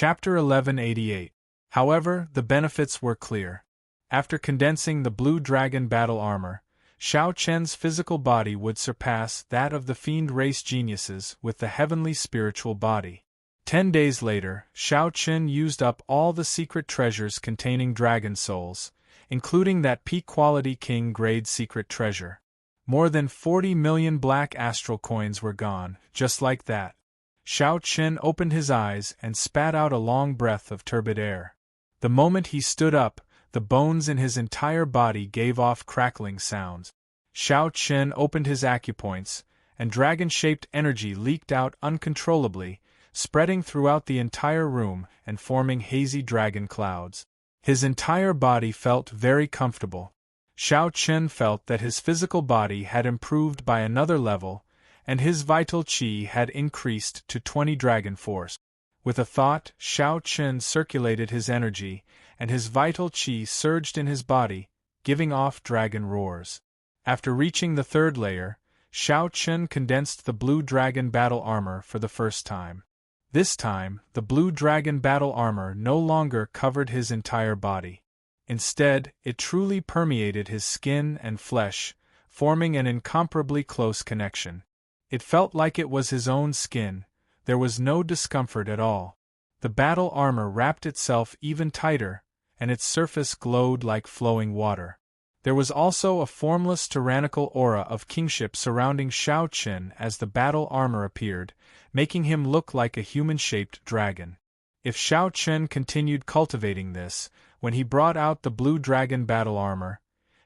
Chapter 1188. However, the benefits were clear. After condensing the blue dragon battle armor, Xiao Chen's physical body would surpass that of the fiend race geniuses with the heavenly spiritual body. 10 days later, Xiao Chen used up all the secret treasures containing dragon souls, including that peak-quality king-grade secret treasure. More than 40 million black astral coins were gone, just like that. Xiao Chen opened his eyes and spat out a long breath of turbid air. The moment he stood up, the bones in his entire body gave off crackling sounds. Xiao Chen opened his acupoints, and dragon-shaped energy leaked out uncontrollably, spreading throughout the entire room and forming hazy dragon clouds. His entire body felt very comfortable. Xiao Chen felt that his physical body had improved by another level, and his vital qi had increased to 20 dragon force. With a thought, Xiao Chen circulated his energy, and his vital qi surged in his body, giving off dragon roars. After reaching the third layer, Xiao Chen condensed the blue dragon battle armor for the first time. This time, the blue dragon battle armor no longer covered his entire body. Instead, it truly permeated his skin and flesh, forming an incomparably close connection. It felt like it was his own skin. There was no discomfort at all. The battle armor wrapped itself even tighter, and its surface glowed like flowing water. There was also a formless tyrannical aura of kingship surrounding Xiao Chen as the battle armor appeared, making him look like a human-shaped dragon. If Xiao Chen continued cultivating this, when he brought out the blue dragon battle armor,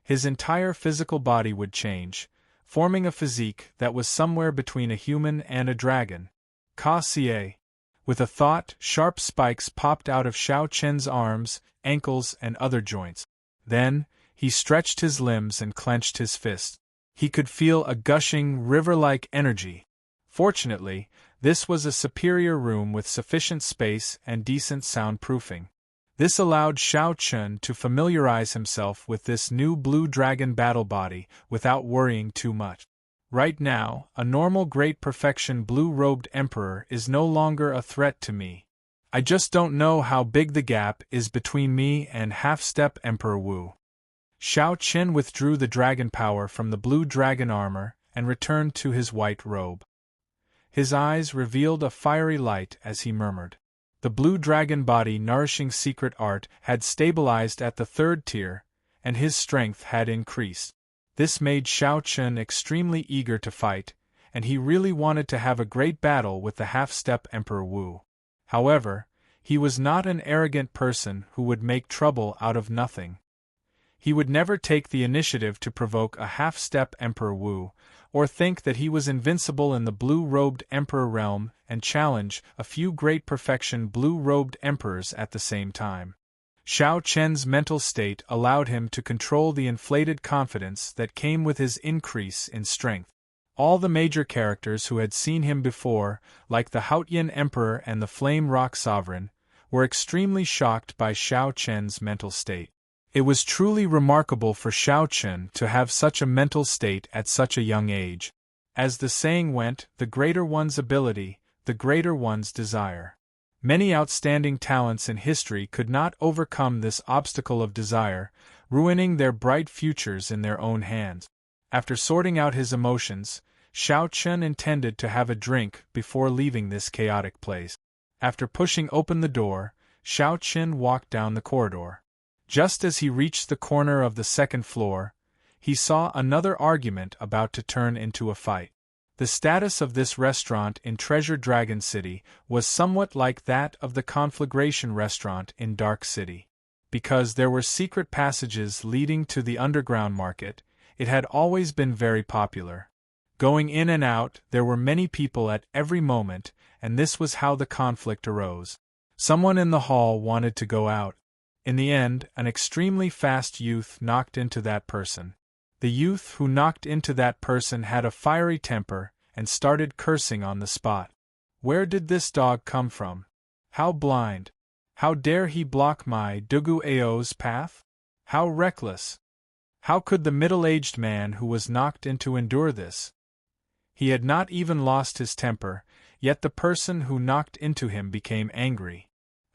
his entire physical body would change, forming a physique that was somewhere between a human and a dragon. Ka-Xie. With a thought, sharp spikes popped out of Xiao Chen's arms, ankles, and other joints. Then, he stretched his limbs and clenched his fists. He could feel a gushing, river-like energy. Fortunately, this was a superior room with sufficient space and decent soundproofing. This allowed Xiao Chen to familiarize himself with this new blue dragon battle body without worrying too much. Right now, a normal great perfection blue-robed emperor is no longer a threat to me. I just don't know how big the gap is between me and half-step Emperor Wu. Xiao Chen withdrew the dragon power from the blue dragon armor and returned to his white robe. His eyes revealed a fiery light as he murmured. The blue dragon body nourishing secret art had stabilized at the third tier, and his strength had increased. This made Xiao Chen extremely eager to fight, and he really wanted to have a great battle with the half-step Emperor Wu. However, he was not an arrogant person who would make trouble out of nothing. He would never take the initiative to provoke a half-step Emperor Wu, or think that he was invincible in the blue-robed emperor realm and challenge a few great perfection blue-robed emperors at the same time. Xiao Chen's mental state allowed him to control the inflated confidence that came with his increase in strength. All the major characters who had seen him before, like the Haotian Emperor and the Flame Rock Sovereign, were extremely shocked by Xiao Chen's mental state. It was truly remarkable for Xiao Chen to have such a mental state at such a young age. As the saying went, the greater one's ability, the greater one's desire. Many outstanding talents in history could not overcome this obstacle of desire, ruining their bright futures in their own hands. After sorting out his emotions, Xiao Chen intended to have a drink before leaving this chaotic place. After pushing open the door, Xiao Chen walked down the corridor. Just as he reached the corner of the second floor, he saw another argument about to turn into a fight. The status of this restaurant in Treasure Dragon City was somewhat like that of the Conflagration restaurant in Dark City. Because there were secret passages leading to the underground market, it had always been very popular. Going in and out, there were many people at every moment, and this was how the conflict arose. Someone in the hall wanted to go out. In the end, an extremely fast youth knocked into that person. The youth who knocked into that person had a fiery temper and started cursing on the spot. Where did this dog come from? How blind! How dare he block my Dugu Ao's path? How reckless! How could the middle-aged man who was knocked into endure this? He had not even lost his temper, yet the person who knocked into him became angry.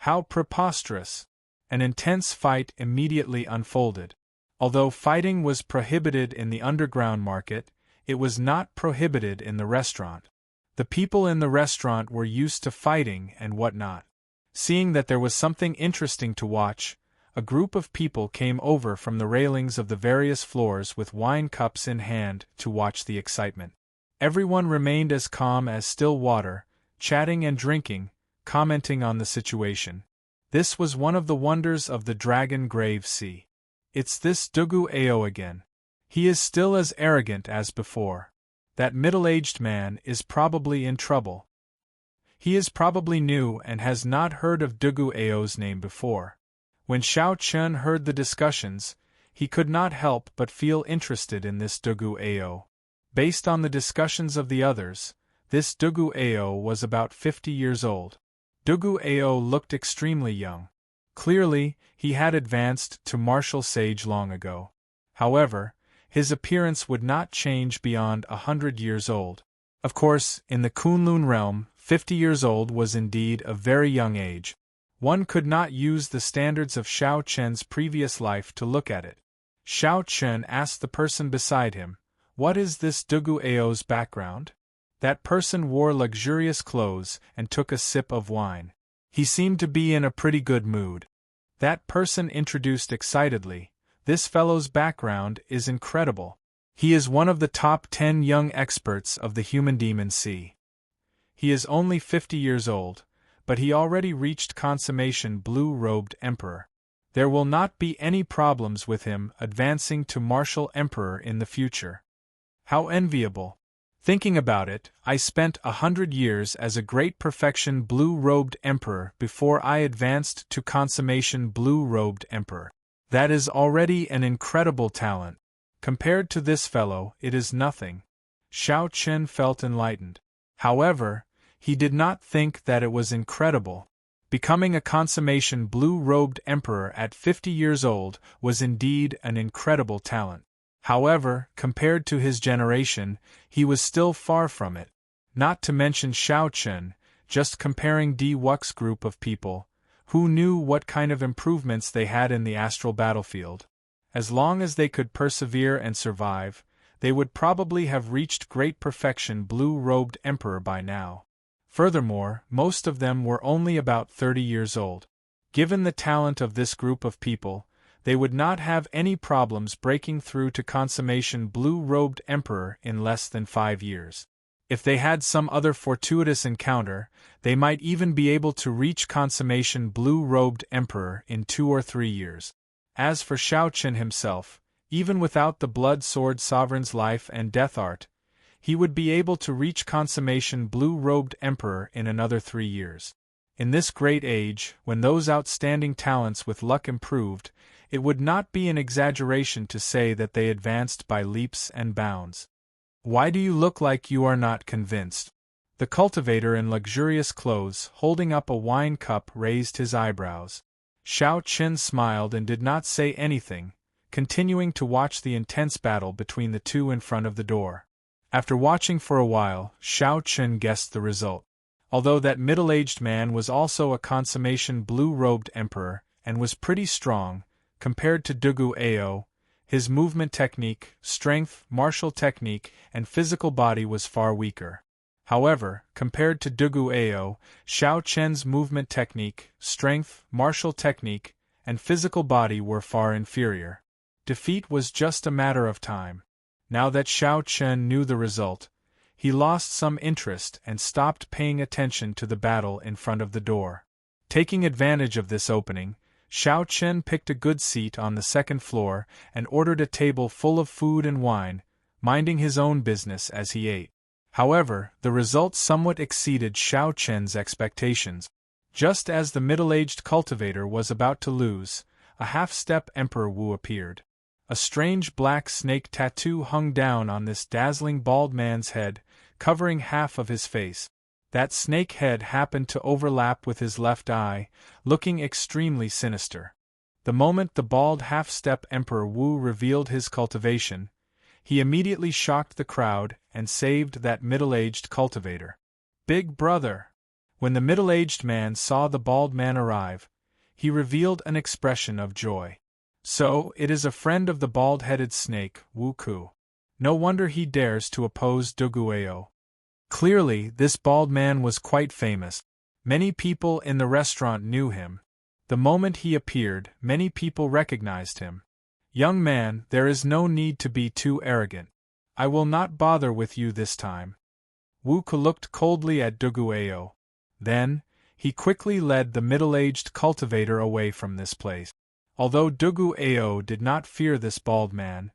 How preposterous! An intense fight immediately unfolded. Although fighting was prohibited in the underground market, it was not prohibited in the restaurant. The people in the restaurant were used to fighting and whatnot. Seeing that there was something interesting to watch, a group of people came over from the railings of the various floors with wine cups in hand to watch the excitement. Everyone remained as calm as still water, chatting and drinking, commenting on the situation. This was one of the wonders of the Dragon Grave Sea. It's this Dugu Ao again. He is still as arrogant as before. That middle-aged man is probably in trouble. He is probably new and has not heard of Dugu Ao's name before. When Xiao Chen heard the discussions, he could not help but feel interested in this Dugu Ao. Based on the discussions of the others, this Dugu Ao was about 50 years old. Dugu Ao looked extremely young. Clearly, he had advanced to martial sage long ago. However, his appearance would not change beyond 100 years old. Of course, in the Kunlun realm, 50 years old was indeed a very young age. One could not use the standards of Xiao Chen's previous life to look at it. Xiao Chen asked the person beside him, "What is this Dugu Ao's background?" That person wore luxurious clothes and took a sip of wine. He seemed to be in a pretty good mood. That person introduced excitedly, "This fellow's background is incredible. He is one of the top 10 young experts of the human demon sea. He is only 50 years old, but he already reached consummation blue-robed emperor. There will not be any problems with him advancing to martial emperor in the future. How enviable! Thinking about it, I spent 100 years as a great perfection blue-robed emperor before I advanced to consummation blue-robed emperor. That is already an incredible talent. Compared to this fellow, it is nothing." Xiao Chen felt enlightened. However, he did not think that it was incredible. Becoming a consummation blue-robed emperor at 50 years old was indeed an incredible talent. However, compared to his generation, he was still far from it. Not to mention Xiao Chen, just comparing Di Wux's group of people, who knew what kind of improvements they had in the astral battlefield. As long as they could persevere and survive, they would probably have reached great perfection blue-robed emperor by now. Furthermore, most of them were only about 30 years old. Given the talent of this group of people, they would not have any problems breaking through to consummation blue-robed emperor in less than 5 years. If they had some other fortuitous encounter, they might even be able to reach consummation blue-robed emperor in 2 or 3 years. As for Xiao Chen himself, even without the blood sword sovereign's life and death art, he would be able to reach consummation blue-robed emperor in another 3 years. In this great age, when those outstanding talents with luck improved, it would not be an exaggeration to say that they advanced by leaps and bounds. Why do you look like you are not convinced? The cultivator in luxurious clothes, holding up a wine cup, raised his eyebrows. Xiao Chen smiled and did not say anything, continuing to watch the intense battle between the two in front of the door. After watching for a while, Xiao Chen guessed the result. Although that middle-aged man was also a consummation blue-robed emperor, and was pretty strong, compared to Dugu Ao, his movement technique, strength, martial technique, and physical body was far weaker. However, compared to Dugu Ao, Xiao Chen's movement technique, strength, martial technique, and physical body were far inferior. Defeat was just a matter of time. Now that Xiao Chen knew the result, he lost some interest and stopped paying attention to the battle in front of the door. Taking advantage of this opening, Xiao Chen picked a good seat on the second floor and ordered a table full of food and wine, minding his own business as he ate. However, the result somewhat exceeded Xiao Chen's expectations. Just as the middle-aged cultivator was about to lose, a half-step Emperor Wu appeared. A strange black snake tattoo hung down on this dazzling bald man's head, covering half of his face. That snake head happened to overlap with his left eye, looking extremely sinister. The moment the bald half-step Emperor Wu revealed his cultivation, he immediately shocked the crowd and saved that middle-aged cultivator. "Big brother! When the middle-aged man saw the bald man arrive, he revealed an expression of joy. So, it is a friend of the bald-headed snake, Wu Ku. No wonder he dares to oppose Dugueo. Clearly, this bald man was quite famous. Many people in the restaurant knew him. The moment he appeared, many people recognized him. Young man, there is no need to be too arrogant. I will not bother with you this time. Wu Ku looked coldly at Dugueo. Then, he quickly led the middle-aged cultivator away from this place. Although Dugueo did not fear this bald man,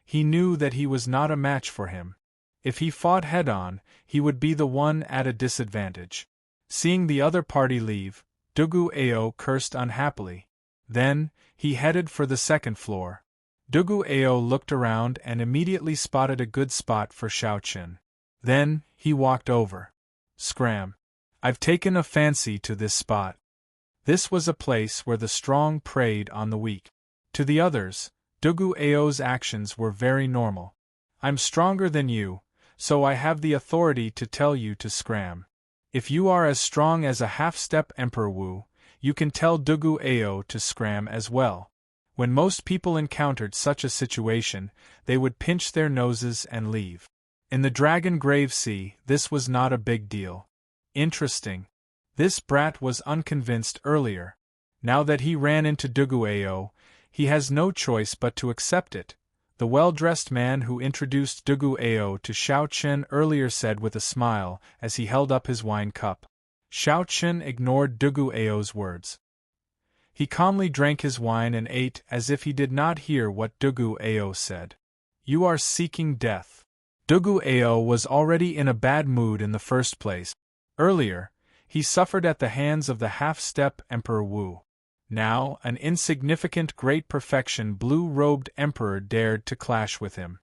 he knew that he was not a match for him. If he fought head-on, he would be the one at a disadvantage. Seeing the other party leave, Dugueo cursed unhappily. Then, he headed for the second floor. Dugueo looked around and immediately spotted a good spot for Xiaoqin. Then, he walked over. Scram. I've taken a fancy to this spot. This was a place where the strong preyed on the weak. To the others, Dugueo's actions were very normal. I'm stronger than you, so I have the authority to tell you to scram. If you are as strong as a half-step Emperor Wu, you can tell Dugueo to scram as well. When most people encountered such a situation, they would pinch their noses and leave. In the Dragon Grave Sea, this was not a big deal. Interesting. This brat was unconvinced earlier. Now that he ran into Dugueo, he has no choice but to accept it. The well-dressed man who introduced Dugueo to Xiaoqin earlier said with a smile as he held up his wine cup. Xiaoqin ignored Dugueo's words. He calmly drank his wine and ate as if he did not hear what Dugueo said. You are seeking death. Dugueo was already in a bad mood in the first place. Earlier, he suffered at the hands of the half-step Emperor Wu. Now, an insignificant great perfection blue-robed emperor dared to clash with him.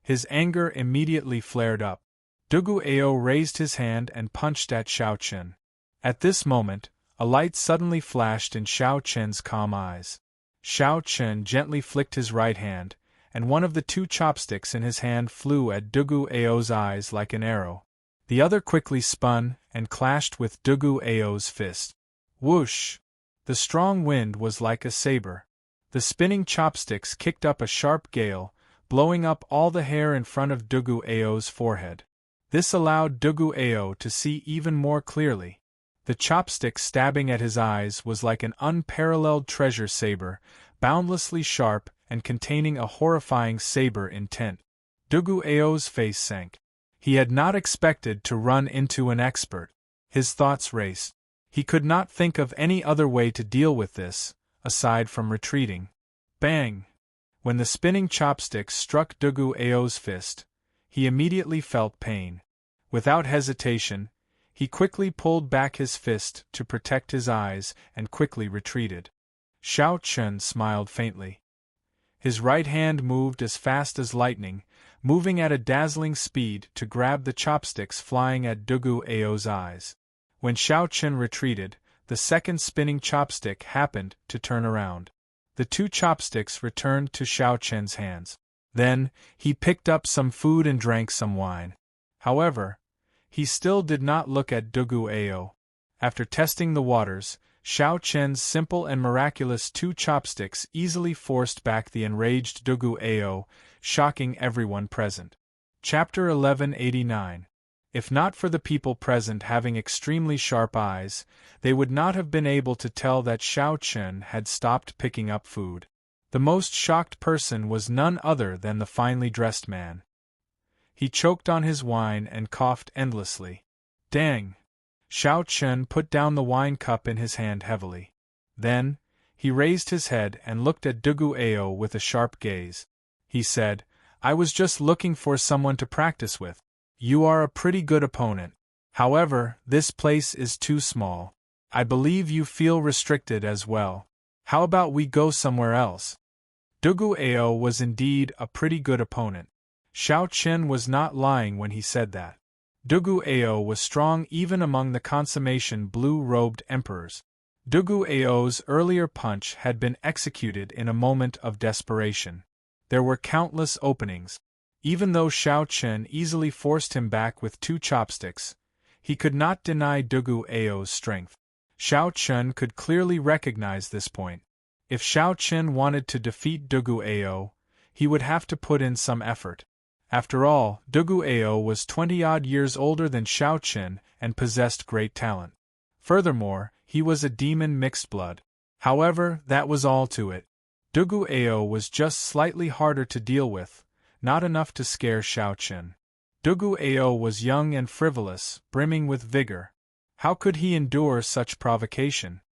His anger immediately flared up. Dugueo raised his hand and punched at Xiaoqin. At this moment, a light suddenly flashed in Xiaoqin's calm eyes. Xiaoqin gently flicked his right hand, and one of the two chopsticks in his hand flew at Dugueo's eyes like an arrow. The other quickly spun and clashed with Dugueo's fist. Whoosh! The strong wind was like a saber. The spinning chopsticks kicked up a sharp gale, blowing up all the hair in front of Dugueo's forehead. This allowed Dugueo to see even more clearly. The chopstick stabbing at his eyes was like an unparalleled treasure saber, boundlessly sharp and containing a horrifying saber intent. Dugueo's face sank. He had not expected to run into an expert. His thoughts raced. He could not think of any other way to deal with this, aside from retreating. Bang! When the spinning chopsticks struck Dugueo's fist, he immediately felt pain. Without hesitation, he quickly pulled back his fist to protect his eyes and quickly retreated. Xiaoqin smiled faintly. His right hand moved as fast as lightning, moving at a dazzling speed to grab the chopsticks flying at Dugueo's eyes. When Xiaoqin retreated, the second spinning chopstick happened to turn around. The two chopsticks returned to Xiaoqin's hands. Then, he picked up some food and drank some wine. However, he still did not look at Dugueo. After testing the waters, Xiaoqin's simple and miraculous two chopsticks easily forced back the enraged Dugueo, shocking everyone present. Chapter 1189. If not for the people present having extremely sharp eyes, they would not have been able to tell that Xiaoqin had stopped picking up food. The most shocked person was none other than the finely dressed man. He choked on his wine and coughed endlessly. Dang! Xiaoqin put down the wine cup in his hand heavily. Then, he raised his head and looked at Dugueo with a sharp gaze. He said, I was just looking for someone to practice with. You are a pretty good opponent. However, this place is too small. I believe you feel restricted as well. How about we go somewhere else? Dugueo was indeed a pretty good opponent. Xiaoqin was not lying when he said that. Dugueo was strong even among the consummation blue-robed emperors. Dugueo's earlier punch had been executed in a moment of desperation. There were countless openings. Even though Xiaoqin easily forced him back with two chopsticks, He could not deny Dugu Ao's strength. Xiao Chen could clearly recognize this point. If Xiao Chen wanted to defeat Dugu Ao, he would have to put in some effort. After all, Dugu Ao was 20-odd years older than Xiao Chen and possessed great talent. Furthermore, he was a demon mixed blood. However, that was all to it. Dugu Ao was just slightly harder to deal with, not enough to scare Xiao Chen. Dugu Ao was young and frivolous, brimming with vigor. How could he endure such provocation?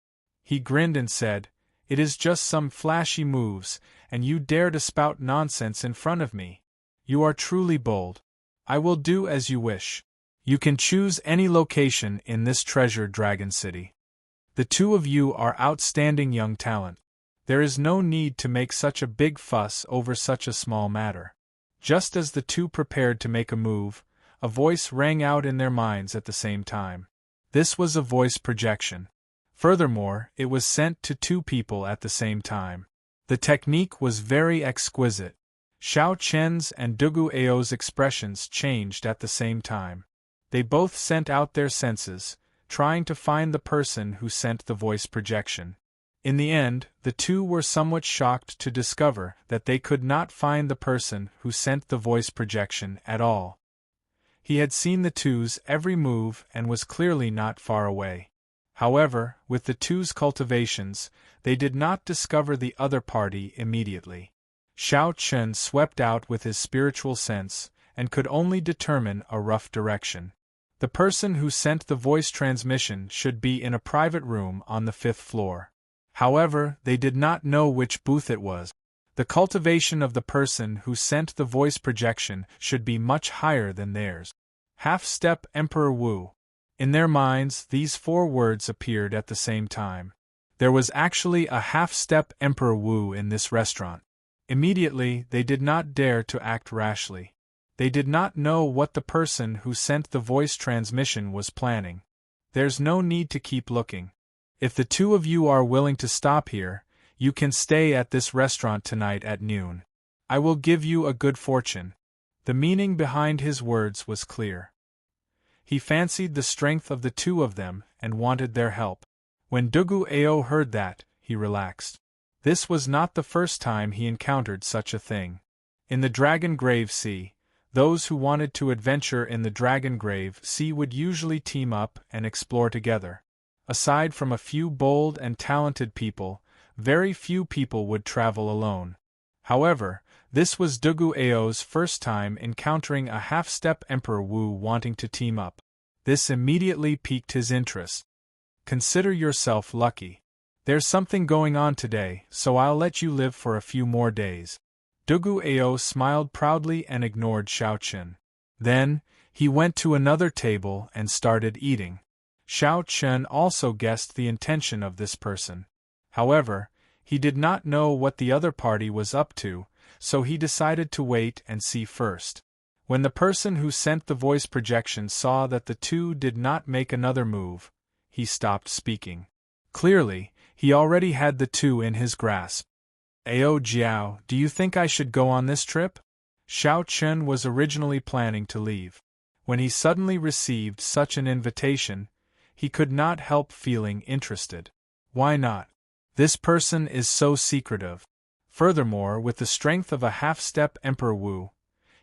He grinned and said, "It is just some flashy moves, and you dare to spout nonsense in front of me. You are truly bold. I will do as you wish. You can choose any location in this treasured dragon city. The two of you are outstanding young talent. There is no need to make such a big fuss over such a small matter." Just as the two prepared to make a move, a voice rang out in their minds at the same time. This was a voice projection. Furthermore, it was sent to two people at the same time. The technique was very exquisite. Xiao Chen's and Dugu Ao's expressions changed at the same time. They both sent out their senses, trying to find the person who sent the voice projection. In the end, the two were somewhat shocked to discover that they could not find the person who sent the voice projection at all. He had seen the two's every move and was clearly not far away. However, with the two's cultivations, they did not discover the other party immediately. Xiao Chen swept out with his spiritual sense, and could only determine a rough direction. The person who sent the voice transmission should be in a private room on the 5th floor. However, they did not know which booth it was. The cultivation of the person who sent the voice projection should be much higher than theirs. Half-step Emperor Wu. In their minds, these 4 words appeared at the same time. There was actually a half-step Emperor Wu in this restaurant. Immediately, they did not dare to act rashly. They did not know what the person who sent the voice transmission was planning. There's no need to keep looking. If the two of you are willing to stop here, you can stay at this restaurant tonight at noon. I will give you a good fortune. The meaning behind his words was clear. He fancied the strength of the two of them and wanted their help. When Dugu Ao heard that, he relaxed. This was not the first time he encountered such a thing. In the Dragon Grave Sea, those who wanted to adventure in the Dragon Grave Sea would usually team up and explore together. Aside from a few bold and talented people, very few people would travel alone. However, this was Dugu Ao's first time encountering a half-step Emperor Wu wanting to team up. This immediately piqued his interest. Consider yourself lucky. There's something going on today, so I'll let you live for a few more days. Dugu Ao smiled proudly and ignored Xiao Chen. Then, he went to another table and started eating. Xiao Chen also guessed the intention of this person. However, he did not know what the other party was up to, so he decided to wait and see first. When the person who sent the voice projection saw that the two did not make another move, he stopped speaking. Clearly, he already had the two in his grasp. "Ao Jiao, do you think I should go on this trip?" Xiao Chen was originally planning to leave. When he suddenly received such an invitation, he could not help feeling interested. Why not? This person is so secretive. Furthermore, with the strength of a half-step Emperor Wu,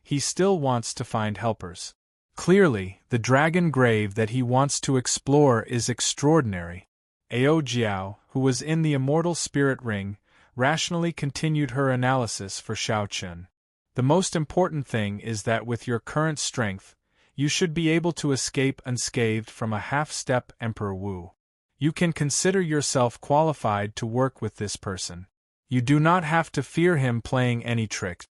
he still wants to find helpers. Clearly, the dragon grave that he wants to explore is extraordinary. Ao Jiao, who was in the Immortal Spirit Ring, rationally continued her analysis for Xiao Chen. The most important thing is that with your current strength, you should be able to escape unscathed from a half-step Emperor Wu. You can consider yourself qualified to work with this person. You do not have to fear him playing any tricks.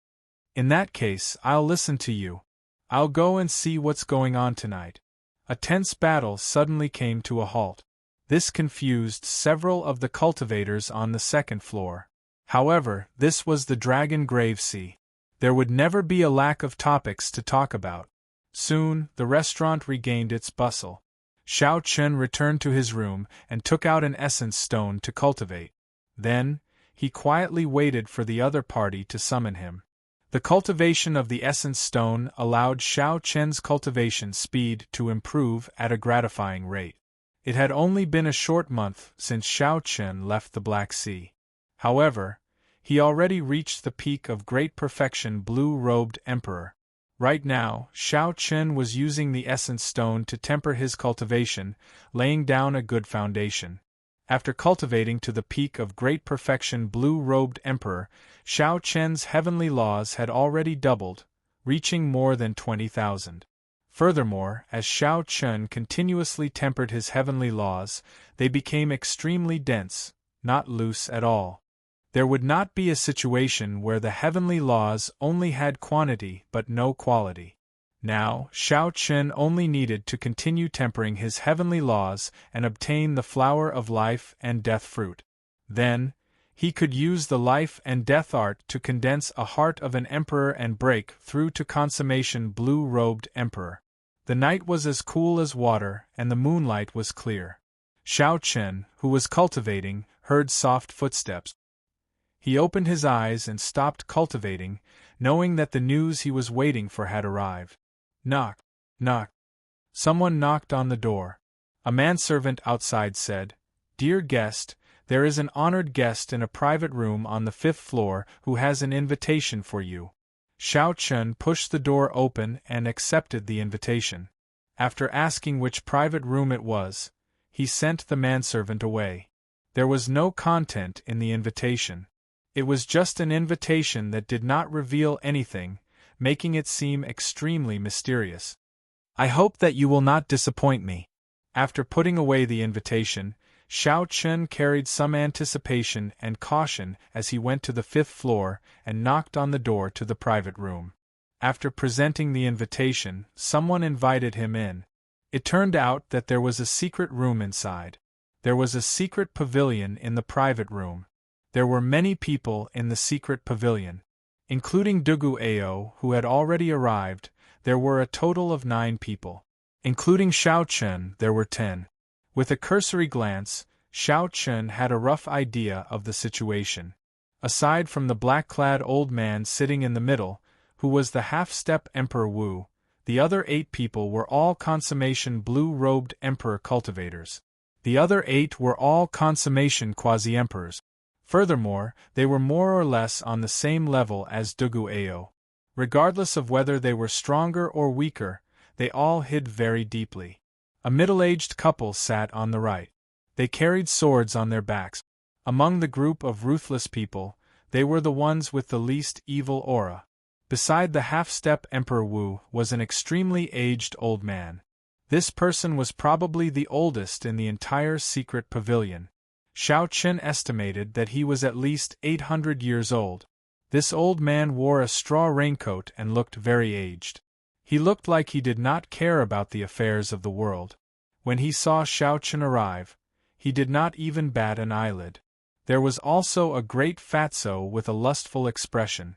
In that case, I'll listen to you. I'll go and see what's going on tonight. A tense battle suddenly came to a halt. This confused several of the cultivators on the 2nd floor. However, this was the Dragon Grave Sea. There would never be a lack of topics to talk about. Soon, the restaurant regained its bustle. Xiao Chen returned to his room and took out an essence stone to cultivate. Then, he quietly waited for the other party to summon him. The cultivation of the essence stone allowed Xiao Chen's cultivation speed to improve at a gratifying rate. It had only been a short month since Xiao Chen left the Black Sea. However, he already reached the peak of great perfection, blue-robed emperor. Right now, Xiao Chen was using the essence stone to temper his cultivation, laying down a good foundation. After cultivating to the peak of great perfection, blue-robed emperor, Xiao Chen's heavenly laws had already doubled, reaching more than 20,000. Furthermore, as Xiao Chen continuously tempered his heavenly laws, they became extremely dense, not loose at all. There would not be a situation where the heavenly laws only had quantity but no quality. Now, Xiao Chen only needed to continue tempering his heavenly laws and obtain the flower of life and death fruit. Then, he could use the life and death art to condense a heart of an emperor and break through to consummation, blue-robed emperor. The night was as cool as water and the moonlight was clear. Xiao Chen, who was cultivating, heard soft footsteps. He opened his eyes and stopped cultivating, knowing that the news he was waiting for had arrived. Knock, knock. Someone knocked on the door. A manservant outside said, "Dear guest, there is an honored guest in a private room on the 5th floor who has an invitation for you." Xiao Chen pushed the door open and accepted the invitation. After asking which private room it was, he sent the manservant away. There was no content in the invitation. It was just an invitation that did not reveal anything, making it seem extremely mysterious. "I hope that you will not disappoint me." After putting away the invitation, Xiao Chen carried some anticipation and caution as he went to the 5th floor and knocked on the door to the private room. After presenting the invitation, someone invited him in. It turned out that there was a secret room inside. There was a secret pavilion in the private room. There were many people in the secret pavilion. Including Dugu Ao, who had already arrived, there were a total of 9 people. Including Xiao Chen, there were 10. With a cursory glance, Xiao Chen had a rough idea of the situation. Aside from the black-clad old man sitting in the middle, who was the half-step Emperor Wu, the other 8 people were all consummation blue-robed emperor cultivators. The other 8 were all consummation quasi-emperors. Furthermore, they were more or less on the same level as Dugu Ao. Regardless of whether they were stronger or weaker, they all hid very deeply. A middle-aged couple sat on the right. They carried swords on their backs. Among the group of ruthless people, they were the ones with the least evil aura. Beside the half-step Emperor Wu was an extremely aged old man. This person was probably the oldest in the entire secret pavilion. Xiao Chen estimated that he was at least 800 years old. This old man wore a straw raincoat and looked very aged. He looked like he did not care about the affairs of the world. When he saw Xiao Chen arrive, he did not even bat an eyelid. There was also a great fatso with a lustful expression.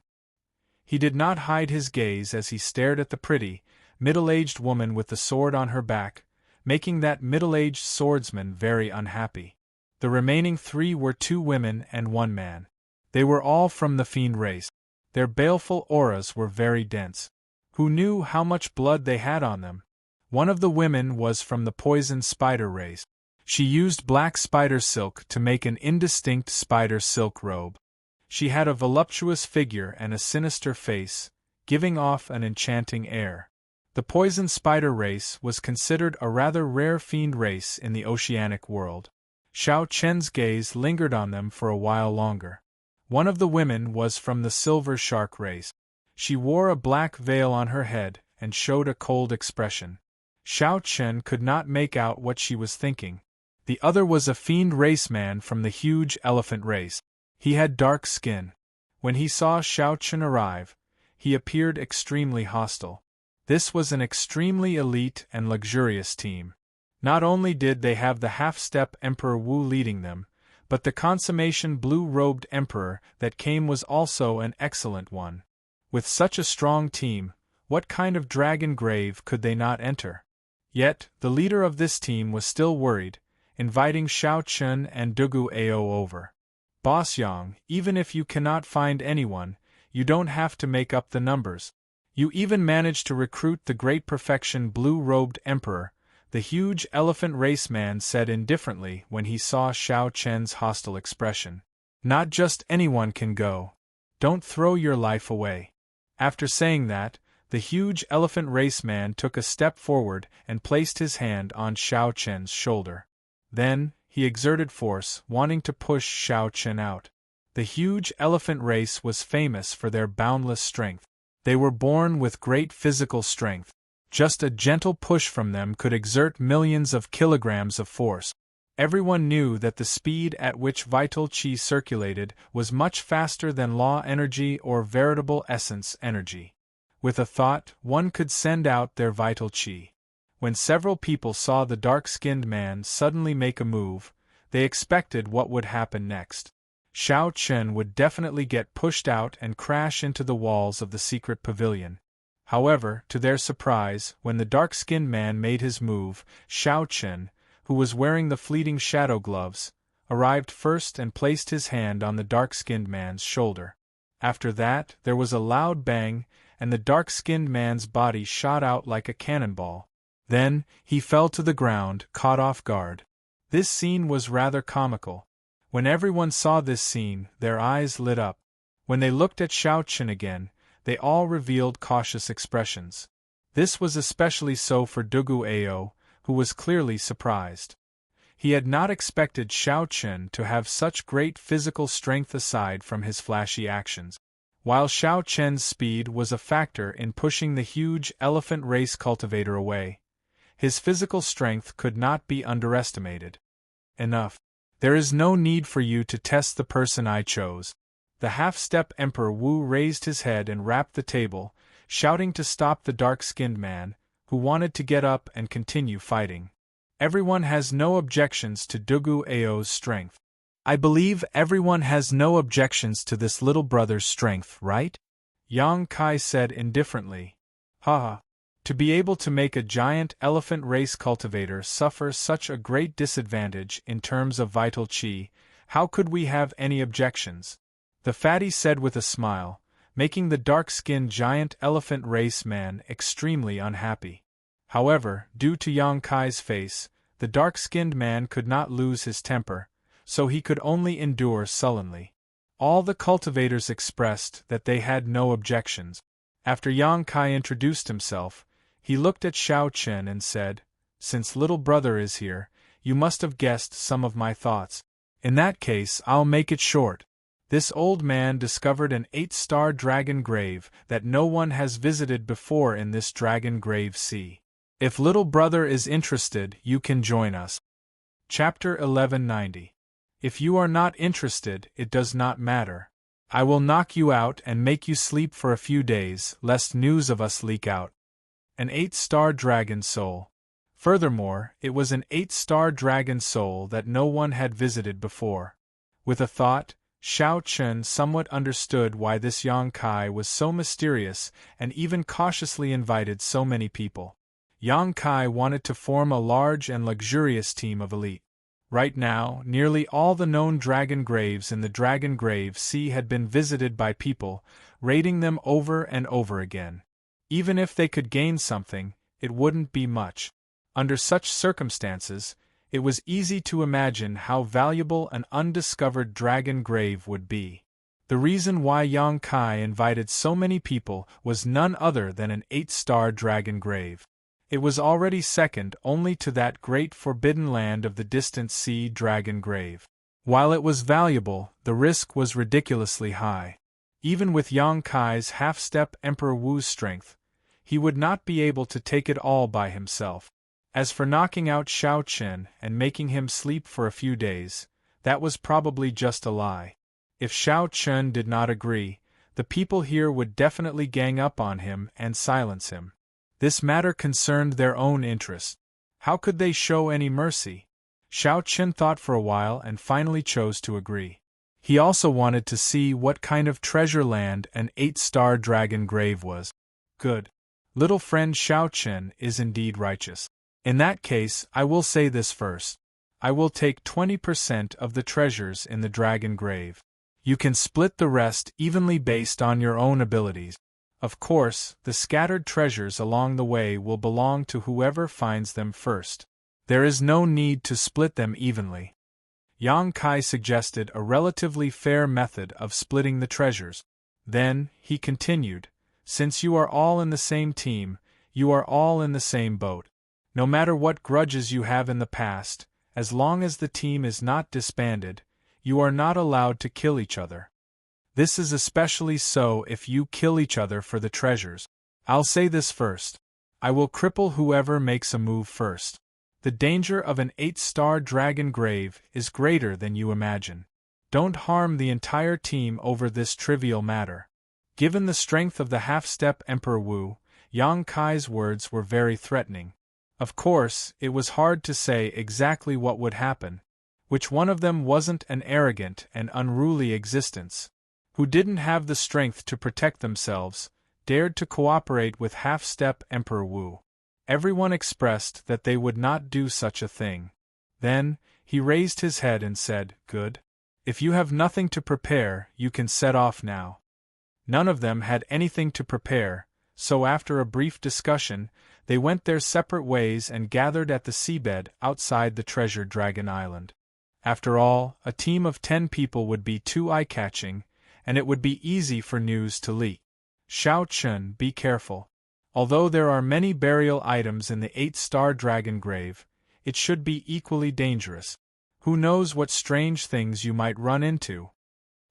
He did not hide his gaze as he stared at the pretty, middle-aged woman with the sword on her back, making that middle-aged swordsman very unhappy. The remaining 3 were 2 women and 1 man. They were all from the fiend race. Their baleful auras were very dense. Who knew how much blood they had on them? One of the women was from the poison spider race. She used black spider silk to make an indistinct spider silk robe. She had a voluptuous figure and a sinister face, giving off an enchanting air. The poison spider race was considered a rather rare fiend race in the oceanic world. Xiao Chen's gaze lingered on them for a while longer. One of the women was from the silver shark race. She wore a black veil on her head and showed a cold expression. Xiao Chen could not make out what she was thinking. The other was a fiend race man from the huge elephant race. He had dark skin. When he saw Xiao Chen arrive, he appeared extremely hostile. This was an extremely elite and luxurious team. Not only did they have the half-step Emperor Wu leading them, but the consummation blue-robed emperor that came was also an excellent one. With such a strong team, what kind of dragon grave could they not enter? Yet, the leader of this team was still worried, inviting Xiao Chen and Dugu Ao over. "Boss Yang, even if you cannot find anyone, You don't have to make up the numbers. You even managed to recruit the great perfection blue-robed emperor, the huge elephant raceman said indifferently when he saw Xiao Chen's hostile expression. Not just anyone can go. Don't throw your life away. After saying that, the huge elephant raceman took a step forward and placed his hand on Xiao Chen's shoulder. Then, he exerted force, wanting to push Xiao Chen out. The huge elephant race was famous for their boundless strength. They were born with great physical strength. Just a gentle push from them could exert millions of kilograms of force. Everyone knew that the speed at which vital qi circulated was much faster than law energy or veritable essence energy. With a thought, one could send out their vital qi. When several people saw the dark-skinned man suddenly make a move, they expected what would happen next. Xiao Chen would definitely get pushed out and crash into the walls of the secret pavilion. However, to their surprise, when the dark-skinned man made his move, Xiao Chen, who was wearing the fleeting shadow gloves, arrived first and placed his hand on the dark-skinned man's shoulder. After that, there was a loud bang, and the dark-skinned man's body shot out like a cannonball. Then, he fell to the ground, caught off guard. This scene was rather comical. When everyone saw this scene, their eyes lit up. When they looked at Xiao Chen again, they all revealed cautious expressions. This was especially so for Dugu Ao, who was clearly surprised. He had not expected Xiao Chen to have such great physical strength aside from his flashy actions. While Xiao Chen's speed was a factor in pushing the huge elephant race cultivator away, his physical strength could not be underestimated. Enough. There is no need for you to test the person I chose. The half-step Emperor Wu raised his head and rapped the table, shouting to stop the dark-skinned man, who wanted to get up and continue fighting. Everyone has no objections to Dugu Ao's strength. I believe everyone has no objections to this little brother's strength, right? Yang Kai said indifferently. Haha. To be able to make a giant elephant race cultivator suffer such a great disadvantage in terms of vital qi, how could we have any objections? The fatty said with a smile, making the dark-skinned giant elephant race man extremely unhappy. However, due to Yang Kai's face, the dark-skinned man could not lose his temper, so he could only endure sullenly. All the cultivators expressed that they had no objections. After Yang Kai introduced himself, he looked at Xiao Chen and said, "Since little brother is here, you must have guessed some of my thoughts. In that case, I'll make it short. This old man discovered an 8-star dragon grave that no one has visited before in this dragon grave sea. If little brother is interested, you can join us." Chapter 1190. If you are not interested, it does not matter. I will knock you out and make you sleep for a few days, lest news of us leak out. An 8-star dragon soul. Furthermore, it was an 8-star dragon soul that no one had visited before. With a thought, Xiao Chen somewhat understood why this Yang Kai was so mysterious and even cautiously invited so many people. Yang Kai wanted to form a large and luxurious team of elite. Right now, nearly all the known dragon graves in the Dragon Grave Sea had been visited by people, raiding them over and over again. Even if they could gain something, it wouldn't be much. Under such circumstances, it was easy to imagine how valuable an undiscovered dragon grave would be. The reason why Yang Kai invited so many people was none other than an 8-star dragon grave. It was already second only to that great forbidden land of the distant sea dragon grave. While it was valuable, the risk was ridiculously high. Even with Yang Kai's half-step Emperor Wu's strength, he would not be able to take it all by himself. As for knocking out Xiao Chen and making him sleep for a few days, that was probably just a lie. If Xiao Chen did not agree, the people here would definitely gang up on him and silence him. This matter concerned their own interests. How could they show any mercy? Xiao Chen thought for a while and finally chose to agree. He also wanted to see what kind of treasure land an 8-star dragon grave was. Good. Little friend Xiao Chen is indeed righteous. In that case, I will say this first. I will take 20% of the treasures in the dragon grave. You can split the rest evenly based on your own abilities. Of course, the scattered treasures along the way will belong to whoever finds them first. There is no need to split them evenly. Yang Kai suggested a relatively fair method of splitting the treasures. Then, he continued, since you are all in the same team, you are all in the same boat. No matter what grudges you have in the past, as long as the team is not disbanded, you are not allowed to kill each other. This is especially so if you kill each other for the treasures. I'll say this first. I will cripple whoever makes a move first. The danger of an 8-star dragon grave is greater than you imagine. Don't harm the entire team over this trivial matter. Given the strength of the half-step Emperor Wu, Yang Kai's words were very threatening. Of course, it was hard to say exactly what would happen. Which one of them wasn't an arrogant and unruly existence, who didn't have the strength to protect themselves, dared to cooperate with half-step Emperor Wu? Everyone expressed that they would not do such a thing. Then, he raised his head and said, "Good. If you have nothing to prepare, you can set off now." None of them had anything to prepare, so after a brief discussion, they went their separate ways and gathered at the seabed outside the treasured Dragon Island. After all, a team of 10 people would be too eye-catching, and it would be easy for news to leak. Xiao Chun, be careful. Although there are many burial items in the 8-star dragon grave, it should be equally dangerous. Who knows what strange things you might run into?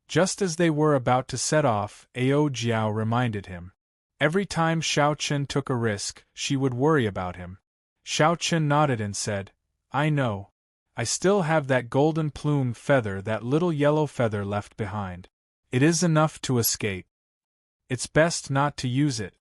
Just as they were about to set off, Ao Jiao reminded him. Every time Xiao Chun took a risk, she would worry about him. Xiao Chun nodded and said, "I know. I still have that golden plume feather, that little yellow feather left behind. It is enough to escape. It's best not to use it."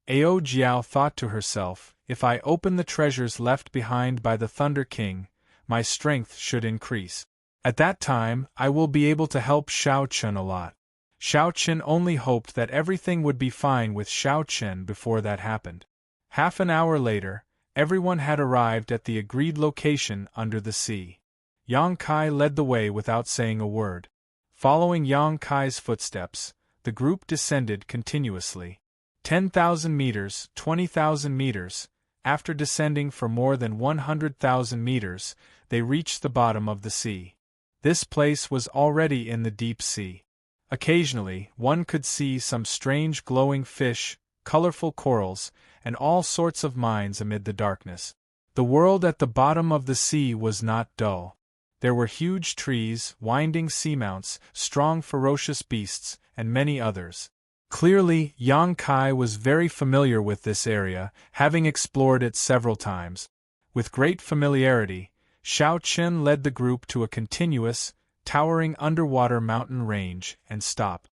Ao Jiao thought to herself, if I open the treasures left behind by the Thunder King, my strength should increase. At that time, I will be able to help Xiao Chun a lot. Xiao Chun only hoped that everything would be fine with Xiao Chun before that happened. Half an hour later, everyone had arrived at the agreed location under the sea. Yang Kai led the way without saying a word. Following Yang Kai's footsteps, the group descended continuously. 10,000 meters, 20,000 meters. After descending for more than 100,000 meters, they reached the bottom of the sea. This place was already in the deep sea. Occasionally, one could see some strange glowing fish, colorful corals, and all sorts of mines amid the darkness. The world at the bottom of the sea was not dull. There were huge trees, winding seamounts, strong ferocious beasts, and many others. Clearly, Yang Kai was very familiar with this area, having explored it several times. With great familiarity, Xiao Chun led the group to a continuous, towering underwater mountain range and stopped.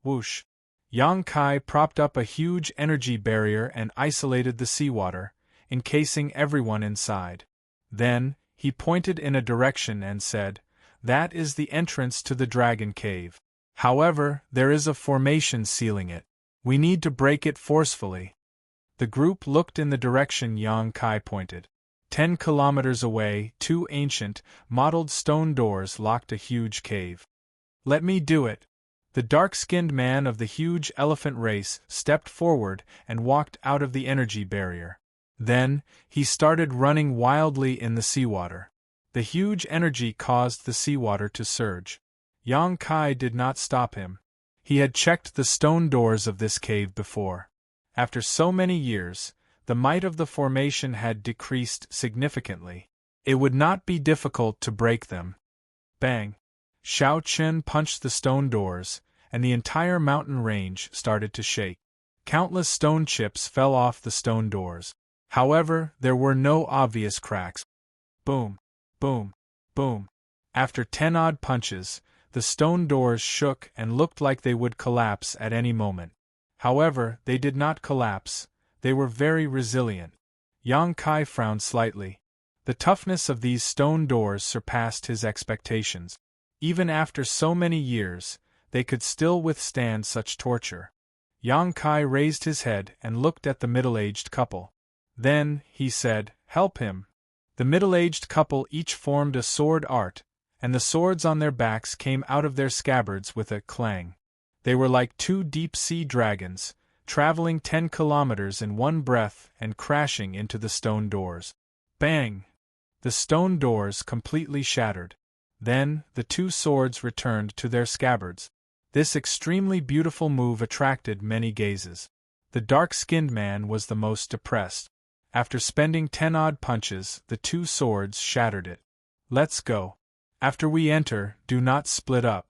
Whoosh! Yang Kai propped up a huge energy barrier and isolated the seawater, encasing everyone inside. Then, he pointed in a direction and said, "That is the entrance to the Dragon Cave. However, there is a formation sealing it. We need to break it forcefully." The group looked in the direction Yang Kai pointed. 10 kilometers away, 2 ancient, mottled stone doors locked a huge cave. "Let me do it." The dark-skinned man of the huge elephant race stepped forward and walked out of the energy barrier. Then, he started running wildly in the seawater. The huge energy caused the seawater to surge. Yang Kai did not stop him. He had checked the stone doors of this cave before. After so many years, the might of the formation had decreased significantly. It would not be difficult to break them. Bang! Xiao Chun punched the stone doors, and the entire mountain range started to shake. Countless stone chips fell off the stone doors. However, there were no obvious cracks. Boom! Boom! Boom! After 10 odd punches, the stone doors shook and looked like they would collapse at any moment. However, they did not collapse. They were very resilient. Yang Kai frowned slightly. The toughness of these stone doors surpassed his expectations. Even after so many years, they could still withstand such torture. Yang Kai raised his head and looked at the middle-aged couple. Then, he said, "Help him." The middle-aged couple each formed a sword art, and the swords on their backs came out of their scabbards with a clang. They were like two deep-sea dragons, traveling 10 kilometers in one breath and crashing into the stone doors. Bang! The stone doors completely shattered. Then, the two swords returned to their scabbards. This extremely beautiful move attracted many gazes. The dark-skinned man was the most depressed. After spending 10 odd punches, the two swords shattered it. Let's go. After we enter, do not split up.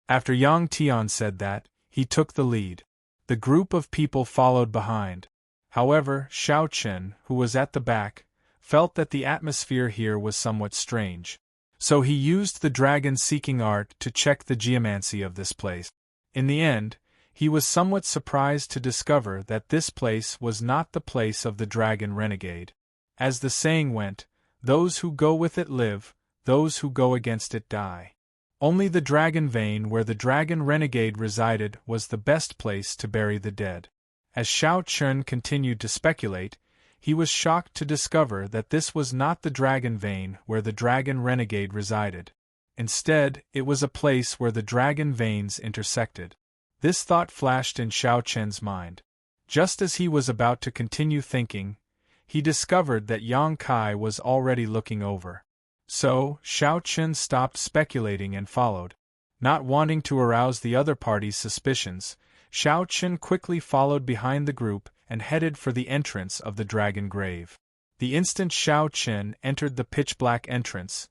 After Yang Tian said that, he took the lead. The group of people followed behind. However, Xiao Chen, who was at the back, felt that the atmosphere here was somewhat strange. So he used the dragon-seeking art to check the geomancy of this place. In the end, he was somewhat surprised to discover that this place was not the place of the dragon renegade. As the saying went, those who go with it live, those who go against it die. Only the dragon vein where the dragon renegade resided was the best place to bury the dead. As Xiao Chen continued to speculate, he was shocked to discover that this was not the dragon vein where the dragon renegade resided. Instead, it was a place where the dragon veins intersected. This thought flashed in Xiao Chen's mind. Just as he was about to continue thinking, he discovered that Yang Kai was already looking over. So, Xiao Chen stopped speculating and followed. Not wanting to arouse the other party's suspicions, Xiao Chen quickly followed behind the group and headed for the entrance of the dragon grave. The instant Xiao Chen entered the pitch-black entrance,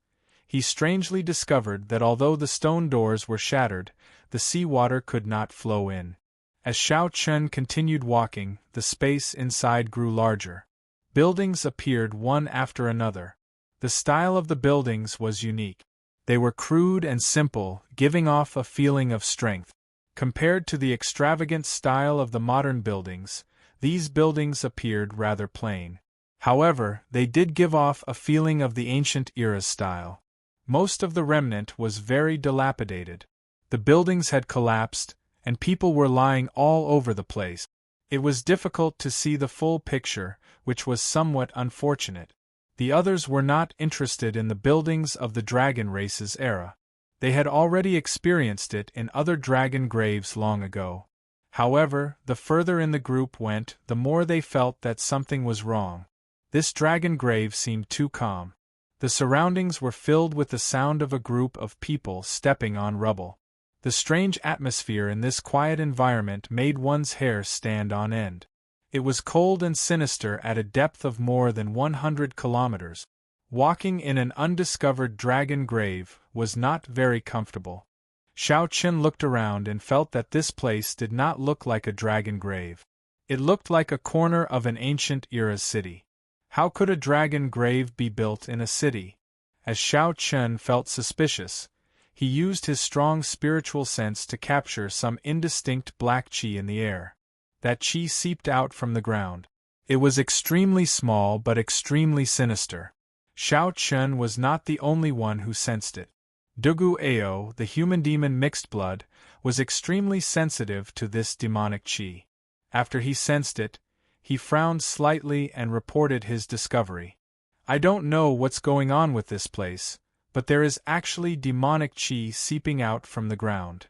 he strangely discovered that although the stone doors were shattered, the seawater could not flow in. As Xiao Chen continued walking, the space inside grew larger. Buildings appeared one after another. The style of the buildings was unique. They were crude and simple, giving off a feeling of strength. Compared to the extravagant style of the modern buildings, these buildings appeared rather plain. However, they did give off a feeling of the ancient era's style. Most of the remnant was very dilapidated. The buildings had collapsed, and people were lying all over the place. It was difficult to see the full picture, which was somewhat unfortunate. The others were not interested in the buildings of the dragon race's era. They had already experienced it in other dragon graves long ago. However, the further in the group went, the more they felt that something was wrong. This dragon grave seemed too calm. The surroundings were filled with the sound of a group of people stepping on rubble. The strange atmosphere in this quiet environment made one's hair stand on end. It was cold and sinister at a depth of more than 100 kilometers. Walking in an undiscovered dragon grave was not very comfortable. Xiao Chen looked around and felt that this place did not look like a dragon grave. It looked like a corner of an ancient era city. How could a dragon grave be built in a city? As Xiao Chen felt suspicious, he used his strong spiritual sense to capture some indistinct black qi in the air. That qi seeped out from the ground. It was extremely small but extremely sinister. Xiao Chen was not the only one who sensed it. Dugu Ao, the human-demon mixed blood, was extremely sensitive to this demonic qi. After he sensed it, he frowned slightly and reported his discovery. I don't know what's going on with this place, but there is actually demonic qi seeping out from the ground.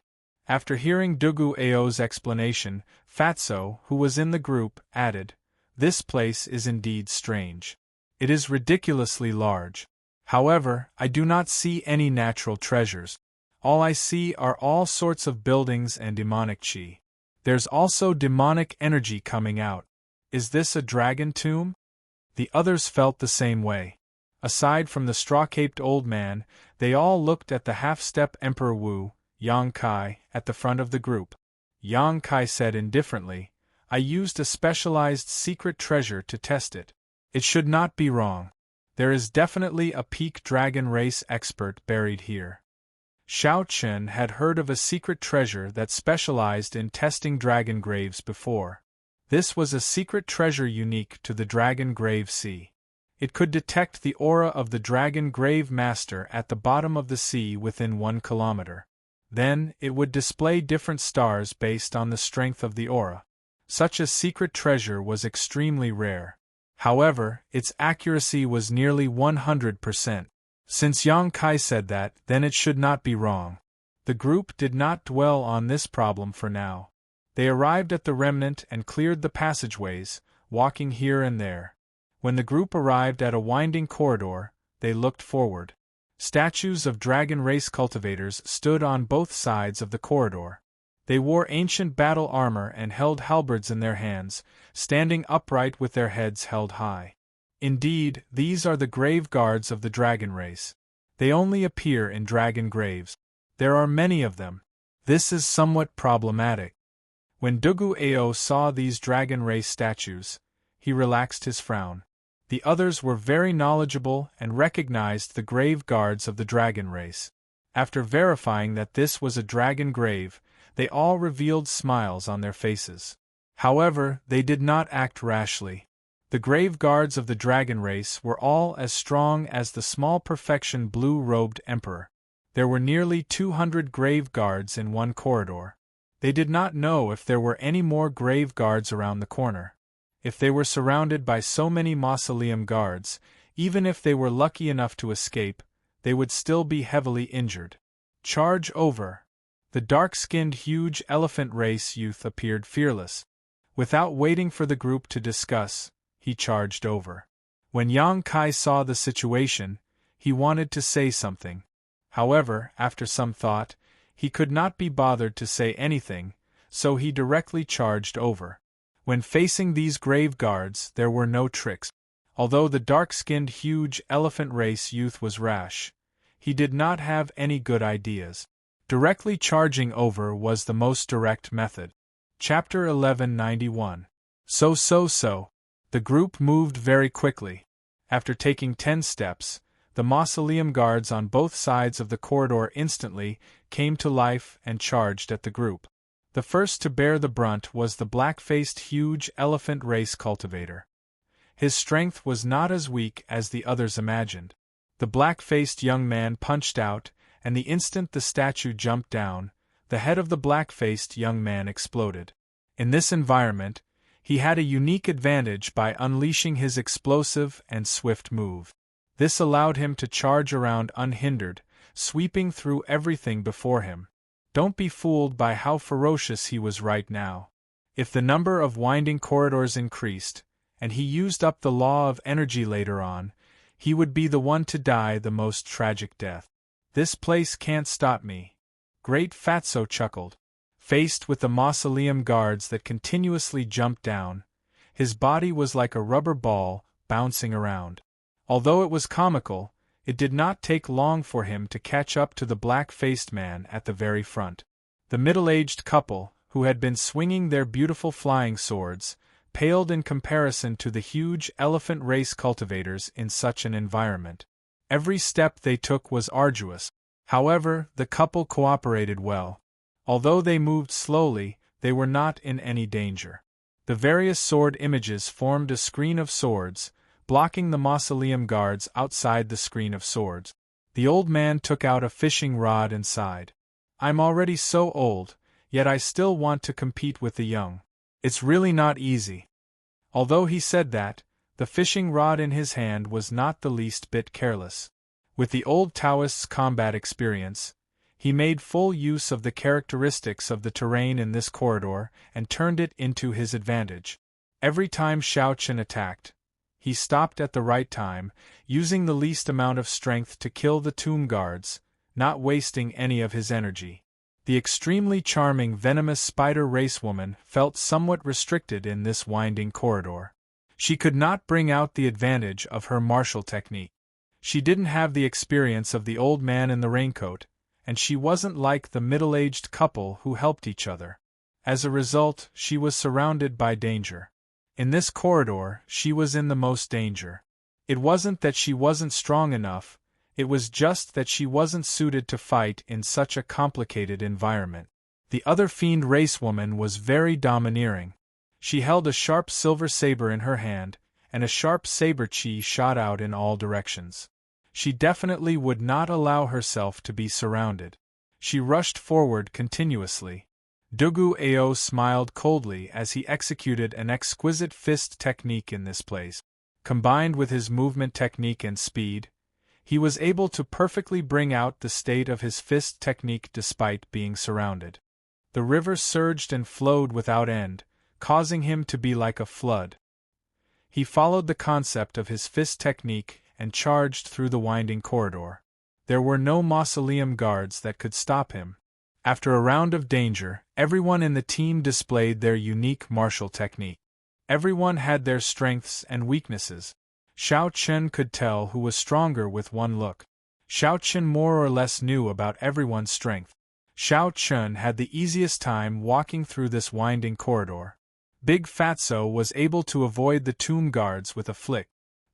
After hearing Dugu Ao's explanation, Fatso, who was in the group, added, "This place is indeed strange. It is ridiculously large. However, I do not see any natural treasures. All I see are all sorts of buildings and demonic qi. There's also demonic energy coming out. Is this a dragon tomb?" The others felt the same way. Aside from the straw-caped old man, they all looked at the half-step Emperor Wu, Yang Kai, at the front of the group. Yang Kai said indifferently, "I used a specialized secret treasure to test it. It should not be wrong. There is definitely a peak dragon race expert buried here." Xiao Chen had heard of a secret treasure that specialized in testing dragon graves before. This was a secret treasure unique to the Dragon Grave Sea. It could detect the aura of the Dragon Grave Master at the bottom of the sea within 1 kilometer. Then, it would display different stars based on the strength of the aura. Such a secret treasure was extremely rare. However, its accuracy was nearly 100%. Since Yang Kai said that, then it should not be wrong. The group did not dwell on this problem for now. They arrived at the remnant and cleared the passageways, walking here and there. When the group arrived at a winding corridor, they looked forward. Statues of dragon race cultivators stood on both sides of the corridor. They wore ancient battle armor and held halberds in their hands, standing upright with their heads held high. Indeed, these are the grave guards of the dragon race. They only appear in dragon graves. There are many of them. This is somewhat problematic. When Dugu Ao saw these dragon race statues, he relaxed his frown. The others were very knowledgeable and recognized the grave guards of the dragon race. After verifying that this was a dragon grave, they all revealed smiles on their faces. However, they did not act rashly. The grave guards of the dragon race were all as strong as the small perfection blue-robed emperor. There were nearly 200 grave guards in one corridor. They did not know if there were any more grave guards around the corner. If they were surrounded by so many mausoleum guards, even if they were lucky enough to escape, they would still be heavily injured. Charge over! The dark-skinned huge elephant race youth appeared fearless. Without waiting for the group to discuss, he charged over. When Yang Kai saw the situation, he wanted to say something. However, after some thought, he could not be bothered to say anything, so he directly charged over. When facing these grave guards, there were no tricks. Although the dark-skinned huge elephant race youth was rash, he did not have any good ideas. Directly charging over was the most direct method. Chapter 1191. So. The group moved very quickly. After taking 10 steps, the mausoleum guards on both sides of the corridor instantly came to life and charged at the group. The first to bear the brunt was the black-faced huge elephant race cultivator. His strength was not as weak as the others imagined. The black-faced young man punched out, and the instant the statue jumped down, the head of the black-faced young man exploded. In this environment, he had a unique advantage by unleashing his explosive and swift move. This allowed him to charge around unhindered, sweeping through everything before him. Don't be fooled by how ferocious he was right now. If the number of winding corridors increased, and he used up the law of energy later on, he would be the one to die the most tragic death. This place can't stop me. Great Fatso chuckled. Faced with the mausoleum guards that continuously jumped down, his body was like a rubber ball, bouncing around. Although it was comical, it did not take long for him to catch up to the black-faced man at the very front. The middle-aged couple, who had been swinging their beautiful flying swords, paled in comparison to the huge elephant race cultivators in such an environment. Every step they took was arduous. However, the couple cooperated well. Although they moved slowly, they were not in any danger. The various sword images formed a screen of swords, blocking the mausoleum guards outside the screen of swords. The old man took out a fishing rod and sighed. I'm already so old, yet I still want to compete with the young. It's really not easy. Although he said that, the fishing rod in his hand was not the least bit careless. With the old Taoist's combat experience, he made full use of the characteristics of the terrain in this corridor and turned it into his advantage. Every time Xiao Chen attacked, he stopped at the right time, using the least amount of strength to kill the tomb guards, not wasting any of his energy. The extremely charming venomous spider race woman felt somewhat restricted in this winding corridor. She could not bring out the advantage of her martial technique. She didn't have the experience of the old man in the raincoat, and she wasn't like the middle-aged couple who helped each other. As a result, she was surrounded by danger. In this corridor, she was in the most danger. It wasn't that she wasn't strong enough, it was just that she wasn't suited to fight in such a complicated environment. The other fiend race woman was very domineering. She held a sharp silver saber in her hand, and a sharp saber chi shot out in all directions. She definitely would not allow herself to be surrounded. She rushed forward continuously. Dugu Ao smiled coldly as he executed an exquisite fist technique in this place. Combined with his movement technique and speed, He was able to perfectly bring out the state of his fist technique despite being surrounded. The river surged and flowed without end, causing him to be like a flood. He followed the concept of his fist technique and charged through the winding corridor. There were no mausoleum guards that could stop him. After a round of danger, everyone in the team displayed their unique martial technique. Everyone had their strengths and weaknesses. Xiao Chen could tell who was stronger with one look. Xiao Chen more or less knew about everyone's strength. Xiao Chen had the easiest time walking through this winding corridor. Big Fatso was able to avoid the tomb guards with a flick.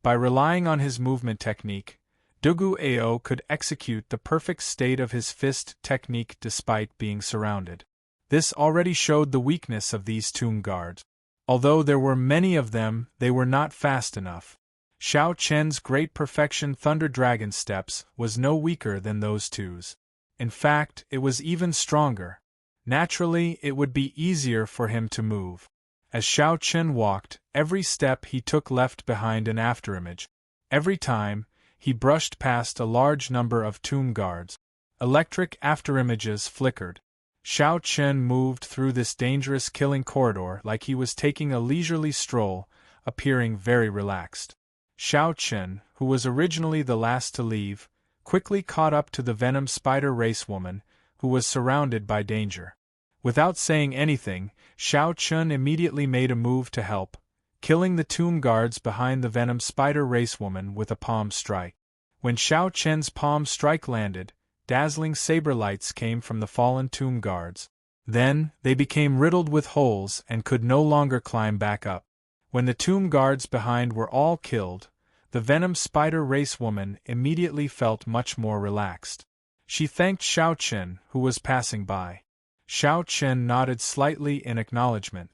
By relying on his movement technique, Dugu Ao could execute the perfect state of his fist technique despite being surrounded. This already showed the weakness of these tomb guards. Although there were many of them, they were not fast enough. Xiao Chen's great perfection Thunder Dragon Steps was no weaker than those two's. In fact, it was even stronger. Naturally, it would be easier for him to move. As Xiao Chen walked, every step he took left behind an afterimage. Every time, he brushed past a large number of tomb guards. Electric afterimages flickered. Xiao Chen moved through this dangerous killing corridor like he was taking a leisurely stroll, appearing very relaxed. Xiao Chen, who was originally the last to leave, quickly caught up to the Venom Spider Race woman, who was surrounded by danger. Without saying anything, Xiao Chen immediately made a move to help, killing the tomb guards behind the Venom Spider Race woman with a palm strike. When Xiao Chen's palm strike landed, dazzling saber lights came from the fallen tomb guards. Then, they became riddled with holes and could no longer climb back up. When the tomb guards behind were all killed, the Venom Spider Race woman immediately felt much more relaxed. She thanked Xiao Chen, who was passing by. Xiao Chen nodded slightly in acknowledgement.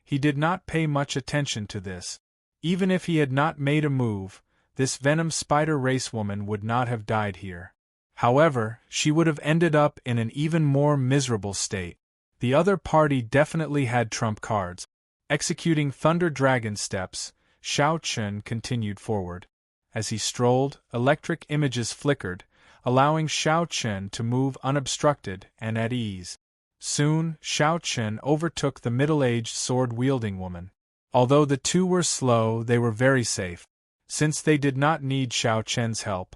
He did not pay much attention to this. Even if he had not made a move, this Venom Spider Race woman would not have died here. However, she would have ended up in an even more miserable state. The other party definitely had trump cards. Executing Thunder Dragon Steps, Xiao Chen continued forward. As he strolled, electric images flickered, allowing Xiao Chen to move unobstructed and at ease. Soon, Xiao Chen overtook the middle-aged sword-wielding woman. Although the two were slow, they were very safe. Since they did not need Xiao Chen's help,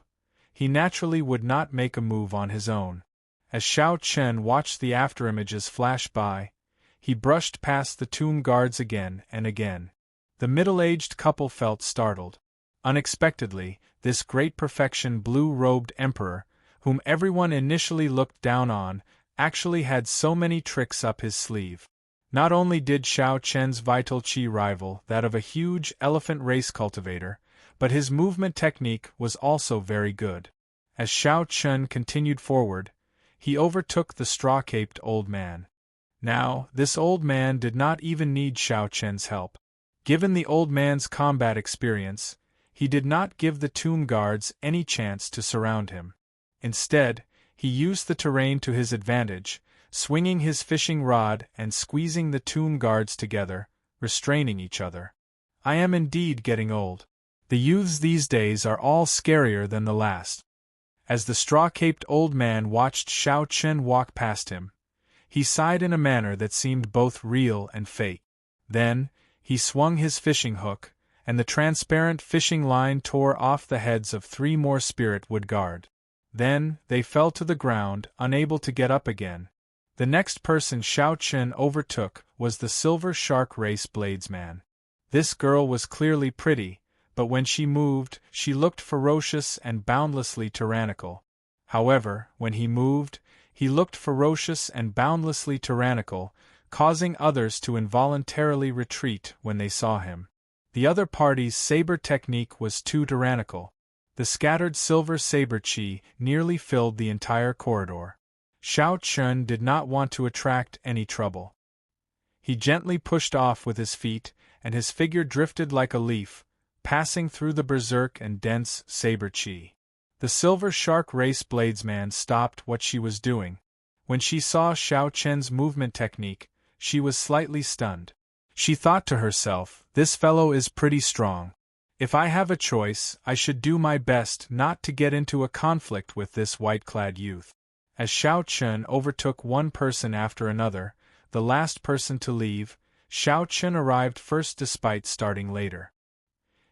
he naturally would not make a move on his own. As Xiao Chen watched the afterimages flash by, he brushed past the tomb guards again and again. The middle-aged couple felt startled. Unexpectedly, this great perfection blue-robed emperor, whom everyone initially looked down on, actually had so many tricks up his sleeve. Not only did Xiao Chen's vital qi rival that of a huge elephant race cultivator, but his movement technique was also very good. As Xiao Chen continued forward, he overtook the straw-caped old man. Now, this old man did not even need Xiao Chen's help. Given the old man's combat experience, he did not give the tomb guards any chance to surround him. Instead, he used the terrain to his advantage, swinging his fishing rod and squeezing the tomb guards together, restraining each other. I am indeed getting old. The youths these days are all scarier than the last. As the straw-caped old man watched Xiao Chen walk past him, he sighed in a manner that seemed both real and fake. Then, he swung his fishing hook, and the transparent fishing line tore off the heads of 3 more spirit wood guard. Then, they fell to the ground, unable to get up again. The next person Xiao Chen overtook was the Silver Shark Race Bladesman. This girl was clearly pretty, but when she moved, she looked ferocious and boundlessly tyrannical. However, when he moved, he looked ferocious and boundlessly tyrannical, causing others to involuntarily retreat when they saw him. The other party's saber technique was too tyrannical. The scattered silver saber chi nearly filled the entire corridor. Xiao Chen did not want to attract any trouble. He gently pushed off with his feet, and his figure drifted like a leaf, passing through the berserk and dense saber chi. The Silver Shark Race Bladesman stopped what she was doing. When she saw Xiao Chen's movement technique, she was slightly stunned. She thought to herself, this fellow is pretty strong. If I have a choice, I should do my best not to get into a conflict with this white-clad youth. As Xiao Chun overtook one person after another, the last person to leave, Xiao Chun arrived first despite starting later.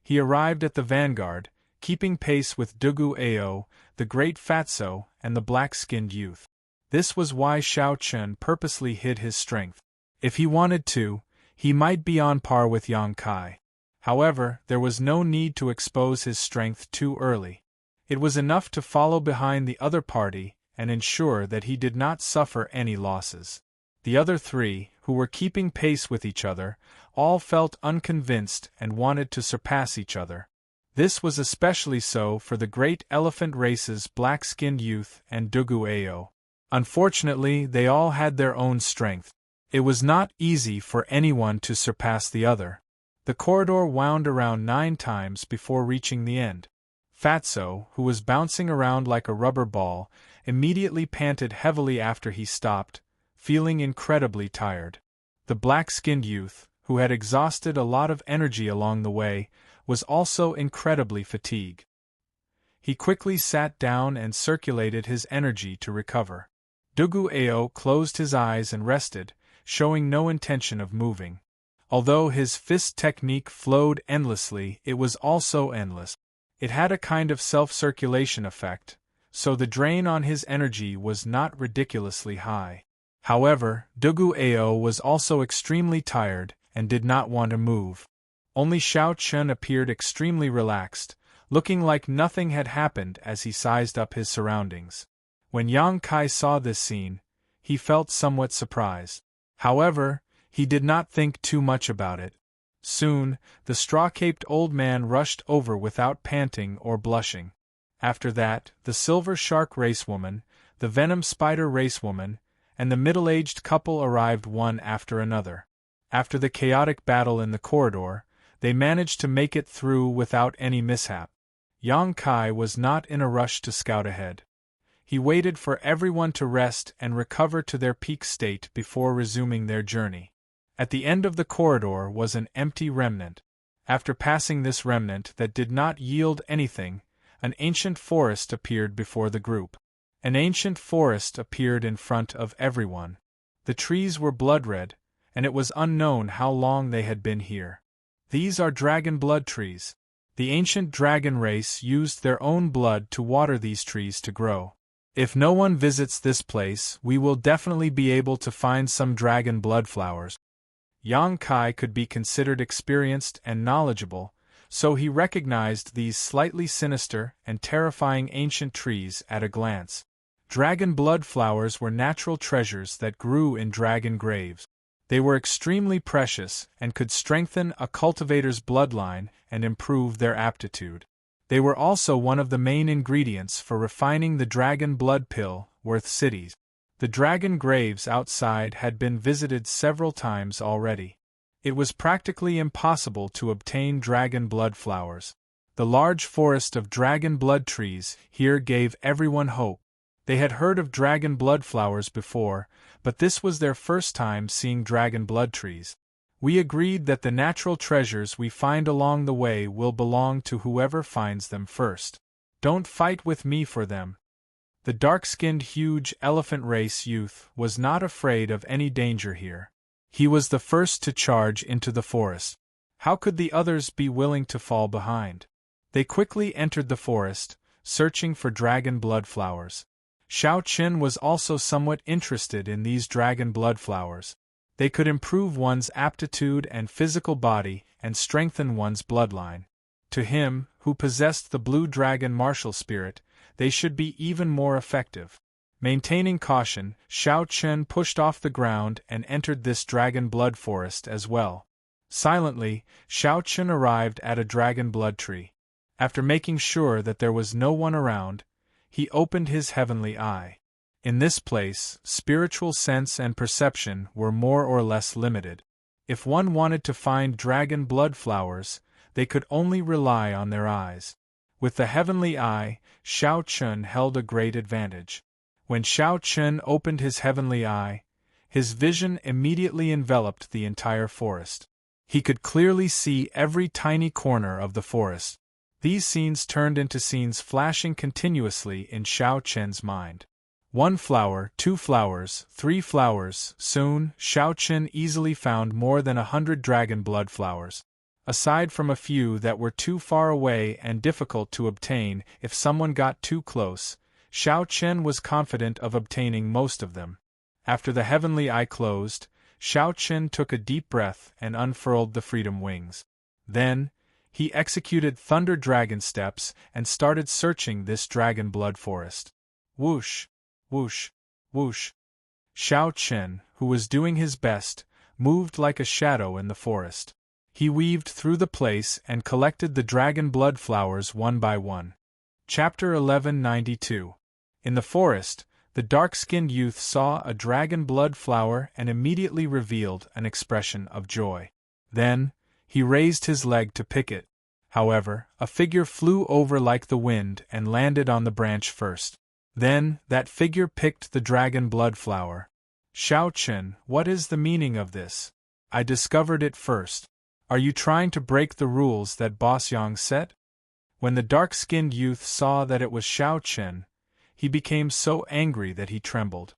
He arrived at the vanguard, keeping pace with Dugu Ao, the great fatso, and the black-skinned youth. This was why Xiao Chun purposely hid his strength. If he wanted to, he might be on par with Yang Kai. However, there was no need to expose his strength too early. It was enough to follow behind the other party and ensure that he did not suffer any losses. The other three, who were keeping pace with each other, all felt unconvinced and wanted to surpass each other. This was especially so for the great elephant race's black-skinned youth and Dugu Ao. Unfortunately, they all had their own strength. It was not easy for anyone to surpass the other. The corridor wound around 9 times before reaching the end. Fatso, who was bouncing around like a rubber ball, immediately panted heavily after he stopped, feeling incredibly tired. The black-skinned youth, who had exhausted a lot of energy along the way, was also incredibly fatigued. He quickly sat down and circulated his energy to recover. Dugu Ao closed his eyes and rested, showing no intention of moving. Although his fist technique flowed endlessly, it was also endless. It had a kind of self-circulation effect, so the drain on his energy was not ridiculously high. However, Dugu Ao was also extremely tired and did not want to move. Only Xiao Chun appeared extremely relaxed, looking like nothing had happened as he sized up his surroundings. When Yang Kai saw this scene, he felt somewhat surprised. However, he did not think too much about it. Soon, the straw-caped old man rushed over without panting or blushing. After that, the silver shark racewoman, the venom spider racewoman, and the middle-aged couple arrived one after another. After the chaotic battle in the corridor, they managed to make it through without any mishap. Yang Kai was not in a rush to scout ahead. He waited for everyone to rest and recover to their peak state before resuming their journey. At the end of the corridor was an empty remnant. After passing this remnant that did not yield anything, an ancient forest appeared before the group. An ancient forest appeared in front of everyone. The trees were blood-red, and it was unknown how long they had been here. These are dragon blood trees. The ancient dragon race used their own blood to water these trees to grow. If no one visits this place, we will definitely be able to find some dragon blood flowers. Yang Kai could be considered experienced and knowledgeable, so he recognized these slightly sinister and terrifying ancient trees at a glance. Dragon blood flowers were natural treasures that grew in dragon graves. They were extremely precious and could strengthen a cultivator's bloodline and improve their aptitude. They were also one of the main ingredients for refining the dragon blood pill, worth cities. The dragon graves outside had been visited several times already. It was practically impossible to obtain dragon blood flowers. The large forest of dragon blood trees here gave everyone hope. They had heard of dragon blood flowers before, but this was their first time seeing dragon blood trees. We agreed that the natural treasures we find along the way will belong to whoever finds them first. Don't fight with me for them. The dark-skinned huge elephant race youth was not afraid of any danger here. He was the first to charge into the forest. How could the others be willing to fall behind? They quickly entered the forest, searching for dragon blood flowers. Xiao Qin was also somewhat interested in these dragon blood flowers. They could improve one's aptitude and physical body and strengthen one's bloodline. To him, who possessed the blue dragon martial spirit, they should be even more effective. Maintaining caution, Xiao Chen pushed off the ground and entered this dragon blood forest as well. Silently, Xiao Chen arrived at a dragon blood tree. After making sure that there was no one around, he opened his heavenly eye. In this place, spiritual sense and perception were more or less limited. If one wanted to find dragon blood flowers, they could only rely on their eyes. With the heavenly eye, Xiao Chun held a great advantage. When Xiao Chun opened his heavenly eye, his vision immediately enveloped the entire forest. He could clearly see every tiny corner of the forest. These scenes turned into scenes flashing continuously in Xiao Chen's mind. 1 flower, 2 flowers, 3 flowers. Soon, Xiao Chen easily found more than 100 dragon blood flowers. Aside from a few that were too far away and difficult to obtain if someone got too close, Xiao Chen was confident of obtaining most of them. After the heavenly eye closed, Xiao Chen took a deep breath and unfurled the freedom wings. Then, he executed thunder dragon steps and started searching this dragon blood forest. Whoosh, whoosh, whoosh. Xiao Chen, who was doing his best, moved like a shadow in the forest. He weaved through the place and collected the dragon blood flowers one by one. Chapter 1192. In the forest, the dark-skinned youth saw a dragon blood flower and immediately revealed an expression of joy. Then, he raised his leg to pick it. However, a figure flew over like the wind and landed on the branch first. Then, that figure picked the dragon blood flower. Xiao Chen, what is the meaning of this? I discovered it first. Are you trying to break the rules that Boss Yang set? When the dark-skinned youth saw that it was Xiao Chen, he became so angry that he trembled.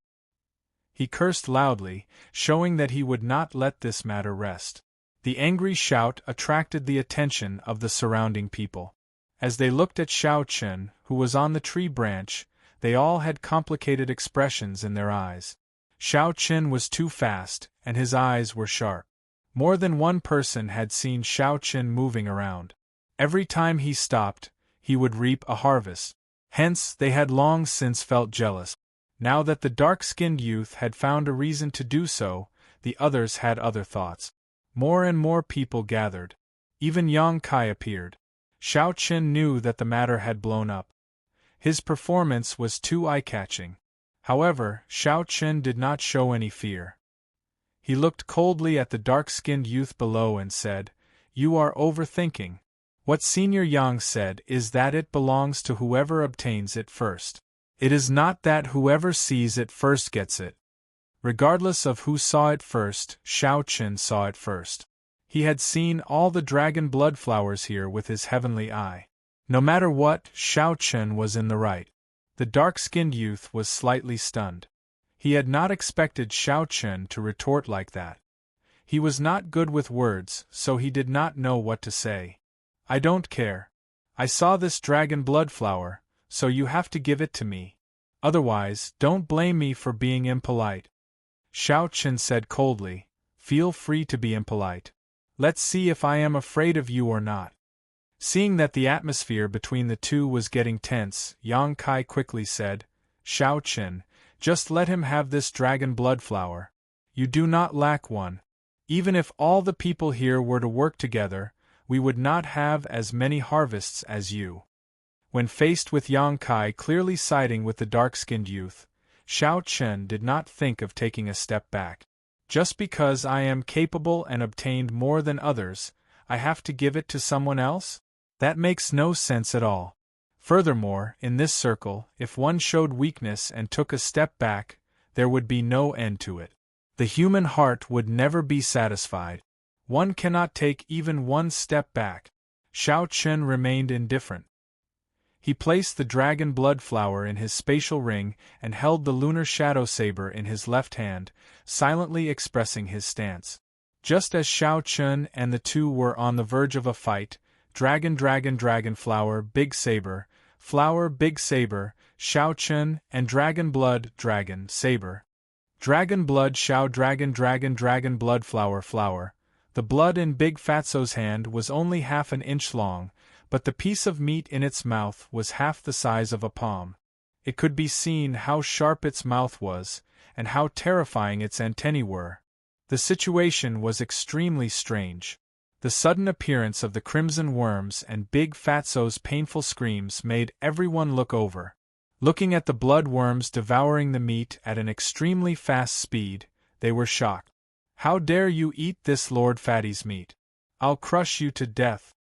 He cursed loudly, showing that he would not let this matter rest. The angry shout attracted the attention of the surrounding people. As they looked at Xiao Chen, who was on the tree branch, they all had complicated expressions in their eyes. Xiao Chen was too fast, and his eyes were sharp. More than one person had seen Xiao Chen moving around. Every time he stopped, he would reap a harvest. Hence, they had long since felt jealous. Now that the dark-skinned youth had found a reason to do so, the others had other thoughts. More and more people gathered. Even Yang Kai appeared. Xiao Chen knew that the matter had blown up. His performance was too eye-catching. However, Xiao Chen did not show any fear. He looked coldly at the dark-skinned youth below and said, "You are overthinking. What Senior Yang said is that it belongs to whoever obtains it first. It is not that whoever sees it first gets it." Regardless of who saw it first, Xiao Chen saw it first. He had seen all the dragon blood flowers here with his heavenly eye. No matter what, Xiao Chen was in the right. The dark-skinned youth was slightly stunned. He had not expected Xiao Chen to retort like that. He was not good with words, so he did not know what to say. "I don't care. I saw this dragon blood flower, so you have to give it to me. Otherwise, don't blame me for being impolite." Xiao Chen said coldly, "Feel free to be impolite. Let's see if I am afraid of you or not." Seeing that the atmosphere between the two was getting tense, Yang Kai quickly said, "Xiao Chen, just let him have this dragon blood flower. You do not lack one. Even if all the people here were to work together, we would not have as many harvests as you." When faced with Yang Kai clearly siding with the dark-skinned youth, Xiao Chen did not think of taking a step back. Just because I am capable and obtained more than others, I have to give it to someone else? That makes no sense at all. Furthermore, in this circle, if one showed weakness and took a step back, there would be no end to it. The human heart would never be satisfied. One cannot take even one step back. Xiao Chen remained indifferent. He placed the dragon blood flower in his spatial ring and held the lunar shadow saber in his left hand, silently expressing his stance. Just as Xiao Chen and the two were on the verge of a fight, dragon flower big saber, Xiao Chen, and dragon blood dragon saber. Dragon blood Xiao dragon blood flower. The blood in Big Fatso's hand was only half an inch long, but the piece of meat in its mouth was half the size of a palm. It could be seen how sharp its mouth was, and how terrifying its antennae were. The situation was extremely strange. The sudden appearance of the crimson worms and Big Fatso's painful screams made everyone look over. Looking at the blood worms devouring the meat at an extremely fast speed, they were shocked. "How dare you eat this Lord Fatty's meat? I'll crush you to death."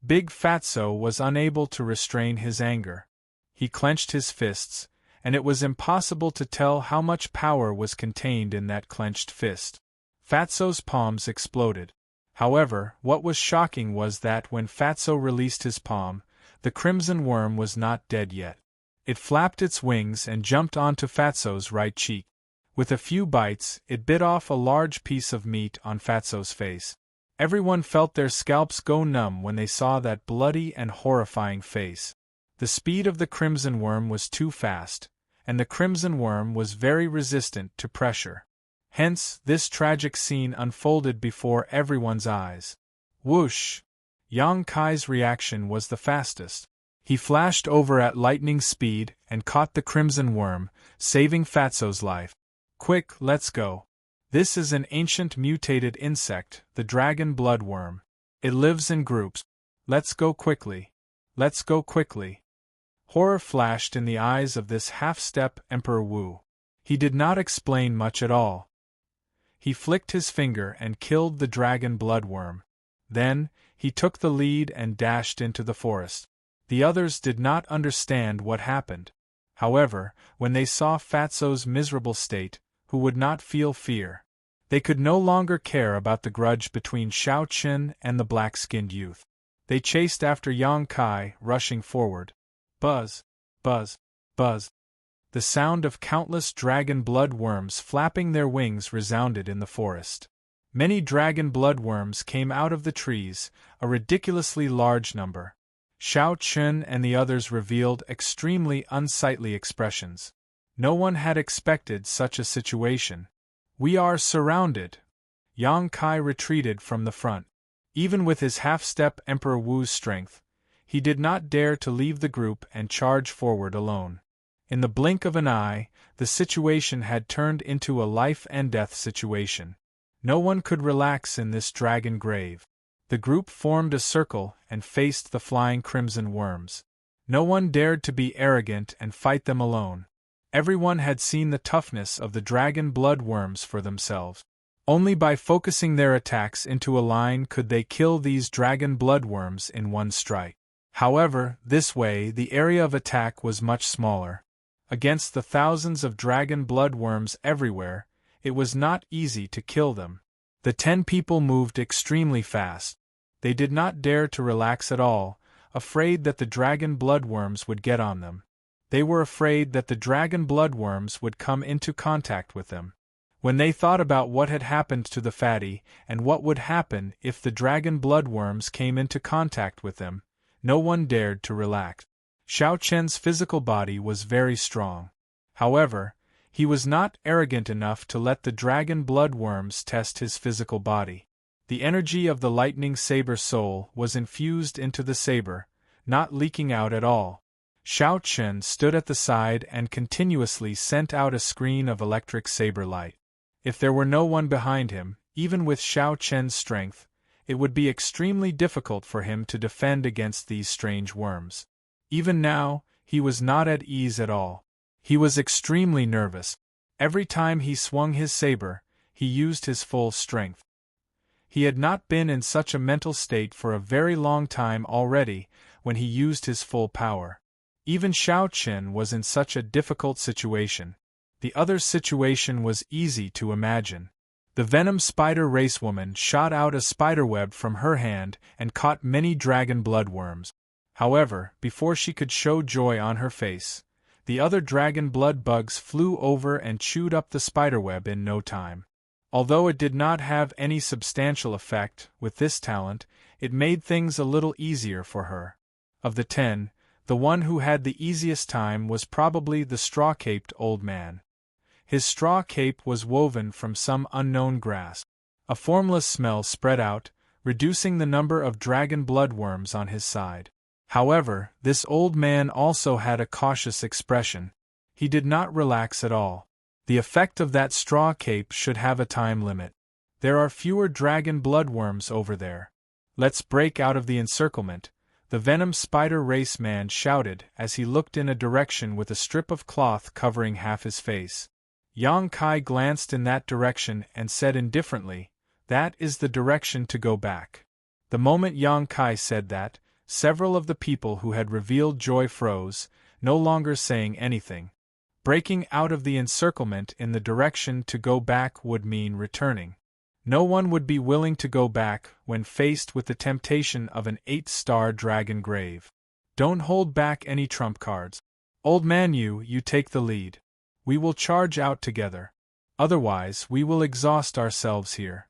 Big Fatso was unable to restrain his anger. He clenched his fists, and it was impossible to tell how much power was contained in that clenched fist. Fatso's palms exploded. However, what was shocking was that when Fatso released his palm, the crimson worm was not dead yet. It flapped its wings and jumped onto Fatso's right cheek. With a few bites, it bit off a large piece of meat on Fatso's face. Everyone felt their scalps go numb when they saw that bloody and horrifying face. The speed of the crimson worm was too fast, and the crimson worm was very resistant to pressure. Hence, this tragic scene unfolded before everyone's eyes. Whoosh! Yang Kai's reaction was the fastest. He flashed over at lightning speed and caught the crimson worm, saving Fatso's life. Quick, let's go. This is an ancient mutated insect, the dragon bloodworm. It lives in groups. Let's go quickly. Let's go quickly. Horror flashed in the eyes of this half-step Emperor Wu. He did not explain much at all. He flicked his finger and killed the dragon bloodworm. Then, he took the lead and dashed into the forest. The others did not understand what happened. However, when they saw Fatso's miserable state, who would not feel fear, they could no longer care about the grudge between Xiao Qin and the black-skinned youth. They chased after Yang Kai, rushing forward. Buzz, buzz, buzz. The sound of countless dragon blood worms flapping their wings resounded in the forest. Many dragon blood worms came out of the trees, a ridiculously large number. Xiao Qin and the others revealed extremely unsightly expressions. No one had expected such a situation. We are surrounded. Yang Kai retreated from the front. Even with his half-step Emperor Wu's strength, he did not dare to leave the group and charge forward alone. In the blink of an eye, the situation had turned into a life-and-death situation. No one could relax in this dragon grave. The group formed a circle and faced the flying crimson worms. No one dared to be arrogant and fight them alone. Everyone had seen the toughness of the dragon blood worms for themselves. Only by focusing their attacks into a line could they kill these dragon blood worms in one strike. However, this way the area of attack was much smaller. Against the thousands of dragon blood worms everywhere, it was not easy to kill them. The 10 people moved extremely fast. They did not dare to relax at all, afraid that the dragon blood worms would get on them. They were afraid that the dragon blood worms would come into contact with them. When they thought about what had happened to the fatty and what would happen if the dragon blood worms came into contact with them, no one dared to relax. Xiao Chen's physical body was very strong. However, he was not arrogant enough to let the dragon blood worms test his physical body. The energy of the lightning saber soul was infused into the saber, not leaking out at all. Xiao Chen stood at the side and continuously sent out a screen of electric saber light. If there were no one behind him, even with Xiao Chen's strength, it would be extremely difficult for him to defend against these strange worms. Even now, he was not at ease at all. He was extremely nervous. Every time he swung his saber, he used his full strength. He had not been in such a mental state for a very long time already when he used his full power. Even Xiao Qin was in such a difficult situation. The other's situation was easy to imagine. The venom spider racewoman shot out a spiderweb from her hand and caught many dragon bloodworms. However, before she could show joy on her face, the other dragon blood bugs flew over and chewed up the spiderweb in no time. Although it did not have any substantial effect, with this talent, it made things a little easier for her. Of the 10, the one who had the easiest time was probably the straw-caped old man. His straw cape was woven from some unknown grass. A formless smell spread out, reducing the number of dragon bloodworms on his side. However, this old man also had a cautious expression. He did not relax at all. The effect of that straw cape should have a time limit. There are fewer dragon bloodworms over there. Let's break out of the encirclement, the venom spider race man shouted as he looked in a direction with a strip of cloth covering half his face. Yang Kai glanced in that direction and said indifferently, "That is the direction to go back." The moment Yang Kai said that, several of the people who had revealed joy froze, no longer saying anything. Breaking out of the encirclement in the direction to go back would mean returning. No one would be willing to go back when faced with the temptation of an 8-star dragon grave. Don't hold back any trump cards. Old man, you take the lead. We will charge out together. Otherwise, we will exhaust ourselves here.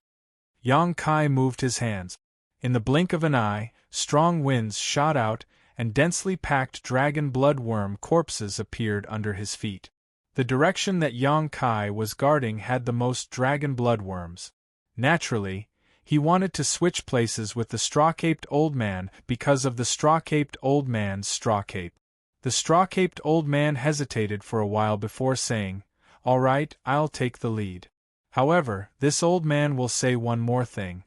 Yang Kai moved his hands. In the blink of an eye, strong winds shot out, and densely packed dragon blood worm corpses appeared under his feet. The direction that Yang Kai was guarding had the most dragon blood worms. Naturally, he wanted to switch places with the straw-caped old man because of the straw-caped old man's straw cape. The straw-caped old man hesitated for a while before saying, "All right, I'll take the lead. However, this old man will say one more thing.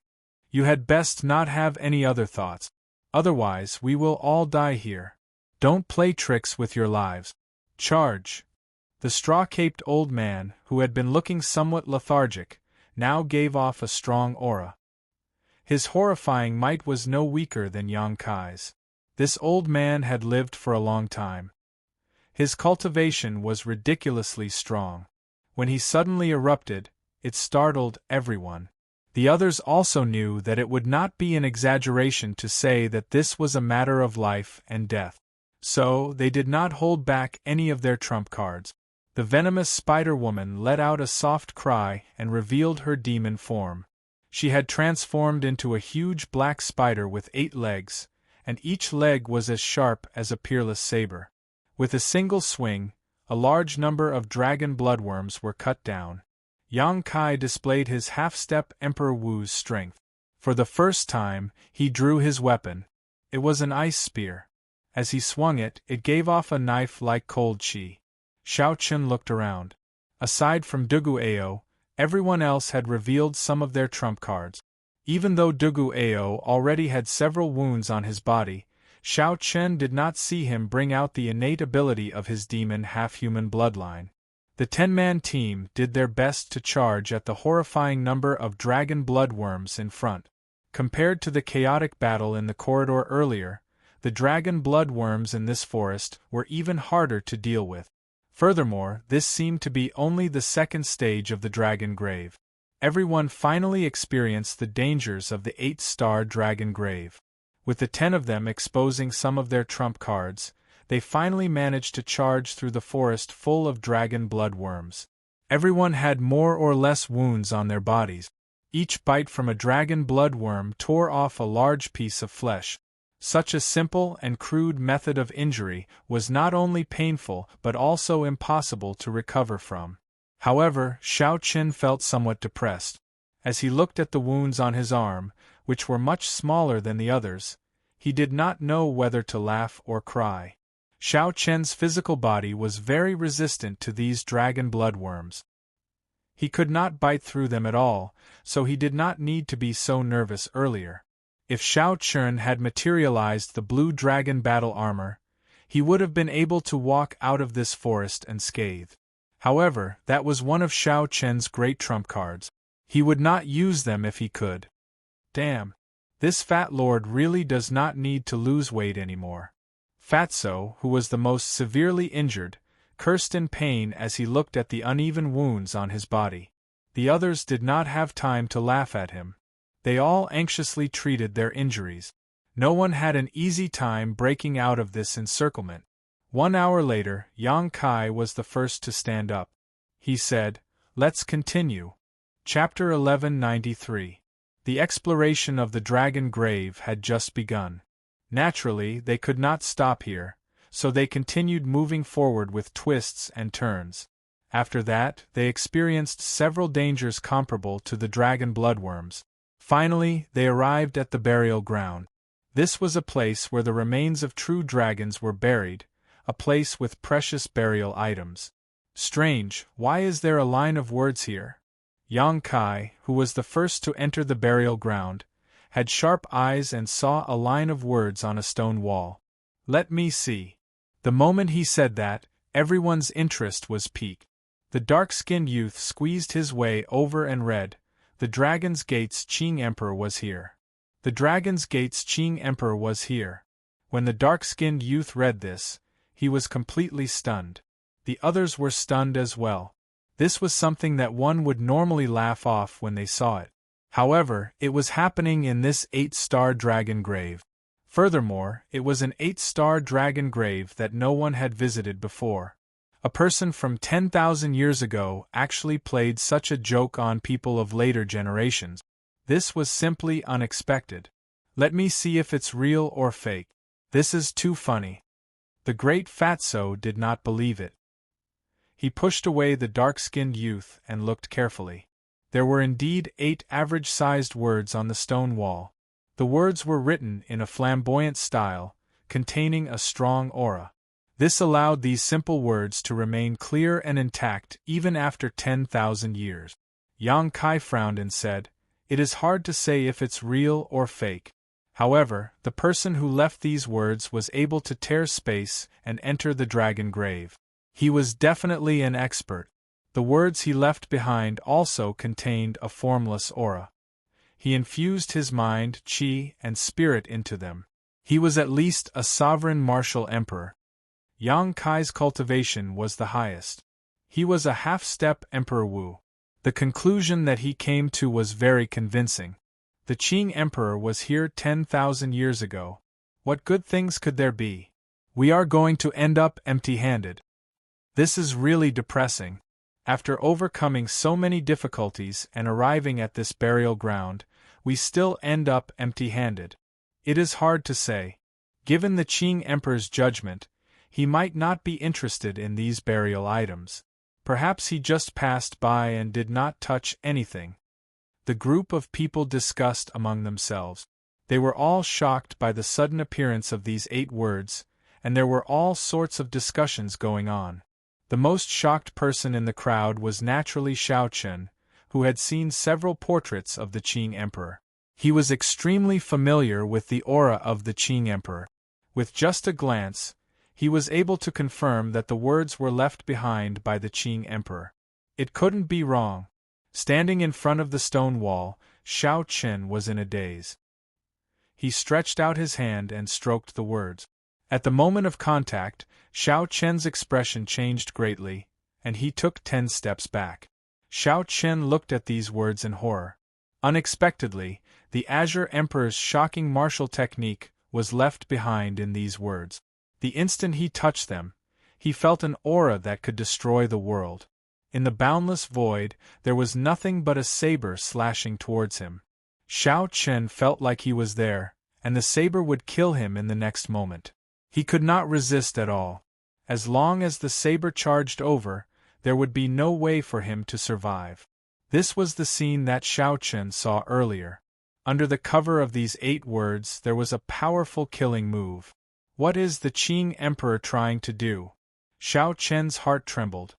You had best not have any other thoughts. Otherwise, we will all die here. Don't play tricks with your lives. Charge." The straw-caped old man, who had been looking somewhat lethargic, now gave off a strong aura. His horrifying might was no weaker than Yang Kai's. This old man had lived for a long time. His cultivation was ridiculously strong. When he suddenly erupted, it startled everyone. The others also knew that it would not be an exaggeration to say that this was a matter of life and death. So, they did not hold back any of their trump cards. The venomous Spider-Woman let out a soft cry and revealed her demon form. She had transformed into a huge black spider with 8 legs, and each leg was as sharp as a peerless saber. With a single swing, a large number of dragon bloodworms were cut down. Yang Kai displayed his half-step Emperor Wu's strength. For the first time, he drew his weapon. It was an ice spear. As he swung it, it gave off a knife-like cold chi. Xiao Chun looked around. Aside from Dugu Ao, everyone else had revealed some of their trump cards. Even though Dugu Ao already had several wounds on his body, Xiao Chen did not see him bring out the innate ability of his demon half-human bloodline. The 10-man team did their best to charge at the horrifying number of dragon bloodworms in front. Compared to the chaotic battle in the corridor earlier, the dragon bloodworms in this forest were even harder to deal with. Furthermore, this seemed to be only the second stage of the dragon grave. Everyone finally experienced the dangers of the 8-star dragon grave. With the 10 of them exposing some of their trump cards, they finally managed to charge through the forest full of dragon bloodworms. Everyone had more or less wounds on their bodies. Each bite from a dragon bloodworm tore off a large piece of flesh. Such a simple and crude method of injury was not only painful but also impossible to recover from. However, Xiao Qin felt somewhat depressed. As he looked at the wounds on his arm, which were much smaller than the others, he did not know whether to laugh or cry. Xiao Chen's physical body was very resistant to these dragon bloodworms. He could not bite through them at all, so he did not need to be so nervous earlier. If Xiao Chen had materialized the blue dragon battle armor, he would have been able to walk out of this forest unscathed. However, that was one of Xiao Chen's great trump cards. He would not use them if he could. Damn. This fat lord really does not need to lose weight anymore. Fatso, who was the most severely injured, cursed in pain as he looked at the uneven wounds on his body. The others did not have time to laugh at him. They all anxiously treated their injuries. No one had an easy time breaking out of this encirclement. 1 hour later, Yang Kai was the first to stand up. He said, "Let's continue." Chapter 1193. The exploration of the dragon grave had just begun. Naturally, they could not stop here, so they continued moving forward with twists and turns. After that, they experienced several dangers comparable to the dragon bloodworms. Finally, they arrived at the burial ground. This was a place where the remains of true dragons were buried, a place with precious burial items. Strange, why is there a line of words here? Yang Kai, who was the first to enter the burial ground, had sharp eyes and saw a line of words on a stone wall. Let me see. The moment he said that, everyone's interest was piqued. The dark-skinned youth squeezed his way over and read, "The Dragon's Gate's Qing Emperor was here." The Dragon's Gate's Qing Emperor was here. When the dark-skinned youth read this, he was completely stunned. The others were stunned as well. This was something that one would normally laugh off when they saw it. However, it was happening in this 8-star dragon grave. Furthermore, it was an 8-star dragon grave that no one had visited before. A person from 10,000 years ago actually played such a joke on people of later generations. This was simply unexpected. Let me see if it's real or fake. This is too funny. The great Fatso did not believe it. He pushed away the dark-skinned youth and looked carefully. There were indeed 8 average-sized words on the stone wall. The words were written in a flamboyant style, containing a strong aura. This allowed these simple words to remain clear and intact even after 10,000 years. Yang Kai frowned and said, "It is hard to say if it's real or fake." However, the person who left these words was able to tear space and enter the dragon grave. He was definitely an expert. The words he left behind also contained a formless aura. He infused his mind, chi, and spirit into them. He was at least a sovereign martial emperor. Yang Kai's cultivation was the highest. He was a half-step Emperor Wu. The conclusion that he came to was very convincing. The Qing Emperor was here 10,000 years ago. What good things could there be? We are going to end up empty-handed. This is really depressing. After overcoming so many difficulties and arriving at this burial ground, we still end up empty-handed. It is hard to say. Given the Qing Emperor's judgment, he might not be interested in these burial items. Perhaps he just passed by and did not touch anything. The group of people discussed among themselves. They were all shocked by the sudden appearance of these 8 words, and there were all sorts of discussions going on. The most shocked person in the crowd was naturally Xiao Chen, who had seen several portraits of the Qing Emperor. He was extremely familiar with the aura of the Qing Emperor. With just a glance, he was able to confirm that the words were left behind by the Qing Emperor. It couldn't be wrong. Standing in front of the stone wall, Xiao Chen was in a daze. He stretched out his hand and stroked the words. At the moment of contact, Xiao Chen's expression changed greatly, and he took 10 steps back. Xiao Chen looked at these words in horror. Unexpectedly, the Azure Emperor's shocking martial technique was left behind in these words. The instant he touched them, he felt an aura that could destroy the world. In the boundless void, there was nothing but a saber slashing towards him. Xiao Chen felt like he was there, and the saber would kill him in the next moment. He could not resist at all. As long as the saber charged over, there would be no way for him to survive. This was the scene that Xiao Chen saw earlier. Under the cover of these 8 words there was a powerful killing move. What is the Qing Emperor trying to do? Xiao Chen's heart trembled.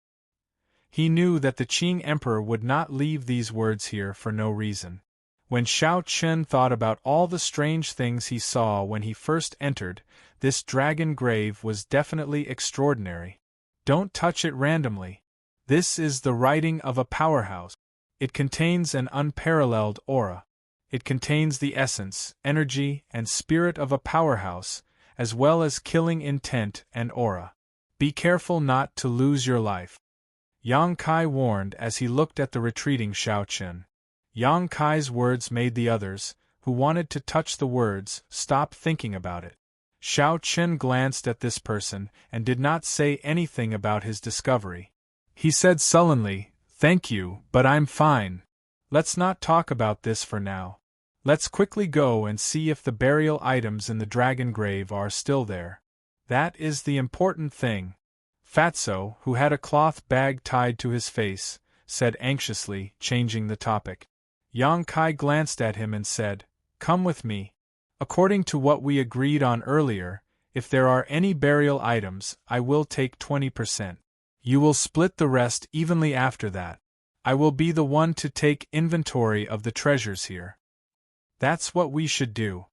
He knew that the Qing Emperor would not leave these words here for no reason. When Xiao Chen thought about all the strange things he saw when he first entered, this dragon grave was definitely extraordinary. Don't touch it randomly. This is the writing of a powerhouse. It contains an unparalleled aura. It contains the essence, energy, and spirit of a powerhouse, as well as killing intent and aura. Be careful not to lose your life. Yang Kai warned as he looked at the retreating Xiao Chen. Yang Kai's words made the others, who wanted to touch the words, stop thinking about it. Xiao Chen glanced at this person and did not say anything about his discovery. He said sullenly, "Thank you, but I'm fine. Let's not talk about this for now. Let's quickly go and see if the burial items in the dragon grave are still there. That is the important thing." Fatso, who had a cloth bag tied to his face, said anxiously, changing the topic. Yang Kai glanced at him and said, "Come with me. According to what we agreed on earlier, if there are any burial items, I will take 20%. You will split the rest evenly after that. I will be the one to take inventory of the treasures here." "That's what we should do.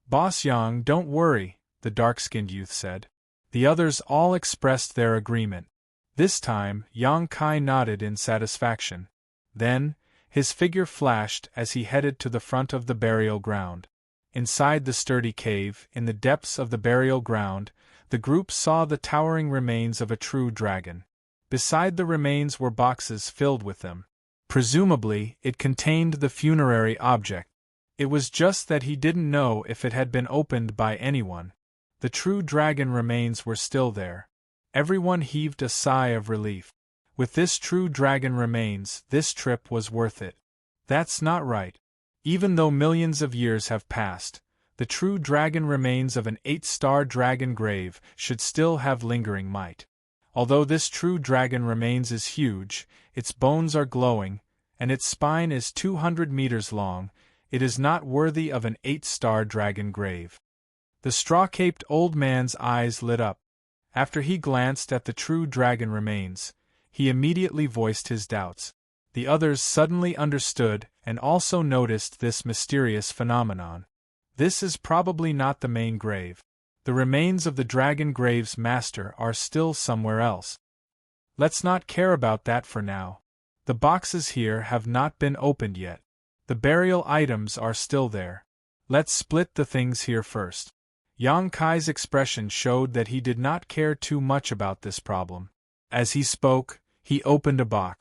Boss Yang, don't worry," the dark-skinned youth said. The others all expressed their agreement. This time, Yang Kai nodded in satisfaction. Then, his figure flashed as he headed to the front of the burial ground. Inside the sturdy cave, in the depths of the burial ground, the group saw the towering remains of a true dragon. Beside the remains were boxes filled with them. Presumably, it contained the funerary object. It was just that he didn't know if it had been opened by anyone. The true dragon remains were still there. Everyone heaved a sigh of relief. With this true dragon remains, this trip was worth it. That's not right. Even though millions of years have passed, the true dragon remains of an 8-star dragon grave should still have lingering might. Although this true dragon remains is huge, its bones are glowing, and its spine is 200 meters long, it is not worthy of an 8-star dragon grave. The straw-caped old man's eyes lit up. After he glanced at the true dragon remains, he immediately voiced his doubts. The others suddenly understood and also noticed this mysterious phenomenon. This is probably not the main grave. The remains of the dragon grave's master are still somewhere else. Let's not care about that for now. The boxes here have not been opened yet. The burial items are still there. Let's split the things here first. Yang Kai's expression showed that he did not care too much about this problem. As he spoke, he opened a box.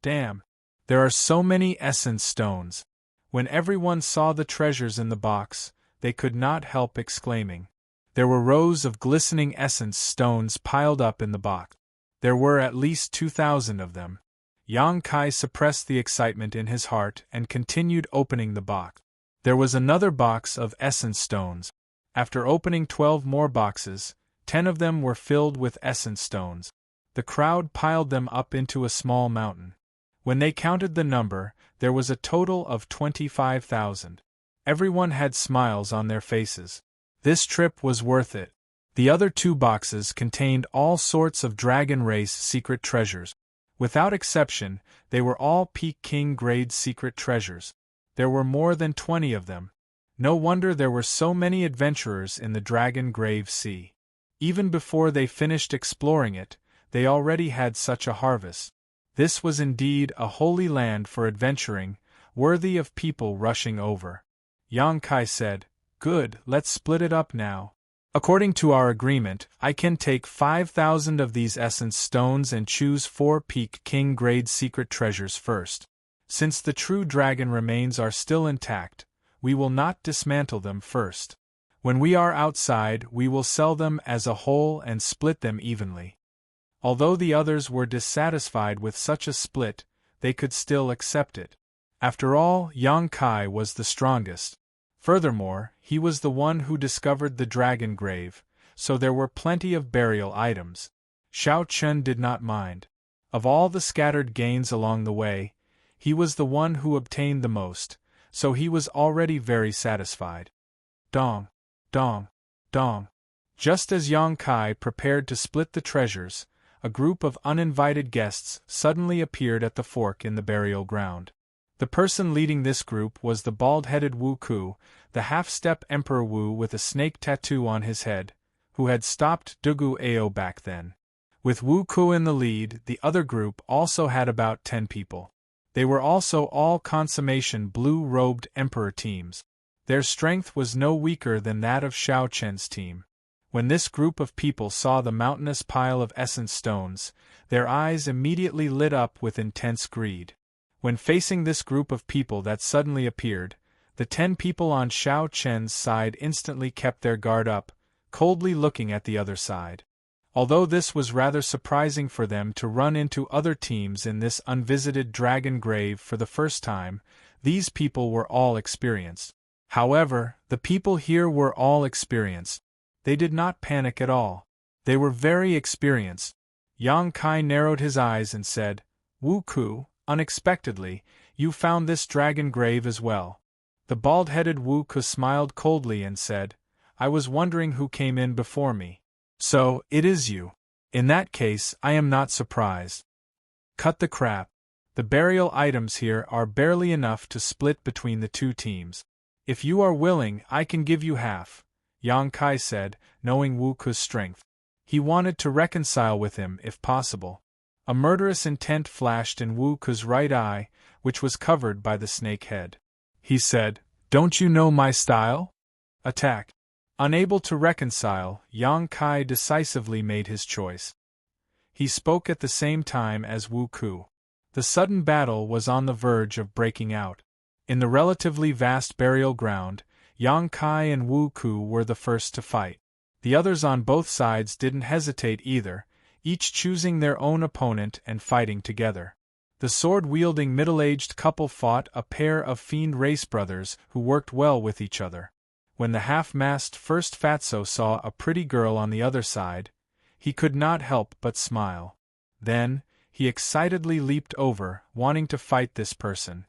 Damn! There are so many essence stones. When everyone saw the treasures in the box, they could not help exclaiming. There were rows of glistening essence stones piled up in the box. There were at least 2,000 of them. Yang Kai suppressed the excitement in his heart and continued opening the box. There was another box of essence stones. After opening 12 more boxes, 10 of them were filled with essence stones. The crowd piled them up into a small mountain. When they counted the number, there was a total of 25,000. Everyone had smiles on their faces. This trip was worth it. The other 2 boxes contained all sorts of dragon race secret treasures. Without exception, they were all Peak King grade secret treasures. There were more than 20 of them. No wonder there were so many adventurers in the Dragon Grave Sea. Even before they finished exploring it, they already had such a harvest. This was indeed a holy land for adventuring, worthy of people rushing over. Yang Kai said, "Good, let's split it up now. According to our agreement, I can take 5,000 of these essence stones and choose 4 Peak King grade secret treasures first. Since the true dragon remains are still intact, we will not dismantle them first. When we are outside, we will sell them as a whole and split them evenly." Although the others were dissatisfied with such a split, they could still accept it. After all, Yang Kai was the strongest. Furthermore, he was the one who discovered the dragon grave, so there were plenty of burial items. Xiao Chun did not mind. Of all the scattered gains along the way, he was the one who obtained the most, so he was already very satisfied. Dong, dong, dong. Just as Yang Kai prepared to split the treasures, a group of uninvited guests suddenly appeared at the fork in the burial ground. The person leading this group was the bald-headed Wu Ku, the half-step Emperor Wu with a snake tattoo on his head, who had stopped Dugu Ao back then. With Wu Ku in the lead, the other group also had about 10 people. They were also all consummation blue-robed Emperor teams. Their strength was no weaker than that of Xiao Chen's team. When this group of people saw the mountainous pile of essence stones, their eyes immediately lit up with intense greed. When facing this group of people that suddenly appeared, the 10 people on Xiao Chen's side instantly kept their guard up, coldly looking at the other side. Although this was rather surprising for them to run into other teams in this unvisited dragon grave for the first time, these people were all experienced. However, the people here were all experienced. They did not panic at all. They were very experienced. Yang Kai narrowed his eyes and said, "Wu Ku, unexpectedly, you found this dragon grave as well." The bald-headed Wu Ku smiled coldly and said, "I was wondering who came in before me. So, it is you. In that case, I am not surprised. Cut the crap. The burial items here are barely enough to split between the 2 teams. If you are willing, I can give you half," Yang Kai said, knowing Wu Ku's strength. He wanted to reconcile with him if possible. A murderous intent flashed in Wu Ku's right eye, which was covered by the snake head. He said, "Don't you know my style? Attack." Unable to reconcile, Yang Kai decisively made his choice. He spoke at the same time as Wu Ku. The sudden battle was on the verge of breaking out. In the relatively vast burial ground, Yang Kai and Wu Ku were the first to fight. The others on both sides didn't hesitate either, each choosing their own opponent and fighting together. The sword-wielding middle-aged couple fought a pair of fiend race brothers who worked well with each other. When the half-masked first Fatso saw a pretty girl on the other side, he could not help but smile. Then, he excitedly leaped over, wanting to fight this person.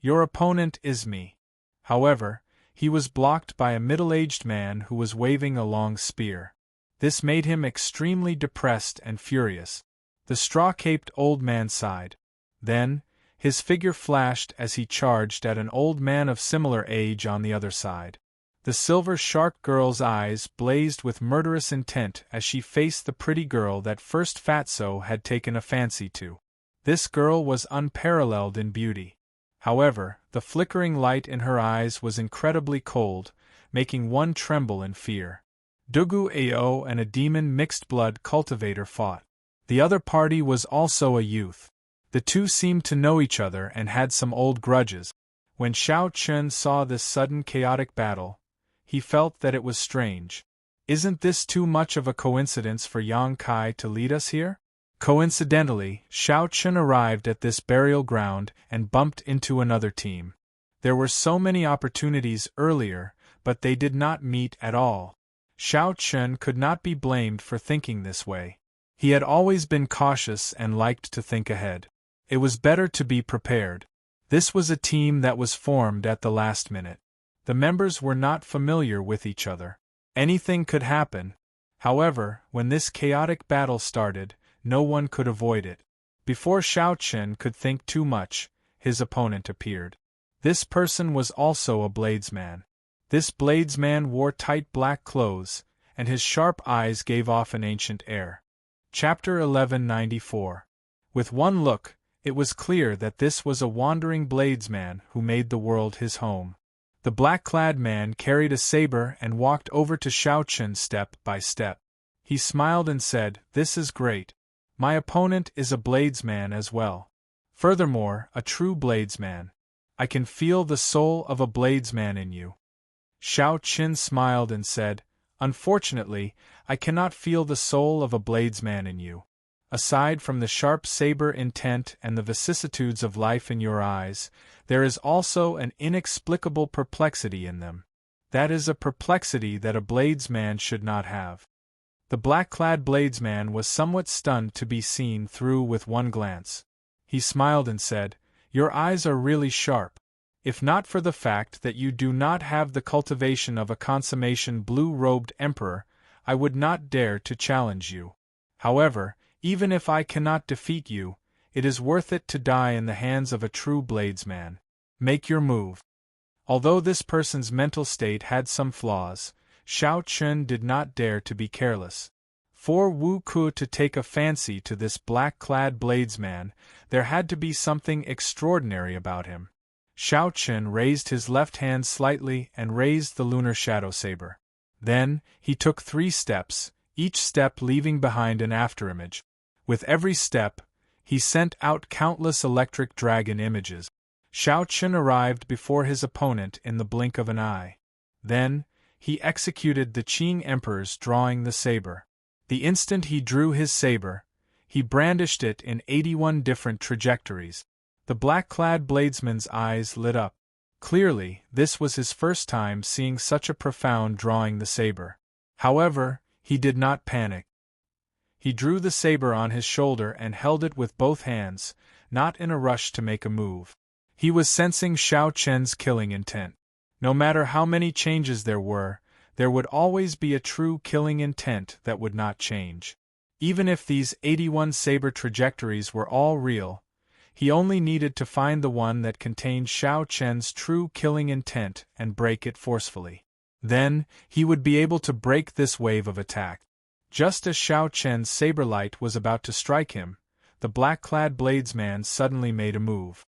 Your opponent is me. However, he was blocked by a middle-aged man who was waving a long spear. This made him extremely depressed and furious. The straw-caped old man sighed. Then, his figure flashed as he charged at an old man of similar age on the other side. The silver shark girl's eyes blazed with murderous intent as she faced the pretty girl that first Fatso had taken a fancy to. This girl was unparalleled in beauty. However, the flickering light in her eyes was incredibly cold, making one tremble in fear. Dugu Ao and a demon mixed-blood cultivator fought. The other party was also a youth. The two seemed to know each other and had some old grudges. When Xiao Chen saw this sudden chaotic battle, he felt that it was strange. Isn't this too much of a coincidence for Yang Kai to lead us here? Coincidentally, Xiao Chen arrived at this burial ground and bumped into another team. There were so many opportunities earlier, but they did not meet at all. Xiao Chen could not be blamed for thinking this way. He had always been cautious and liked to think ahead. It was better to be prepared. This was a team that was formed at the last minute. The members were not familiar with each other. Anything could happen. However, when this chaotic battle started, no one could avoid it. Before Xiao Chen could think too much, his opponent appeared. This person was also a bladesman. This bladesman wore tight black clothes, and his sharp eyes gave off an ancient air. Chapter 1194. With one look, it was clear that this was a wandering bladesman who made the world his home. The black-clad man carried a saber and walked over to Xiao Chen step by step. He smiled and said, "This is great. My opponent is a bladesman as well. Furthermore, a true bladesman. I can feel the soul of a bladesman in you." Xiao Chen smiled and said, "Unfortunately, I cannot feel the soul of a bladesman in you. Aside from the sharp saber intent and the vicissitudes of life in your eyes, there is also an inexplicable perplexity in them. That is a perplexity that a bladesman should not have." The black-clad bladesman was somewhat stunned to be seen through with one glance. He smiled and said, "Your eyes are really sharp. If not for the fact that you do not have the cultivation of a consummation blue-robed emperor, I would not dare to challenge you. However, even if I cannot defeat you, it is worth it to die in the hands of a true bladesman. Make your move." Although this person's mental state had some flaws, Xiao Chen did not dare to be careless. For Wu Ku to take a fancy to this black-clad bladesman, there had to be something extraordinary about him. Xiao Chen raised his left hand slightly and raised the lunar shadow saber. Then, he took 3 steps, each step leaving behind an afterimage. With every step, he sent out countless electric dragon images. Xiao Chen arrived before his opponent in the blink of an eye. Then, he executed the Qing Emperor's drawing the saber. The instant he drew his saber, he brandished it in 81 different trajectories. The black-clad bladesman's eyes lit up. Clearly, this was his first time seeing such a profound drawing the saber. However, he did not panic. He drew the saber on his shoulder and held it with both hands, not in a rush to make a move. He was sensing Xiao Chen's killing intent. No matter how many changes there would always be a true killing intent that would not change. Even if these 81 saber trajectories were all real, he only needed to find the one that contained Xiao Chen's true killing intent and break it forcefully. Then, he would be able to break this wave of attack. Just as Xiao Chen's saber light was about to strike him, the black-clad bladesman suddenly made a move.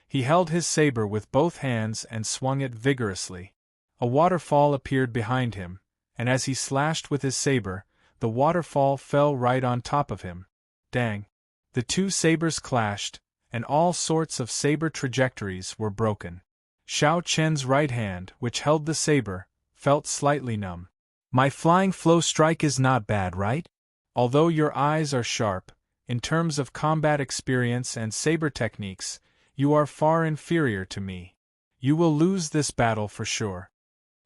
He held his saber with both hands and swung it vigorously. A waterfall appeared behind him, and as he slashed with his saber, the waterfall fell right on top of him. Dang! The 2 sabers clashed, and all sorts of saber trajectories were broken. Xiao Chen's right hand, which held the saber, felt slightly numb. My flying flow strike is not bad, right? Although your eyes are sharp, in terms of combat experience and saber techniques, you are far inferior to me. You will lose this battle for sure.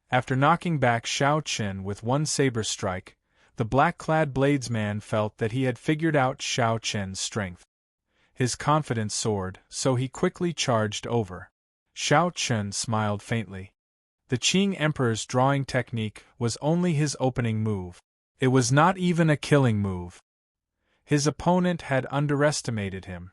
After knocking back Xiao Chen with one saber strike, the black-clad bladesman felt that he had figured out Xiao Chen's strength. His confidence soared, so he quickly charged over. Xiao Chen smiled faintly. The Qing Emperor's drawing technique was only his opening move. It was not even a killing move. His opponent had underestimated him.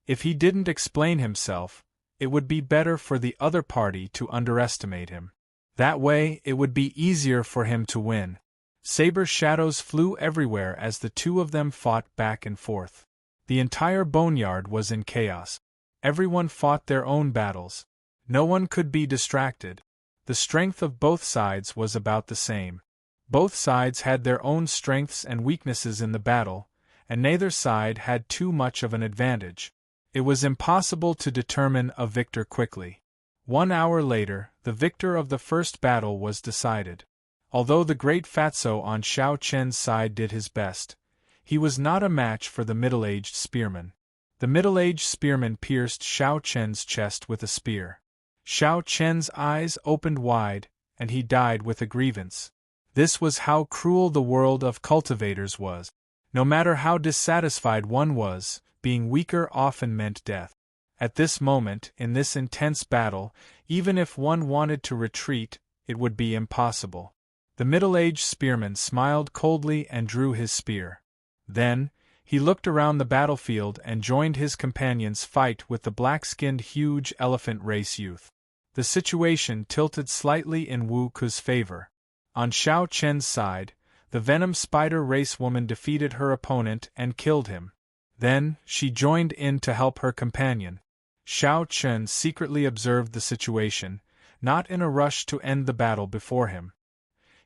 If he didn't explain himself, it would be better for the other party to underestimate him. That way, it would be easier for him to win. Saber shadows flew everywhere as the two of them fought back and forth. The entire boneyard was in chaos. Everyone fought their own battles. No one could be distracted. The strength of both sides was about the same. Both sides had their own strengths and weaknesses in the battle, and neither side had too much of an advantage. It was impossible to determine a victor quickly. 1 hour later, the victor of the first battle was decided. Although the great Fatso on Xiao Chen's side did his best, he was not a match for the middle-aged spearman. The middle-aged spearman pierced Xiao Chen's chest with a spear. Xiao Chen's eyes opened wide, and he died with a grievance. This was how cruel the world of cultivators was. No matter how dissatisfied one was, being weaker often meant death. At this moment, in this intense battle, even if one wanted to retreat, it would be impossible. The middle-aged spearman smiled coldly and drew his spear. Then, he looked around the battlefield and joined his companions' fight with the black-skinned huge elephant race youth. The situation tilted slightly in Wu Ku's favor. On Xiao Chen's side, the venom spider race woman defeated her opponent and killed him. Then, she joined in to help her companion. Xiao Chen secretly observed the situation, not in a rush to end the battle before him.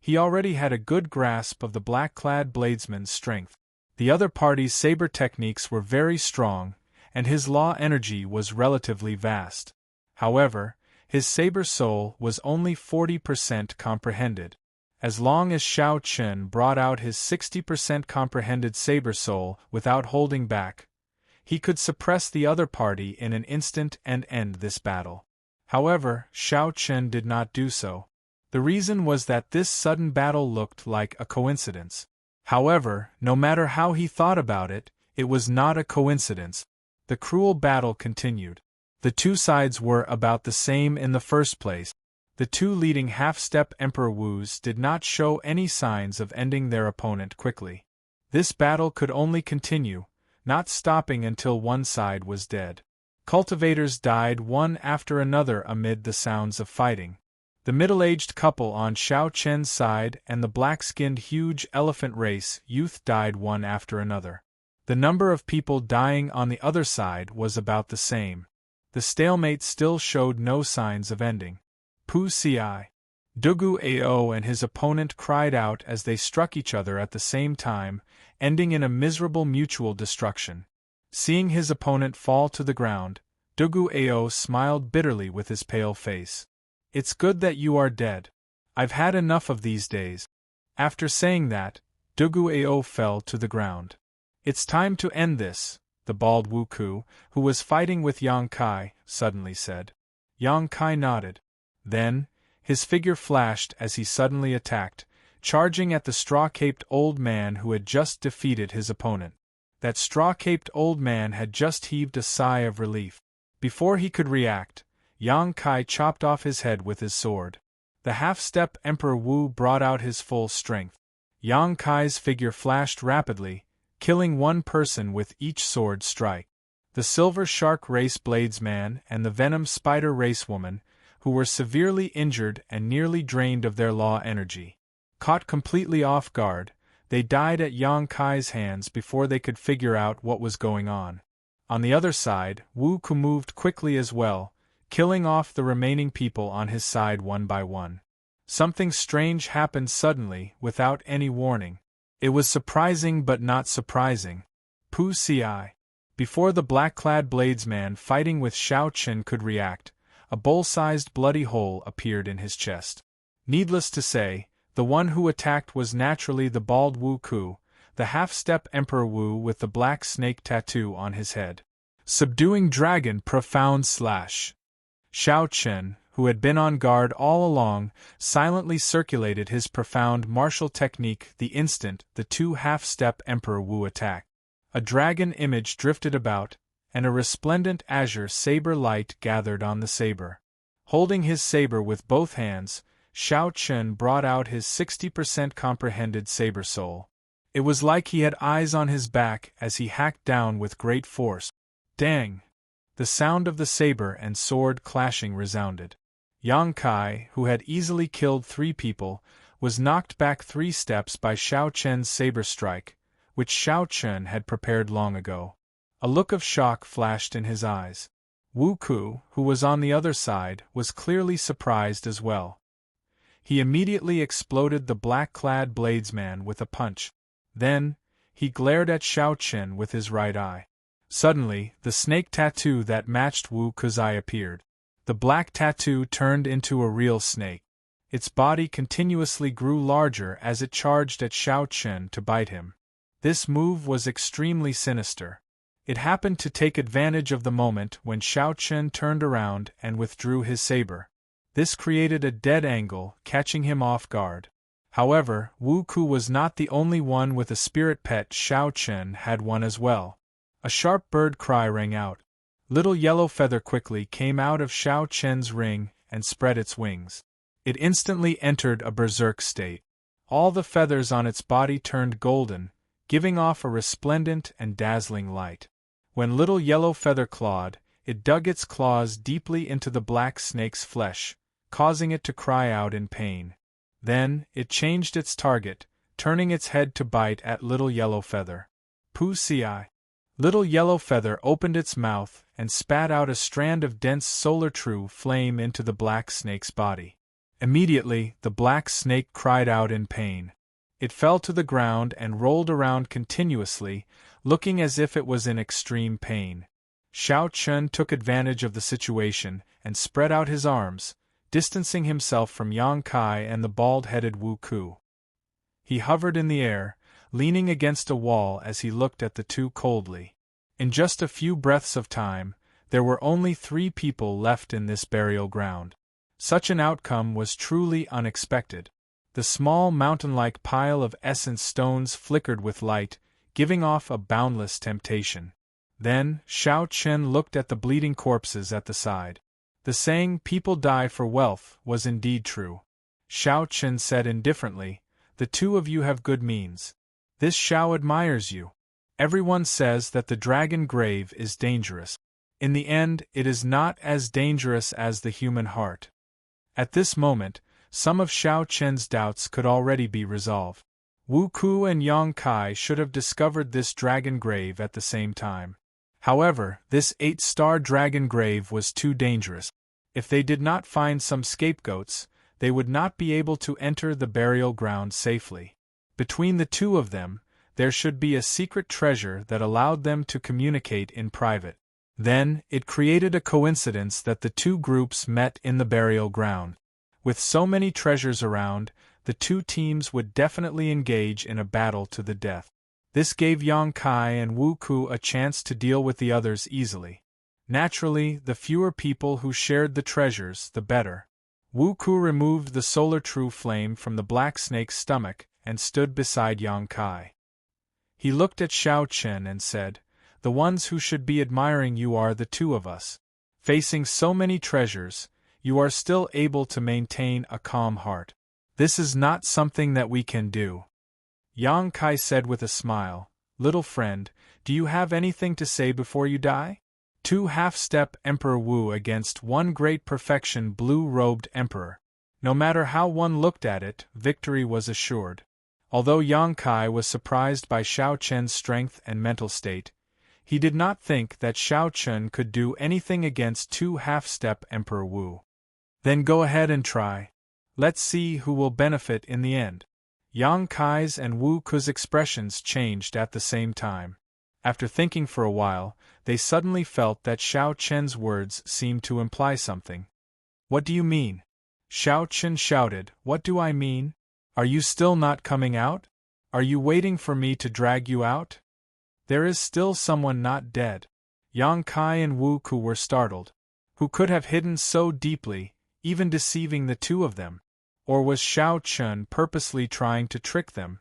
He already had a good grasp of the black-clad bladesman's strength. The other party's saber techniques were very strong, and his law energy was relatively vast. However, his saber soul was only 40% comprehended. As long as Xiao Chen brought out his 60% comprehended saber soul without holding back, he could suppress the other party in an instant and end this battle. However, Xiao Chen did not do so. The reason was that this sudden battle looked like a coincidence. However, no matter how he thought about it, it was not a coincidence. The cruel battle continued. The two sides were about the same in the first place. The two leading half-step Emperor Wus did not show any signs of ending their opponent quickly. This battle could only continue, not stopping until one side was dead. Cultivators died one after another amid the sounds of fighting. The middle-aged couple on Xiao Chen's side and the black-skinned huge elephant race youth died one after another. The number of people dying on the other side was about the same. The stalemate still showed no signs of ending. Pu Ci. Dugu Ao and his opponent cried out as they struck each other at the same time, ending in a miserable mutual destruction. Seeing his opponent fall to the ground, Dugu Ao smiled bitterly with his pale face. It's good that you are dead. I've had enough of these days. After saying that, Dugu Ao fell to the ground. It's time to end this, the bald Wu Ku, who was fighting with Yang Kai, suddenly said. Yang Kai nodded. Then, his figure flashed as he suddenly attacked, charging at the straw-caped old man who had just defeated his opponent. That straw-caped old man had just heaved a sigh of relief. Before he could react, Yang Kai chopped off his head with his sword. The half-step Emperor Wu brought out his full strength. Yang Kai's figure flashed rapidly, killing one person with each sword strike. The Silver Shark Race Bladesman and the Venom Spider Race Woman, who were severely injured and nearly drained of their law energy. Caught completely off guard, they died at Yang Kai's hands before they could figure out what was going on. On the other side, Wu Ku moved quickly as well, killing off the remaining people on his side one by one. Something strange happened suddenly, without any warning. It was surprising but not surprising. Pu Ci. Before the black-clad bladesman fighting with Xiao Chen could react, a bowl-sized bloody hole appeared in his chest. Needless to say, the one who attacked was naturally the bald Wu Ku, the half-step Emperor Wu with the black snake tattoo on his head. Subduing Dragon Profound Slash. Xiao Chen, who had been on guard all along, silently circulated his profound martial technique the instant the two half-step Emperor Wu attacked. A dragon image drifted about, and a resplendent azure saber light gathered on the saber. Holding his saber with both hands, Xiao Chen brought out his 60% comprehended saber soul. It was like he had eyes on his back as he hacked down with great force. Dang! The sound of the saber and sword clashing resounded. Yang Kai, who had easily killed 3 people, was knocked back 3 steps by Xiao Chen's saber strike, which Xiao Chen had prepared long ago. A look of shock flashed in his eyes. Wu Ku, who was on the other side, was clearly surprised as well. He immediately exploded the black-clad bladesman with a punch. Then, he glared at Xiao Chen with his right eye. Suddenly, the snake tattoo that matched Wu Ku's eye appeared. The black tattoo turned into a real snake. Its body continuously grew larger as it charged at Xiao Chen to bite him. This move was extremely sinister. It happened to take advantage of the moment when Xiao Chen turned around and withdrew his saber. This created a dead angle, catching him off guard. However, Wu Ku was not the only one with a spirit pet. Xiao Chen had one as well. A sharp bird cry rang out. Little Yellow Feather quickly came out of Xiao Chen's ring and spread its wings. It instantly entered a berserk state. All the feathers on its body turned golden, giving off a resplendent and dazzling light. When Little Yellow Feather clawed, it dug its claws deeply into the black snake's flesh, causing it to cry out in pain. Then, it changed its target, turning its head to bite at Little Yellow Feather. Pu-ci. Little Yellow Feather opened its mouth and spat out a strand of dense solar true flame into the black snake's body. Immediately, the black snake cried out in pain. It fell to the ground and rolled around continuously, looking as if it was in extreme pain. Xiao Chen took advantage of the situation and spread out his arms, distancing himself from Yang Kai and the bald-headed Wu Ku. He hovered in the air, leaning against a wall as he looked at the two coldly. In just a few breaths of time, there were only 3 people left in this burial ground. Such an outcome was truly unexpected. The small mountain-like pile of essence stones flickered with light, giving off a boundless temptation. Then, Xiao Chen looked at the bleeding corpses at the side. The saying, "people die for wealth," was indeed true. Xiao Chen said indifferently, "The 2 of you have good means. This Xiao admires you. Everyone says that the dragon grave is dangerous. In the end, it is not as dangerous as the human heart." At this moment, some of Xiao Chen's doubts could already be resolved. Wu Ku and Yang Kai should have discovered this dragon grave at the same time. However, this 8-star dragon grave was too dangerous. If they did not find some scapegoats, they would not be able to enter the burial ground safely. Between the 2 of them, there should be a secret treasure that allowed them to communicate in private. Then, it created a coincidence that the 2 groups met in the burial ground. With so many treasures around, the 2 teams would definitely engage in a battle to the death. This gave Yang Kai and Wu Ku a chance to deal with the others easily. Naturally, the fewer people who shared the treasures, the better. Wu Ku removed the solar true flame from the black snake's stomach and stood beside Yang Kai. He looked at Xiao Chen and said, "The ones who should be admiring you are the 2 of us. Facing so many treasures, you are still able to maintain a calm heart. This is not something that we can do." Yang Kai said with a smile, "Little friend, do you have anything to say before you die?" 2 half-step Emperor Wu against 1 great perfection blue-robed Emperor. No matter how one looked at it, victory was assured. Although Yang Kai was surprised by Xiao Chen's strength and mental state, he did not think that Xiao Chen could do anything against 2 half-step Emperor Wu. "Then go ahead and try. Let's see who will benefit in the end." Yang Kai's and Wu Ku's expressions changed at the same time. After thinking for a while, they suddenly felt that Xiao Chen's words seemed to imply something. What do you mean? Xiao Chen shouted, what do I mean? Are you still not coming out? Are you waiting for me to drag you out? There is still someone not dead. Yang Kai and Wu Ku were startled. Who could have hidden so deeply, even deceiving the two of them? Or was Xiao Chen purposely trying to trick them?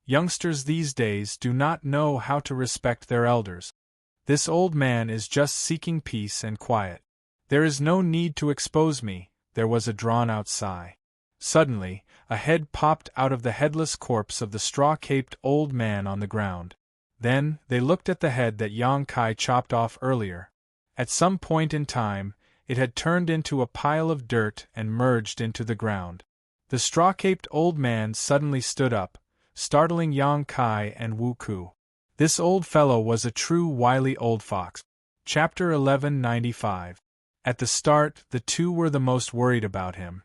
Youngsters these days do not know how to respect their elders. This old man is just seeking peace and quiet. There is no need to expose me. There was a drawn-out sigh. Suddenly, a head popped out of the headless corpse of the straw-caped old man on the ground. Then, they looked at the head that Yang Kai chopped off earlier. At some point in time, it had turned into a pile of dirt and merged into the ground. The straw-caped old man suddenly stood up, startling Yang Kai and Wu Ku. This old fellow was a true wily old fox. Chapter 1195. At the start, the two were the most worried about him.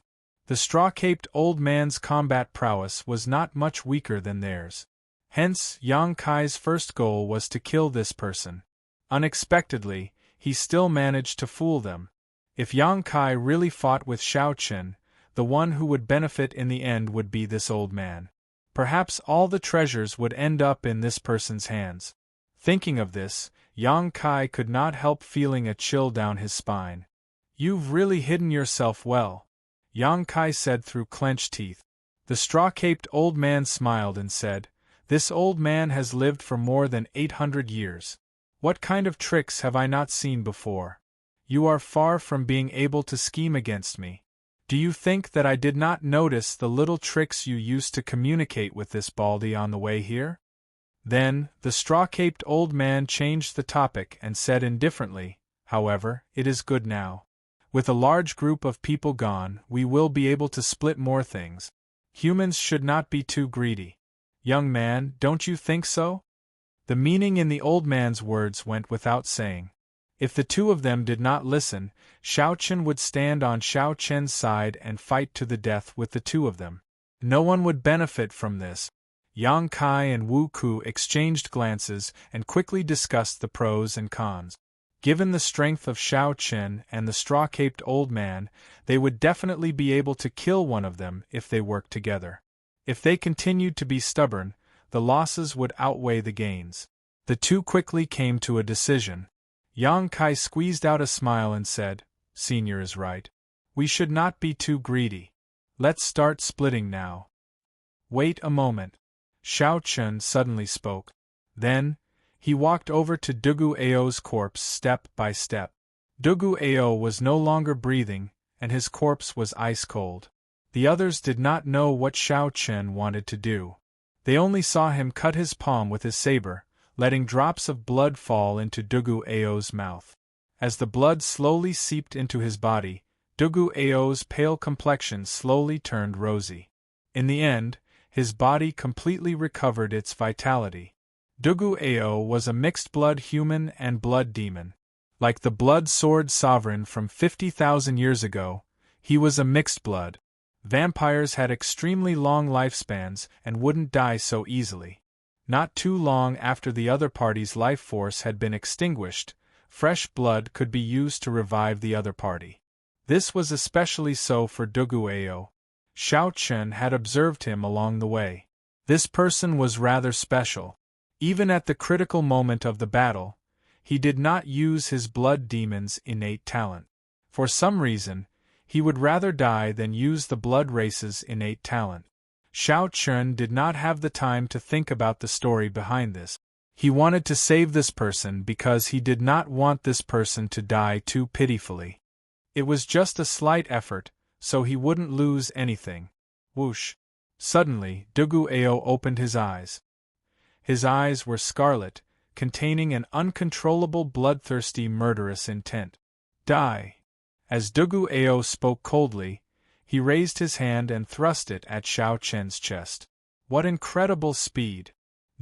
The straw-caped old man's combat prowess was not much weaker than theirs. Hence, Yang Kai's first goal was to kill this person. Unexpectedly, he still managed to fool them. If Yang Kai really fought with Xiao Chen, the one who would benefit in the end would be this old man. Perhaps all the treasures would end up in this person's hands. Thinking of this, Yang Kai could not help feeling a chill down his spine. You've really hidden yourself well, Yang Kai said through clenched teeth. The straw-caped old man smiled and said, This old man has lived for more than 800 years. What kind of tricks have I not seen before? You are far from being able to scheme against me. Do you think that I did not notice the little tricks you used to communicate with this baldy on the way here? Then, the straw-caped old man changed the topic and said indifferently, However, it is good now. With a large group of people gone, we will be able to split more things. Humans should not be too greedy. Young man, don't you think so? The meaning in the old man's words went without saying. If the two of them did not listen, Xiao Chen would stand on Xiao Chen's side and fight to the death with the two of them. No one would benefit from this. Yang Kai and Wu Ku exchanged glances and quickly discussed the pros and cons. Given the strength of Xiao Chen and the straw-caped old man, they would definitely be able to kill one of them if they worked together. If they continued to be stubborn, the losses would outweigh the gains. The two quickly came to a decision. Yang Kai squeezed out a smile and said, Senior is right. We should not be too greedy. Let's start splitting now. Wait a moment. Xiao Chen suddenly spoke. Then, he walked over to Dugu Ao's corpse step by step. Dugu Ao was no longer breathing, and his corpse was ice-cold. The others did not know what Xiao Chen wanted to do. They only saw him cut his palm with his saber, letting drops of blood fall into Dugu Ao's mouth. As the blood slowly seeped into his body, Dugu Ao's pale complexion slowly turned rosy. In the end, his body completely recovered its vitality. Dugu Ao was a mixed-blood human and blood demon. Like the blood sword sovereign from 50,000 years ago, he was a mixed blood. Vampires had extremely long lifespans and wouldn't die so easily. Not too long after the other party's life force had been extinguished, fresh blood could be used to revive the other party. This was especially so for Dugu Ao. Xiao Chen had observed him along the way. This person was rather special. Even at the critical moment of the battle, he did not use his blood demon's innate talent. For some reason, he would rather die than use the blood race's innate talent. Xiao Chen did not have the time to think about the story behind this. He wanted to save this person because he did not want this person to die too pitifully. It was just a slight effort, so he wouldn't lose anything. Whoosh! Suddenly, Dugu Ao opened his eyes. His eyes were scarlet, containing an uncontrollable bloodthirsty murderous intent. Die! As Dugu Ao spoke coldly, he raised his hand and thrust it at Xiao Chen's chest. What incredible speed!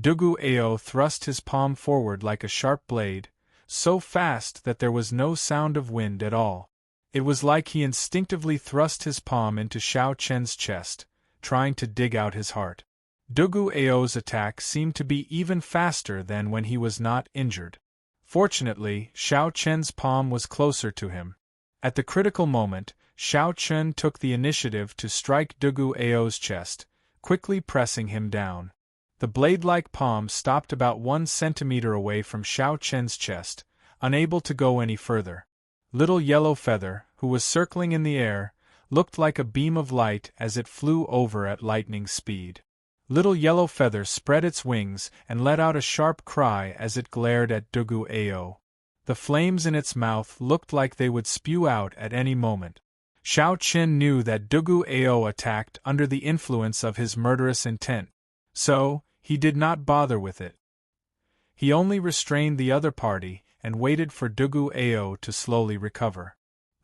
Dugu Ao thrust his palm forward like a sharp blade, so fast that there was no sound of wind at all. It was like he instinctively thrust his palm into Xiao Chen's chest, trying to dig out his heart. Dugu Ao's attack seemed to be even faster than when he was not injured. Fortunately, Xiao Chen's palm was closer to him. At the critical moment, Xiao Chen took the initiative to strike Dugu Ao's chest, quickly pressing him down. The blade-like palm stopped about 1 centimeter away from Xiao Chen's chest, unable to go any further. Little Yellow Feather, who was circling in the air, looked like a beam of light as it flew over at lightning speed. Little Yellow Feather spread its wings and let out a sharp cry as it glared at Dugu Ao. The flames in its mouth looked like they would spew out at any moment. Xiao Chen knew that Dugu Ao attacked under the influence of his murderous intent, so he did not bother with it. He only restrained the other party and waited for Dugu Ao to slowly recover.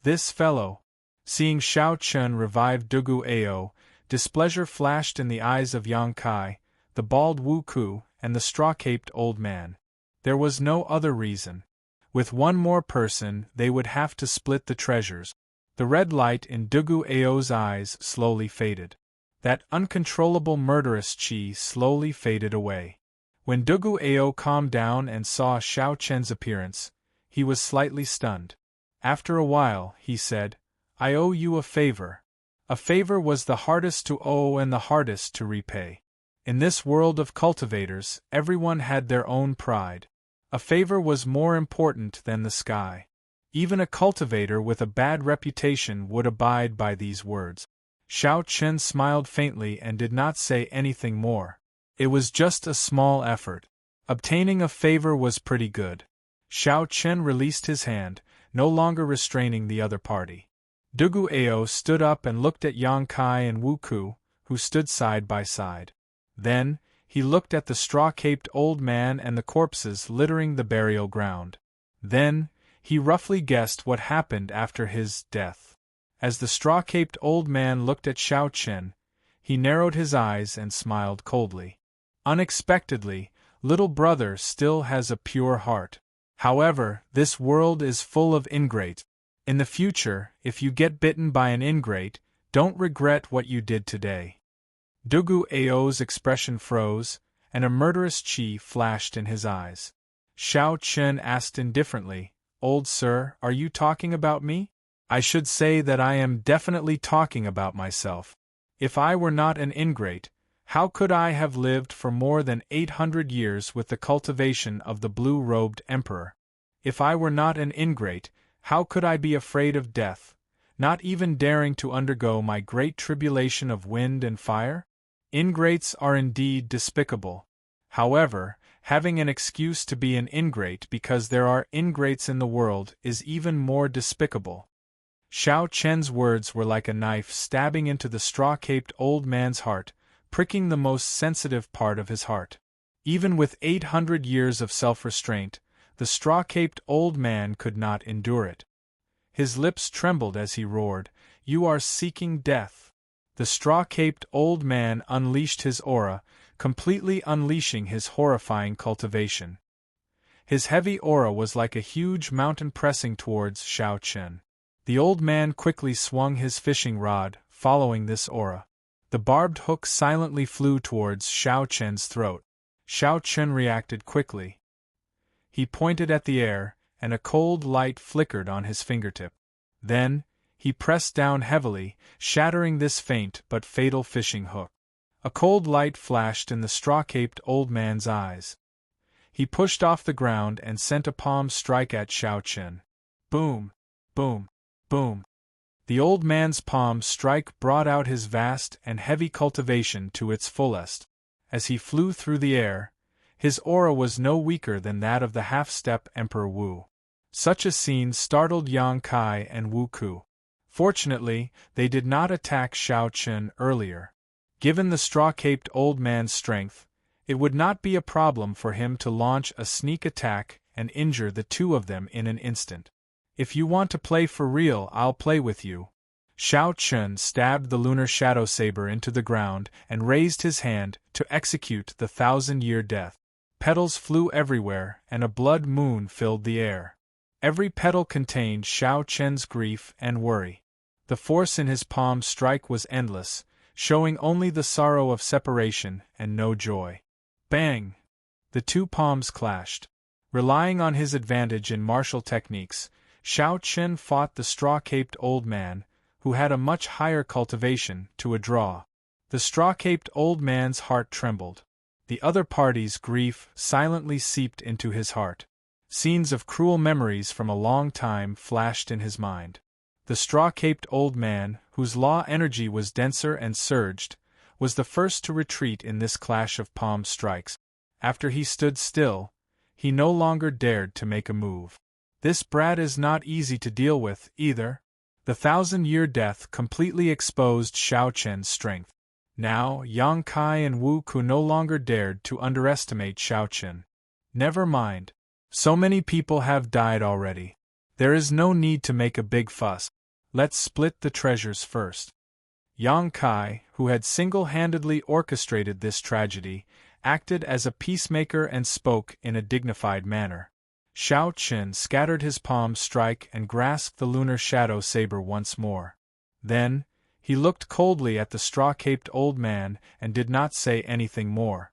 This fellow. Seeing Xiao Chen revive Dugu Ao, displeasure flashed in the eyes of Yang Kai, the bald Wu Ku, and the straw-caped old man. There was no other reason. With one more person, they would have to split the treasures. The red light in Dugu Ao's eyes slowly faded. That uncontrollable murderous chi slowly faded away. When Dugu Ao calmed down and saw Xiao Chen's appearance, he was slightly stunned. After a while, he said, "I owe you a favor." A favor was the hardest to owe and the hardest to repay. In this world of cultivators, everyone had their own pride. A favor was more important than the sky. Even a cultivator with a bad reputation would abide by these words. Xiao Chen smiled faintly and did not say anything more. It was just a small effort. Obtaining a favor was pretty good. Xiao Chen released his hand, no longer restraining the other party. Dugu Ao stood up and looked at Yang Kai and Wu Ku, who stood side by side. Then, he looked at the straw-caped old man and the corpses littering the burial ground. Then, he roughly guessed what happened after his death. As the straw-caped old man looked at Xiao Chen, he narrowed his eyes and smiled coldly. Unexpectedly, little brother still has a pure heart. However, this world is full of ingrates. In the future, if you get bitten by an ingrate, don't regret what you did today. Dugu Ao's expression froze, and a murderous chi flashed in his eyes. Xiao Chen asked indifferently, "Old sir, are you talking about me?" "I should say that I am definitely talking about myself. If I were not an ingrate, how could I have lived for more than 800 years with the cultivation of the blue-robed emperor? If I were not an ingrate, how could I be afraid of death, not even daring to undergo my great tribulation of wind and fire? Ingrates are indeed despicable. However, having an excuse to be an ingrate because there are ingrates in the world is even more despicable." Xiao Chen's words were like a knife stabbing into the straw-caped old man's heart, pricking the most sensitive part of his heart. Even with 800 years of self-restraint, the straw-caped old man could not endure it. His lips trembled as he roared, "You are seeking death." The straw-caped old man unleashed his aura, completely unleashing his horrifying cultivation. His heavy aura was like a huge mountain pressing towards Xiao Chen. The old man quickly swung his fishing rod, following this aura. The barbed hook silently flew towards Xiao Chen's throat. Xiao Chen reacted quickly. He pointed at the air, and a cold light flickered on his fingertip. Then, he pressed down heavily, shattering this faint but fatal fishing hook. A cold light flashed in the straw-caped old man's eyes. He pushed off the ground and sent a palm strike at Xiao Chen. Boom! Boom! Boom! The old man's palm strike brought out his vast and heavy cultivation to its fullest. As he flew through the air, his aura was no weaker than that of the half-step Emperor Wu. Such a scene startled Yang Kai and Wu Ku. Fortunately, they did not attack Xiao Chen earlier. Given the straw-caped old man's strength, it would not be a problem for him to launch a sneak attack and injure the two of them in an instant. "If you want to play for real, I'll play with you." Xiao Chen stabbed the lunar shadow saber into the ground and raised his hand to execute the 1,000-year death. Petals flew everywhere, and a blood moon filled the air. Every petal contained Xiao Chen's grief and worry. The force in his palm strike was endless. showing only the sorrow of separation and no joy. Bang! The two palms clashed. Relying on his advantage in martial techniques, Xiao Chen fought the straw-caped old man, who had a much higher cultivation, to a draw. The straw-caped old man's heart trembled. The other party's grief silently seeped into his heart. Scenes of cruel memories from a long time flashed in his mind. The straw-caped old man, whose law energy was denser and surged, was the first to retreat in this clash of palm strikes. After he stood still, he no longer dared to make a move. This brat is not easy to deal with, either. The 1,000-year death completely exposed Xiao Chen's strength. Now, Yang Kai and Wu Ku no longer dared to underestimate Xiao Chen. Never mind. So many people have died already. There is no need to make a big fuss. Let's split the treasures first. Yang Kai, who had single-handedly orchestrated this tragedy, acted as a peacemaker and spoke in a dignified manner. Xiao Chen scattered his palm strike and grasped the lunar shadow saber once more. Then, he looked coldly at the straw-caped old man and did not say anything more.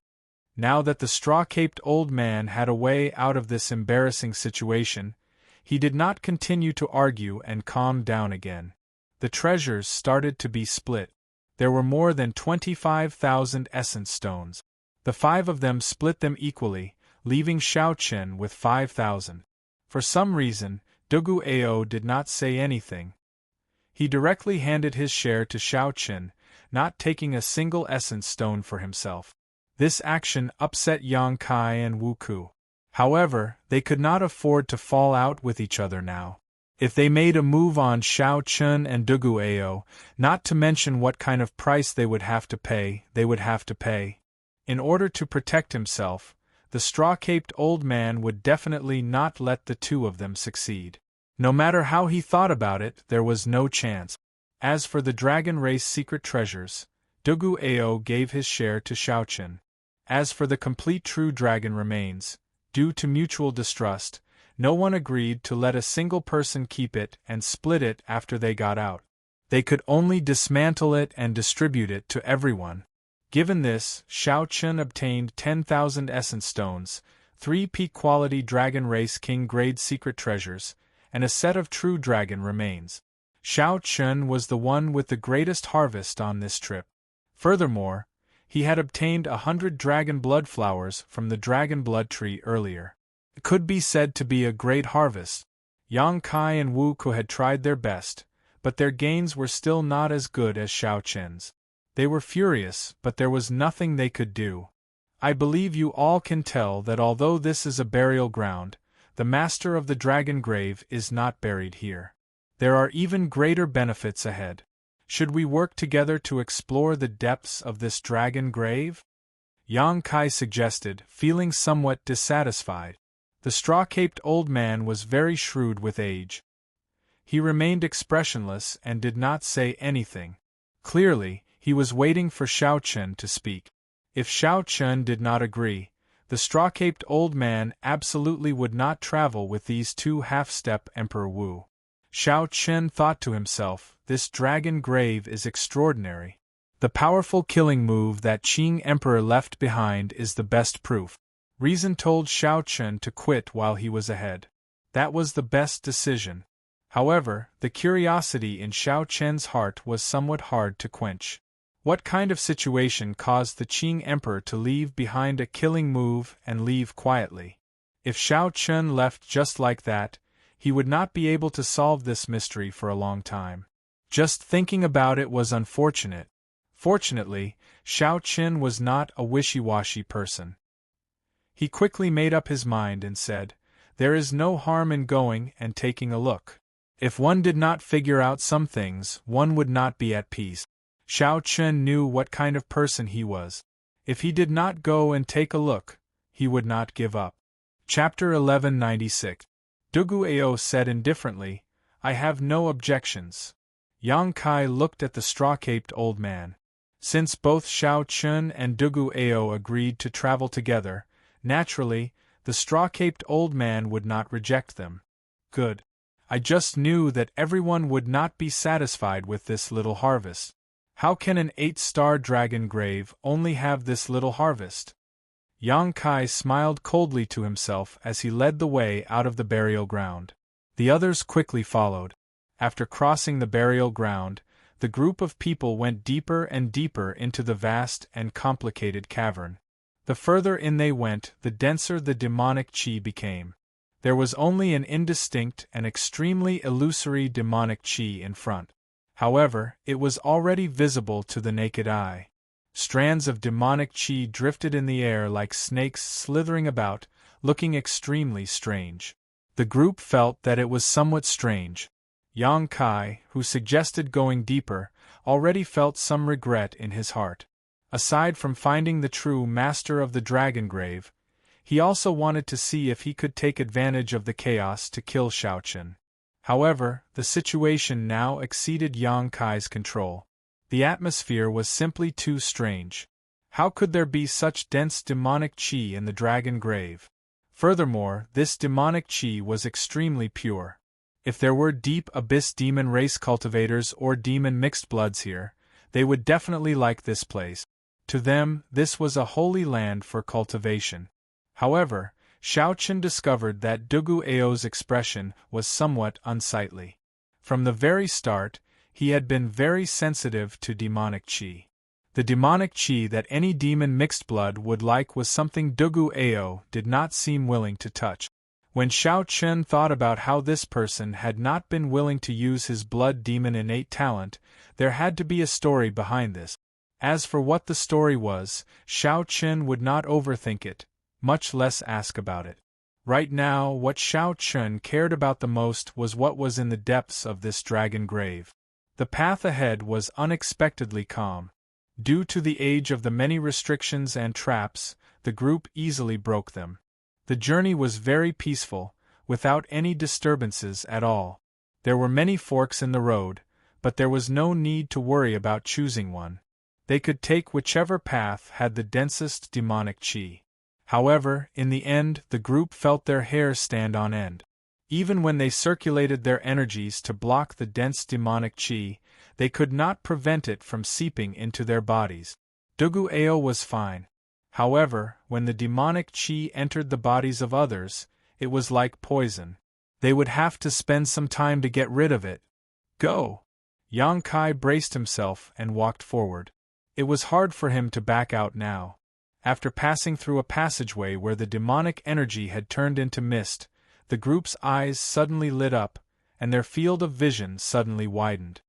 Now that the straw-caped old man had a way out of this embarrassing situation, he did not continue to argue and calmed down again. The treasures started to be split. There were more than 25,000 essence stones. The 5 of them split them equally, leaving Xiao Chen with 5,000. For some reason, Dugu Ao did not say anything. He directly handed his share to Xiao Chen, not taking a single essence stone for himself. This action upset Yang Kai and Wu Ku. However, they could not afford to fall out with each other now. If they made a move on Xiao Chen and Dugu Ao, not to mention what kind of price they would have to pay. In order to protect himself, the straw-caped old man would definitely not let the two of them succeed. No matter how he thought about it, there was no chance. As for the dragon race secret treasures, Dugu Ao gave his share to Xiao Chen. As for the complete true dragon remains, due to mutual distrust, no one agreed to let a single person keep it and split it after they got out. They could only dismantle it and distribute it to everyone. Given this, Xiao Chen obtained 10,000 essence stones, 3 peak-quality dragon race king-grade secret treasures, and a set of true dragon remains. Xiao Chen was the one with the greatest harvest on this trip. Furthermore, he had obtained 100 dragon blood flowers from the dragon blood tree earlier. It could be said to be a great harvest. Yang Kai and Wu Ku had tried their best, but their gains were still not as good as Xiao Chen's. They were furious, but there was nothing they could do. I believe you all can tell that although this is a burial ground, the master of the dragon grave is not buried here. There are even greater benefits ahead. Should we work together to explore the depths of this dragon grave? Yang Kai suggested, feeling somewhat dissatisfied. The straw-caped old man was very shrewd with age. He remained expressionless and did not say anything. Clearly, he was waiting for Xiao Chen to speak. If Xiao Chen did not agree, the straw-caped old man absolutely would not travel with these two half-step Emperor Wu. Xiao Chen thought to himself, this dragon grave is extraordinary. The powerful killing move that Qing Emperor left behind is the best proof. Reason told Xiao Chen to quit while he was ahead. That was the best decision. However, the curiosity in Xiao Chen's heart was somewhat hard to quench. What kind of situation caused the Qing Emperor to leave behind a killing move and leave quietly? If Xiao Chen left just like that, he would not be able to solve this mystery for a long time. Just thinking about it was unfortunate. Fortunately, Xiao Chen was not a wishy-washy person. He quickly made up his mind and said, "There is no harm in going and taking a look. If one did not figure out some things, one would not be at peace." Xiao Chen knew what kind of person he was. If he did not go and take a look, he would not give up. Chapter 1196. Dugu Ao said indifferently, "I have no objections." Yang Kai looked at the straw-caped old man. Since both Xiao Chen and Dugu Ao agreed to travel together, naturally, the straw-caped old man would not reject them. Good. I just knew that everyone would not be satisfied with this little harvest. How can an 8-star dragon grave only have this little harvest? Yang Kai smiled coldly to himself as he led the way out of the burial ground. The others quickly followed. After crossing the burial ground, the group of people went deeper and deeper into the vast and complicated cavern. The further in they went, the denser the demonic chi became. There was only an indistinct and extremely illusory demonic chi in front. However, it was already visible to the naked eye. Strands of demonic chi drifted in the air like snakes slithering about, looking extremely strange. The group felt that it was somewhat strange. Yang Kai, who suggested going deeper, already felt some regret in his heart. Aside from finding the true master of the dragon grave, he also wanted to see if he could take advantage of the chaos to kill Xiaochen. However, the situation now exceeded Yang Kai's control. The atmosphere was simply too strange. How could there be such dense demonic chi in the dragon grave? Furthermore, this demonic chi was extremely pure. If there were deep abyss demon race cultivators or demon mixed bloods here, they would definitely like this place. To them, this was a holy land for cultivation. However, Xiaochen discovered that Dugu Ao's expression was somewhat unsightly. From the very start, he had been very sensitive to demonic chi. The demonic chi that any demon mixed blood would like was something Dugu Ao did not seem willing to touch. When Xiaochen thought about how this person had not been willing to use his blood demon innate talent, there had to be a story behind this. As for what the story was, Xiaochen would not overthink it, much less ask about it. Right now, what Xiaochen cared about the most was what was in the depths of this dragon grave. The path ahead was unexpectedly calm. Due to the age of the many restrictions and traps, the group easily broke them. The journey was very peaceful, without any disturbances at all. There were many forks in the road, but there was no need to worry about choosing one. They could take whichever path had the densest demonic chi. However, in the end, the group felt their hair stand on end. Even when they circulated their energies to block the dense demonic chi, they could not prevent it from seeping into their bodies. Dugu Ao was fine. However, when the demonic chi entered the bodies of others, it was like poison. They would have to spend some time to get rid of it. Go! Yang Kai braced himself and walked forward. It was hard for him to back out now. After passing through a passageway where the demonic energy had turned into mist, the group's eyes suddenly lit up, and their field of vision suddenly widened.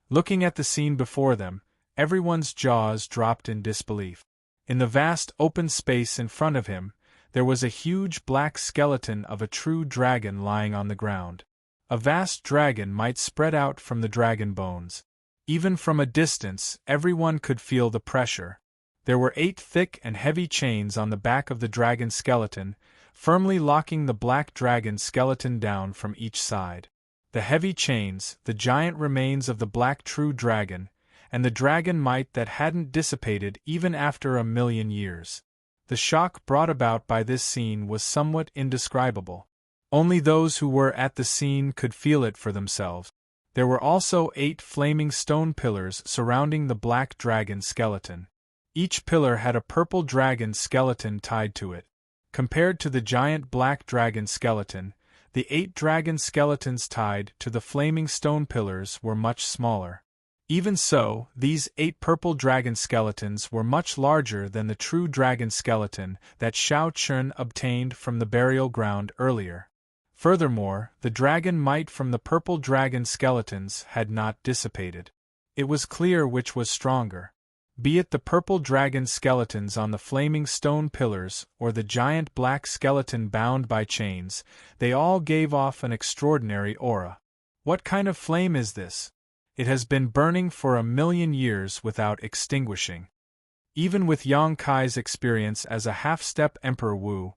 Looking at the scene before them, everyone's jaws dropped in disbelief. In the vast open space in front of him, there was a huge black skeleton of a true dragon lying on the ground. A vast dragon might spread out from the dragon bones. Even from a distance, everyone could feel the pressure. There were 8 thick and heavy chains on the back of the dragon skeleton, firmly locking the black dragon skeleton down from each side. The heavy chains, the giant remains of the black true dragon, and the dragon might that hadn't dissipated even after 1,000,000 years. The shock brought about by this scene was somewhat indescribable. Only those who were at the scene could feel it for themselves. There were also 8 flaming stone pillars surrounding the black dragon skeleton. Each pillar had a purple dragon skeleton tied to it. Compared to the giant black dragon skeleton, the 8 dragon skeletons tied to the flaming stone pillars were much smaller. Even so, these 8 purple dragon skeletons were much larger than the true dragon skeleton that Xiaochen obtained from the burial ground earlier. Furthermore, the dragon might from the purple dragon skeletons had not dissipated. It was clear which was stronger. Be it the purple dragon skeletons on the flaming stone pillars or the giant black skeleton bound by chains, they all gave off an extraordinary aura. What kind of flame is this? It has been burning for 1,000,000 years without extinguishing. Even with Yang Kai's experience as a half-step Emperor Wu,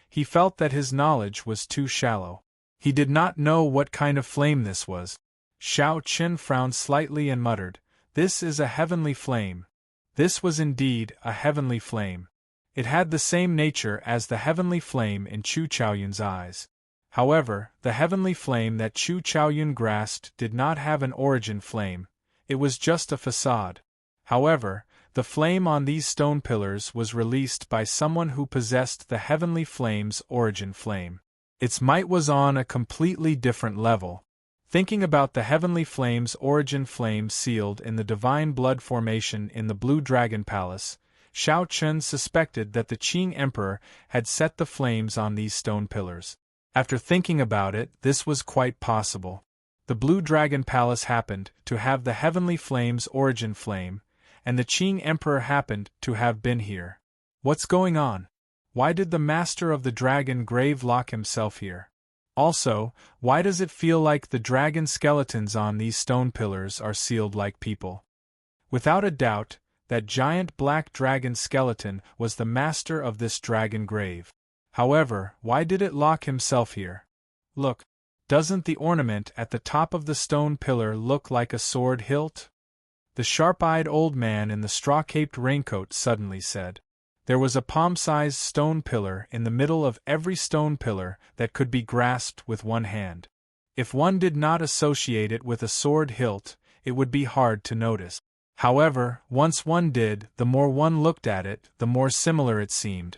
he felt that his knowledge was too shallow. He did not know what kind of flame this was. Xiaochen frowned slightly and muttered, "This is a heavenly flame." This was indeed a heavenly flame. It had the same nature as the heavenly flame in Chu Chaoyun's eyes. However, the heavenly flame that Chu Chaoyun grasped did not have an origin flame, it was just a facade. However, the flame on these stone pillars was released by someone who possessed the heavenly flame's origin flame. Its might was on a completely different level. Thinking about the heavenly flame's origin flame sealed in the divine blood formation in the Blue Dragon Palace, Shao Chun suspected that the Qing Emperor had set the flames on these stone pillars. After thinking about it, this was quite possible. The Blue Dragon Palace happened to have the heavenly flame's origin flame, and the Qing Emperor happened to have been here. What's going on? Why did the Master of the Dragon Grave lock himself here? Also, why does it feel like the dragon skeletons on these stone pillars are sealed like people? Without a doubt, that giant black dragon skeleton was the master of this dragon grave. However, why did it lock himself here? Look, doesn't the ornament at the top of the stone pillar look like a sword hilt? The sharp-eyed old man in the straw-caped raincoat suddenly said. There was a palm-sized stone pillar in the middle of every stone pillar that could be grasped with one hand. If one did not associate it with a sword hilt, it would be hard to notice. However, once one did, the more one looked at it, the more similar it seemed.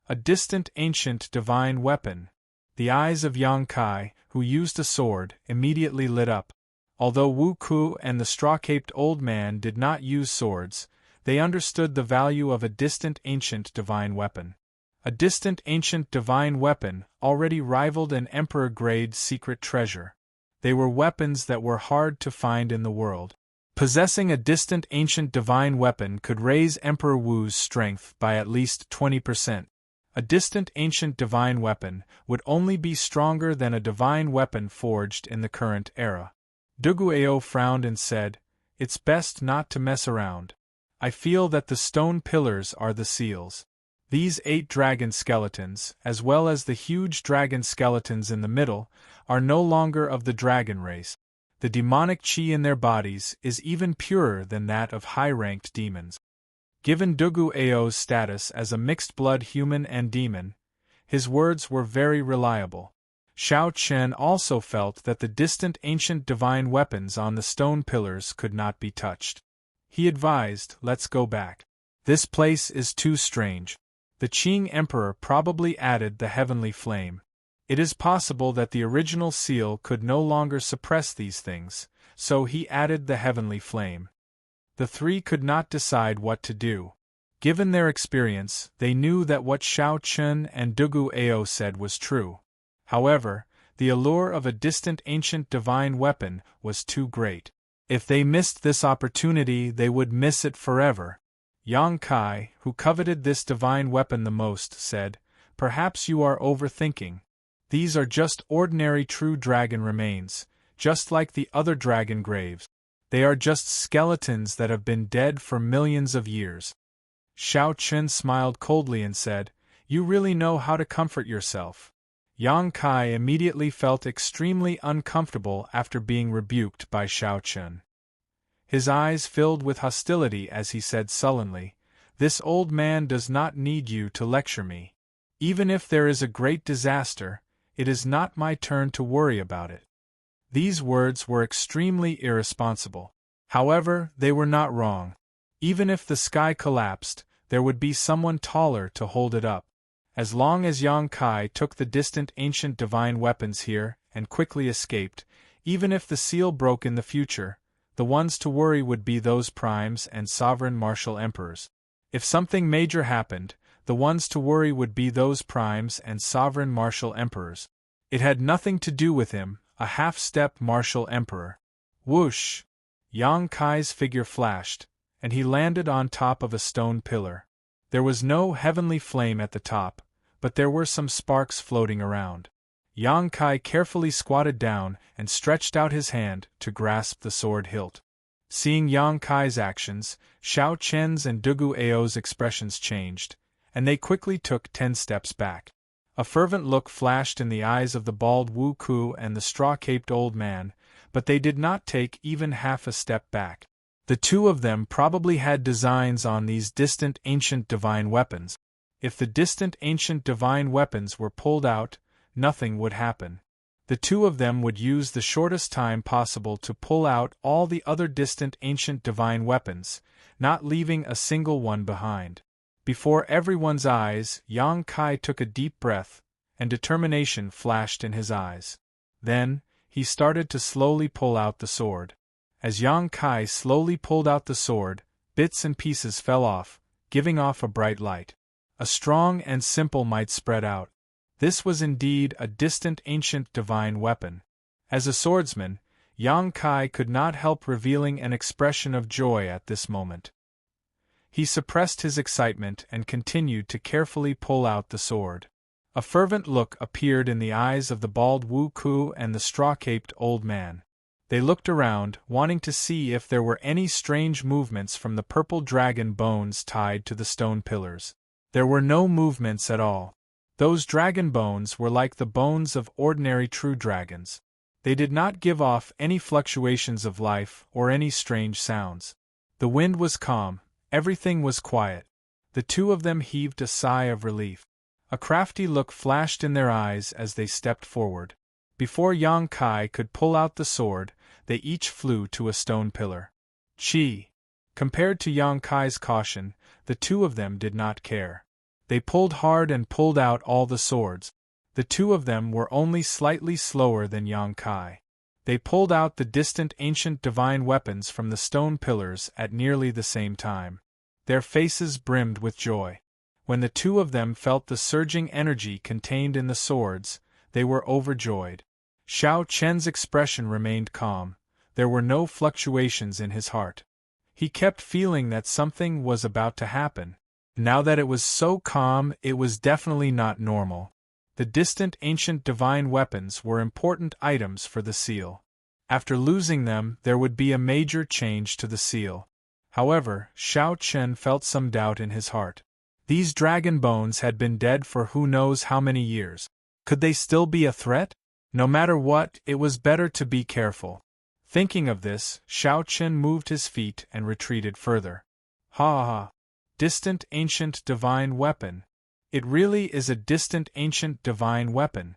A distant ancient divine weapon. The eyes of Yang Kai, who used a sword, immediately lit up. Although Wu Ku and the straw-caped old man did not use swords, they understood the value of a distant ancient divine weapon. A distant ancient divine weapon already rivaled an emperor-grade secret treasure. They were weapons that were hard to find in the world. Possessing a distant ancient divine weapon could raise Emperor Wu's strength by at least 20%. A distant ancient divine weapon would only be stronger than a divine weapon forged in the current era. Duguao frowned and said, "It's best not to mess around. I feel that the stone pillars are the seals. These 8 dragon skeletons, as well as the huge dragon skeletons in the middle, are no longer of the dragon race. The demonic qi in their bodies is even purer than that of high-ranked demons." Given Dugu Ao's status as a mixed-blood human and demon, his words were very reliable. Shao Chen also felt that the distant ancient divine weapons on the stone pillars could not be touched. He advised, "Let's go back. This place is too strange." The Qing Emperor probably added the heavenly flame. It is possible that the original seal could no longer suppress these things, so he added the heavenly flame. The three could not decide what to do. Given their experience, they knew that what Shao Chun and Dugu Ao said was true. However, the allure of a distant ancient divine weapon was too great. If they missed this opportunity, they would miss it forever. Yang Kai, who coveted this divine weapon the most, said, "Perhaps you are overthinking. These are just ordinary true dragon remains, just like the other dragon graves. They are just skeletons that have been dead for millions of years." Shao Chun smiled coldly and said, "You really know how to comfort yourself." Yang Kai immediately felt extremely uncomfortable after being rebuked by Shao Chun. His eyes filled with hostility as he said sullenly, "This old man does not need you to lecture me. Even if there is a great disaster, it is not my turn to worry about it." These words were extremely irresponsible. However, they were not wrong. Even if the sky collapsed, there would be someone taller to hold it up. As long as Yang Kai took the distant ancient divine weapons here and quickly escaped, even if the seal broke in the future, the ones to worry would be those primes and sovereign martial emperors. If something major happened, the ones to worry would be those primes and sovereign martial emperors. It had nothing to do with him, a half-step martial emperor. Whoosh! Yang Kai's figure flashed, and he landed on top of a stone pillar. There was no heavenly flame at the top, but there were some sparks floating around. Yang Kai carefully squatted down and stretched out his hand to grasp the sword hilt. Seeing Yang Kai's actions, Shao Chen's and Dugu Ao's expressions changed, and they quickly took 10 steps back. A fervent look flashed in the eyes of the bald Wu Ku and the straw-caped old man, but they did not take even half a step back. The two of them probably had designs on these distant ancient divine weapons. If the distant ancient divine weapons were pulled out, nothing would happen. The two of them would use the shortest time possible to pull out all the other distant ancient divine weapons, not leaving a single one behind. Before everyone's eyes, Yang Kai took a deep breath, and determination flashed in his eyes. Then, he started to slowly pull out the sword. As Yang Kai slowly pulled out the sword, bits and pieces fell off, giving off a bright light. A strong and simple might spread out. This was indeed a distant ancient divine weapon. As a swordsman, Yang Kai could not help revealing an expression of joy at this moment. He suppressed his excitement and continued to carefully pull out the sword. A fervent look appeared in the eyes of the bald Wu Ku and the straw-caped old man. They looked around, wanting to see if there were any strange movements from the purple dragon bones tied to the stone pillars. There were no movements at all. Those dragon bones were like the bones of ordinary true dragons. They did not give off any fluctuations of life or any strange sounds. The wind was calm, everything was quiet. The two of them heaved a sigh of relief. A crafty look flashed in their eyes as they stepped forward. Before Yang Kai could pull out the sword, they each flew to a stone pillar. Chi! Compared to Yang Kai's caution, the two of them did not care. They pulled hard and pulled out all the swords. The two of them were only slightly slower than Yang Kai. They pulled out the distant ancient divine weapons from the stone pillars at nearly the same time. Their faces brimmed with joy. When the two of them felt the surging energy contained in the swords, they were overjoyed. Xiao Chen's expression remained calm. There were no fluctuations in his heart. He kept feeling that something was about to happen. Now that it was so calm, it was definitely not normal. The distant ancient divine weapons were important items for the seal. After losing them, there would be a major change to the seal. However, Xiao Chen felt some doubt in his heart. These dragon bones had been dead for who knows how many years. Could they still be a threat? No matter what, it was better to be careful. Thinking of this, Xiao Chen moved his feet and retreated further. Ha ha! Distant ancient divine weapon. It really is a distant ancient divine weapon.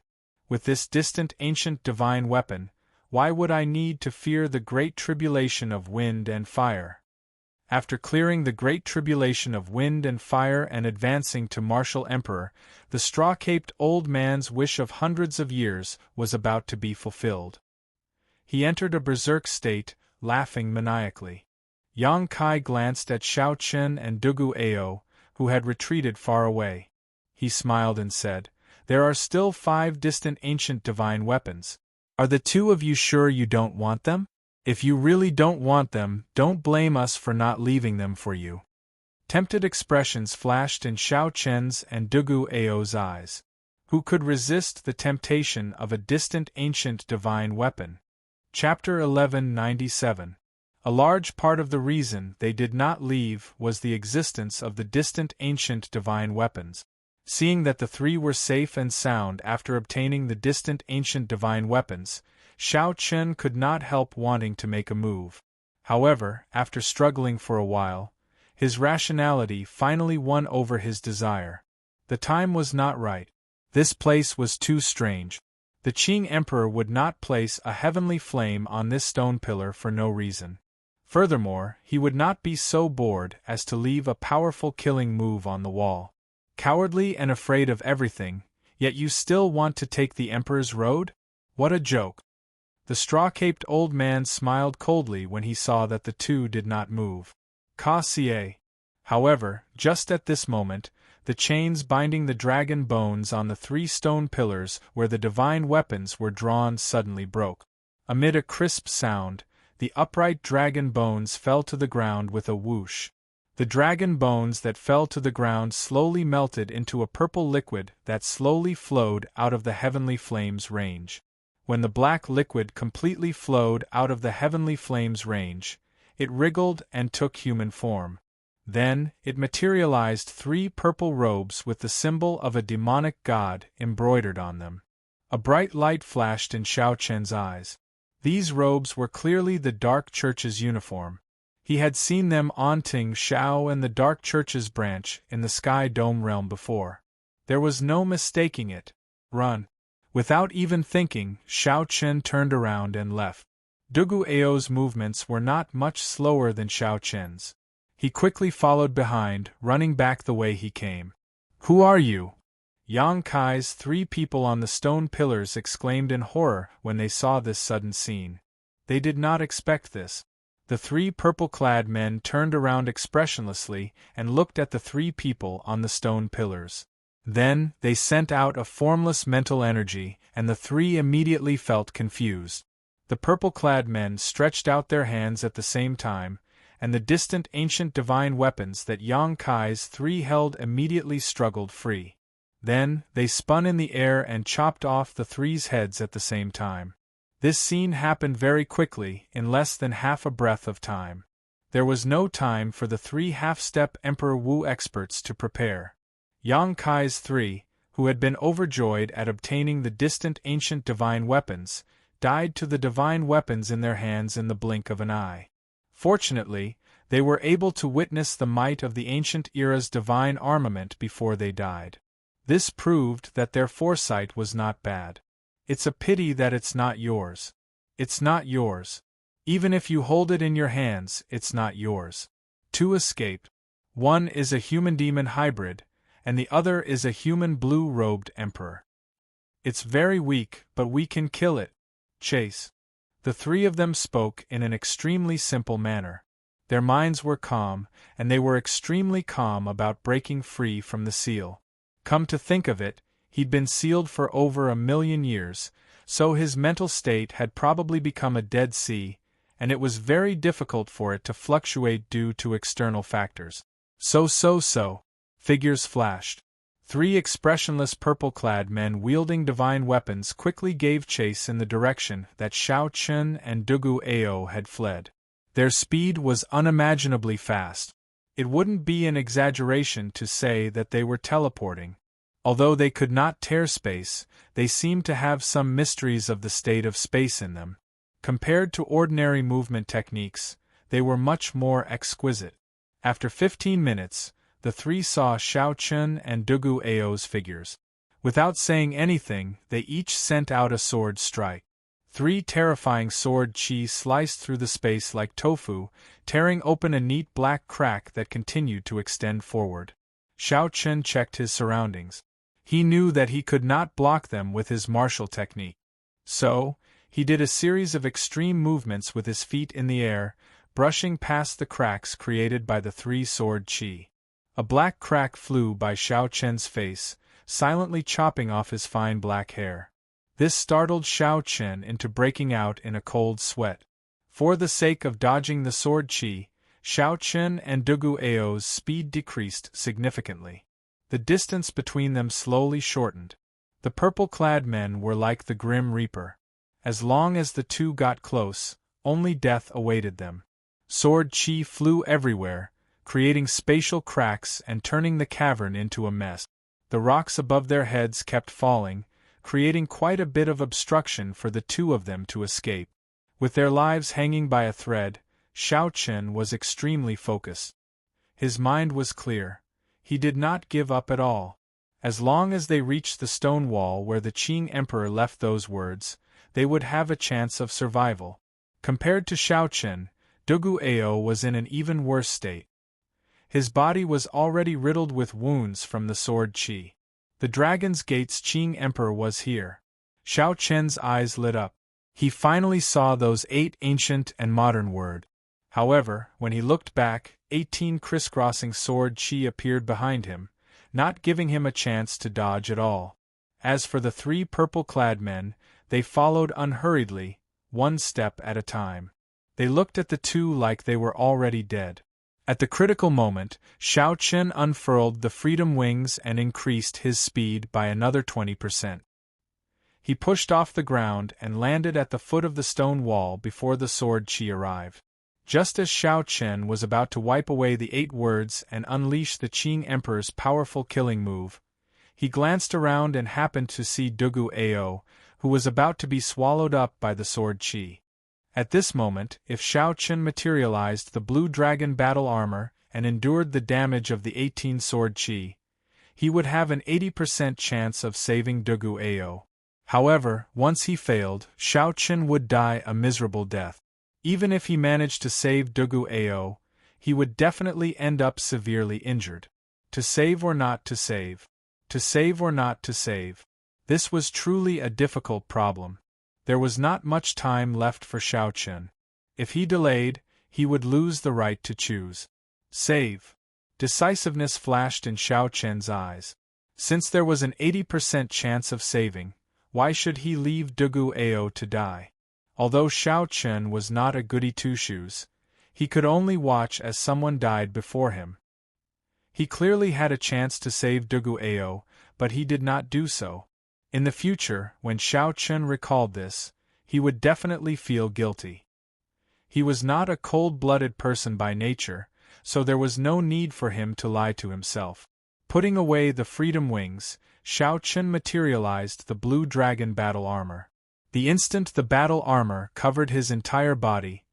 With this distant ancient divine weapon, why would I need to fear the great tribulation of wind and fire? After clearing the great tribulation of wind and fire and advancing to martial emperor, the straw-caped old man's wish of hundreds of years was about to be fulfilled. He entered a berserk state, laughing maniacally. Yang Kai glanced at Xiao Chen and Dugu Ao, who had retreated far away. He smiled and said, "There are still 5 distant ancient divine weapons. Are the two of you sure you don't want them? If you really don't want them, don't blame us for not leaving them for you." Tempted expressions flashed in Xiao Chen's and Dugu Ao's eyes. Who could resist the temptation of a distant ancient divine weapon? Chapter 1197. A large part of the reason they did not leave was the existence of the distant ancient divine weapons. Seeing that the three were safe and sound after obtaining the distant ancient divine weapons, Xiao Chen could not help wanting to make a move. However, after struggling for a while, his rationality finally won over his desire. The time was not right. This place was too strange. The Qing Emperor would not place a heavenly flame on this stone pillar for no reason. Furthermore, he would not be so bored as to leave a powerful killing move on the wall. Cowardly and afraid of everything, yet you still want to take the Emperor's road? What a joke! The straw-caped old man smiled coldly when he saw that the two did not move. Ka-sie. However, just at this moment, the chains binding the dragon bones on the 3 stone pillars where the divine weapons were drawn suddenly broke. Amid a crisp sound, the upright dragon bones fell to the ground with a whoosh. The dragon bones that fell to the ground slowly melted into a purple liquid that slowly flowed out of the heavenly flame's range. When the black liquid completely flowed out of the heavenly flame's range, it wriggled and took human form. Then, it materialized 3 purple robes with the symbol of a demonic god embroidered on them. A bright light flashed in Xiao Chen's eyes. These robes were clearly the Dark Church's uniform. He had seen them on Ting Xiao and the Dark Church's branch in the Sky Dome realm before. There was no mistaking it. Run! Without even thinking, Xiao Chen turned around and left. Dugu Ao's movements were not much slower than Xiao Chen's. He quickly followed behind, running back the way he came. "Who are you?" Yang Kai's 3 people on the stone pillars exclaimed in horror when they saw this sudden scene. They did not expect this. The 3 purple-clad men turned around expressionlessly and looked at the 3 people on the stone pillars. Then, they sent out a formless mental energy, and the 3 immediately felt confused. The purple-clad men stretched out their hands at the same time, and the distant ancient divine weapons that Yang Kai's 3 held immediately struggled free. Then, they spun in the air and chopped off the 3's heads at the same time. This scene happened very quickly, in less than half a breath of time. There was no time for the 3 half-step Emperor Wu experts to prepare. Yang Kai's 3, who had been overjoyed at obtaining the distant ancient divine weapons, died to the divine weapons in their hands in the blink of an eye. Fortunately, they were able to witness the might of the ancient era's divine armament before they died. This proved that their foresight was not bad. It's a pity that it's not yours. It's not yours. Even if you hold it in your hands, it's not yours. 2 escaped. One is a human-demon hybrid, and the other is a human blue-robed emperor. It's very weak, but we can kill it. Chase. The 3 of them spoke in an extremely simple manner. Their minds were calm, and they were extremely calm about breaking free from the seal. Come to think of it, he'd been sealed for over 1,000,000 years, so his mental state had probably become a Dead Sea, and it was very difficult for it to fluctuate due to external factors. So. Figures flashed. 3 expressionless purple-clad men wielding divine weapons quickly gave chase in the direction that Xiao Chen and Dugu Ao had fled. Their speed was unimaginably fast. It wouldn't be an exaggeration to say that they were teleporting. Although they could not tear space, they seemed to have some mysteries of the state of space in them. Compared to ordinary movement techniques, they were much more exquisite. After 15 minutes, the 3 saw Xiao Chen and Dugu Ao's figures. Without saying anything, they each sent out a sword strike. 3 terrifying sword chi sliced through the space like tofu, tearing open a neat black crack that continued to extend forward. Xiao Chen checked his surroundings. He knew that he could not block them with his martial technique. So, he did a series of extreme movements with his feet in the air, brushing past the cracks created by the 3 sword chi. A black crack flew by Xiao Chen's face, silently chopping off his fine black hair. This startled Xiao Chen into breaking out in a cold sweat. For the sake of dodging the sword chi, Xiao Chen and Dugu Ao's speed decreased significantly. The distance between them slowly shortened. The purple-clad men were like the Grim Reaper. As long as the 2 got close, only death awaited them. Sword chi flew everywhere, creating spatial cracks and turning the cavern into a mess. The rocks above their heads kept falling, creating quite a bit of obstruction for the 2 of them to escape. With their lives hanging by a thread, Xiao Chen was extremely focused. His mind was clear. He did not give up at all. As long as they reached the stone wall where the Qing Emperor left those words, they would have a chance of survival. Compared to Xiao Chen, Dugu Ao was in an even worse state. His body was already riddled with wounds from the sword chi. The Dragon's Gate's Qing Emperor was here. Xiao Chen's eyes lit up. He finally saw those 8 ancient and modern words. However, when he looked back, 18 crisscrossing sword chi appeared behind him, not giving him a chance to dodge at all. As for the 3 purple-clad men, they followed unhurriedly, 1 step at a time. They looked at the 2 like they were already dead. At the critical moment, Xiao Chen unfurled the freedom wings and increased his speed by another 20%. He pushed off the ground and landed at the foot of the stone wall before the sword chi arrived. Just as Xiao Chen was about to wipe away the 8 words and unleash the Qing Emperor's powerful killing move, he glanced around and happened to see Dugu Ao, who was about to be swallowed up by the sword chi. At this moment, if Xiao Chen materialized the blue dragon battle armor and endured the damage of the 18 sword chi, he would have an 80% chance of saving Dugu Ao. However, once he failed, Xiao Chen would die a miserable death. Even if he managed to save Dugu Ao, he would definitely end up severely injured. To save or not to save? To save or not to save? This was truly a difficult problem. There was not much time left for Xiao Chen. If he delayed, he would lose the right to choose. Save. Decisiveness flashed in Xiao Chen's eyes. Since there was an 80% chance of saving, why should he leave Dugu Ao to die? Although Xiao Chen was not a goody two-shoes, he could only watch as someone died before him. He clearly had a chance to save Dugu Ao, but he did not do so. In the future, when Xiao Chen recalled this, he would definitely feel guilty. He was not a cold-blooded person by nature, so there was no need for him to lie to himself. Putting away the freedom wings, Xiao Chen materialized the blue dragon battle armor. The instant the battle armor covered his entire body,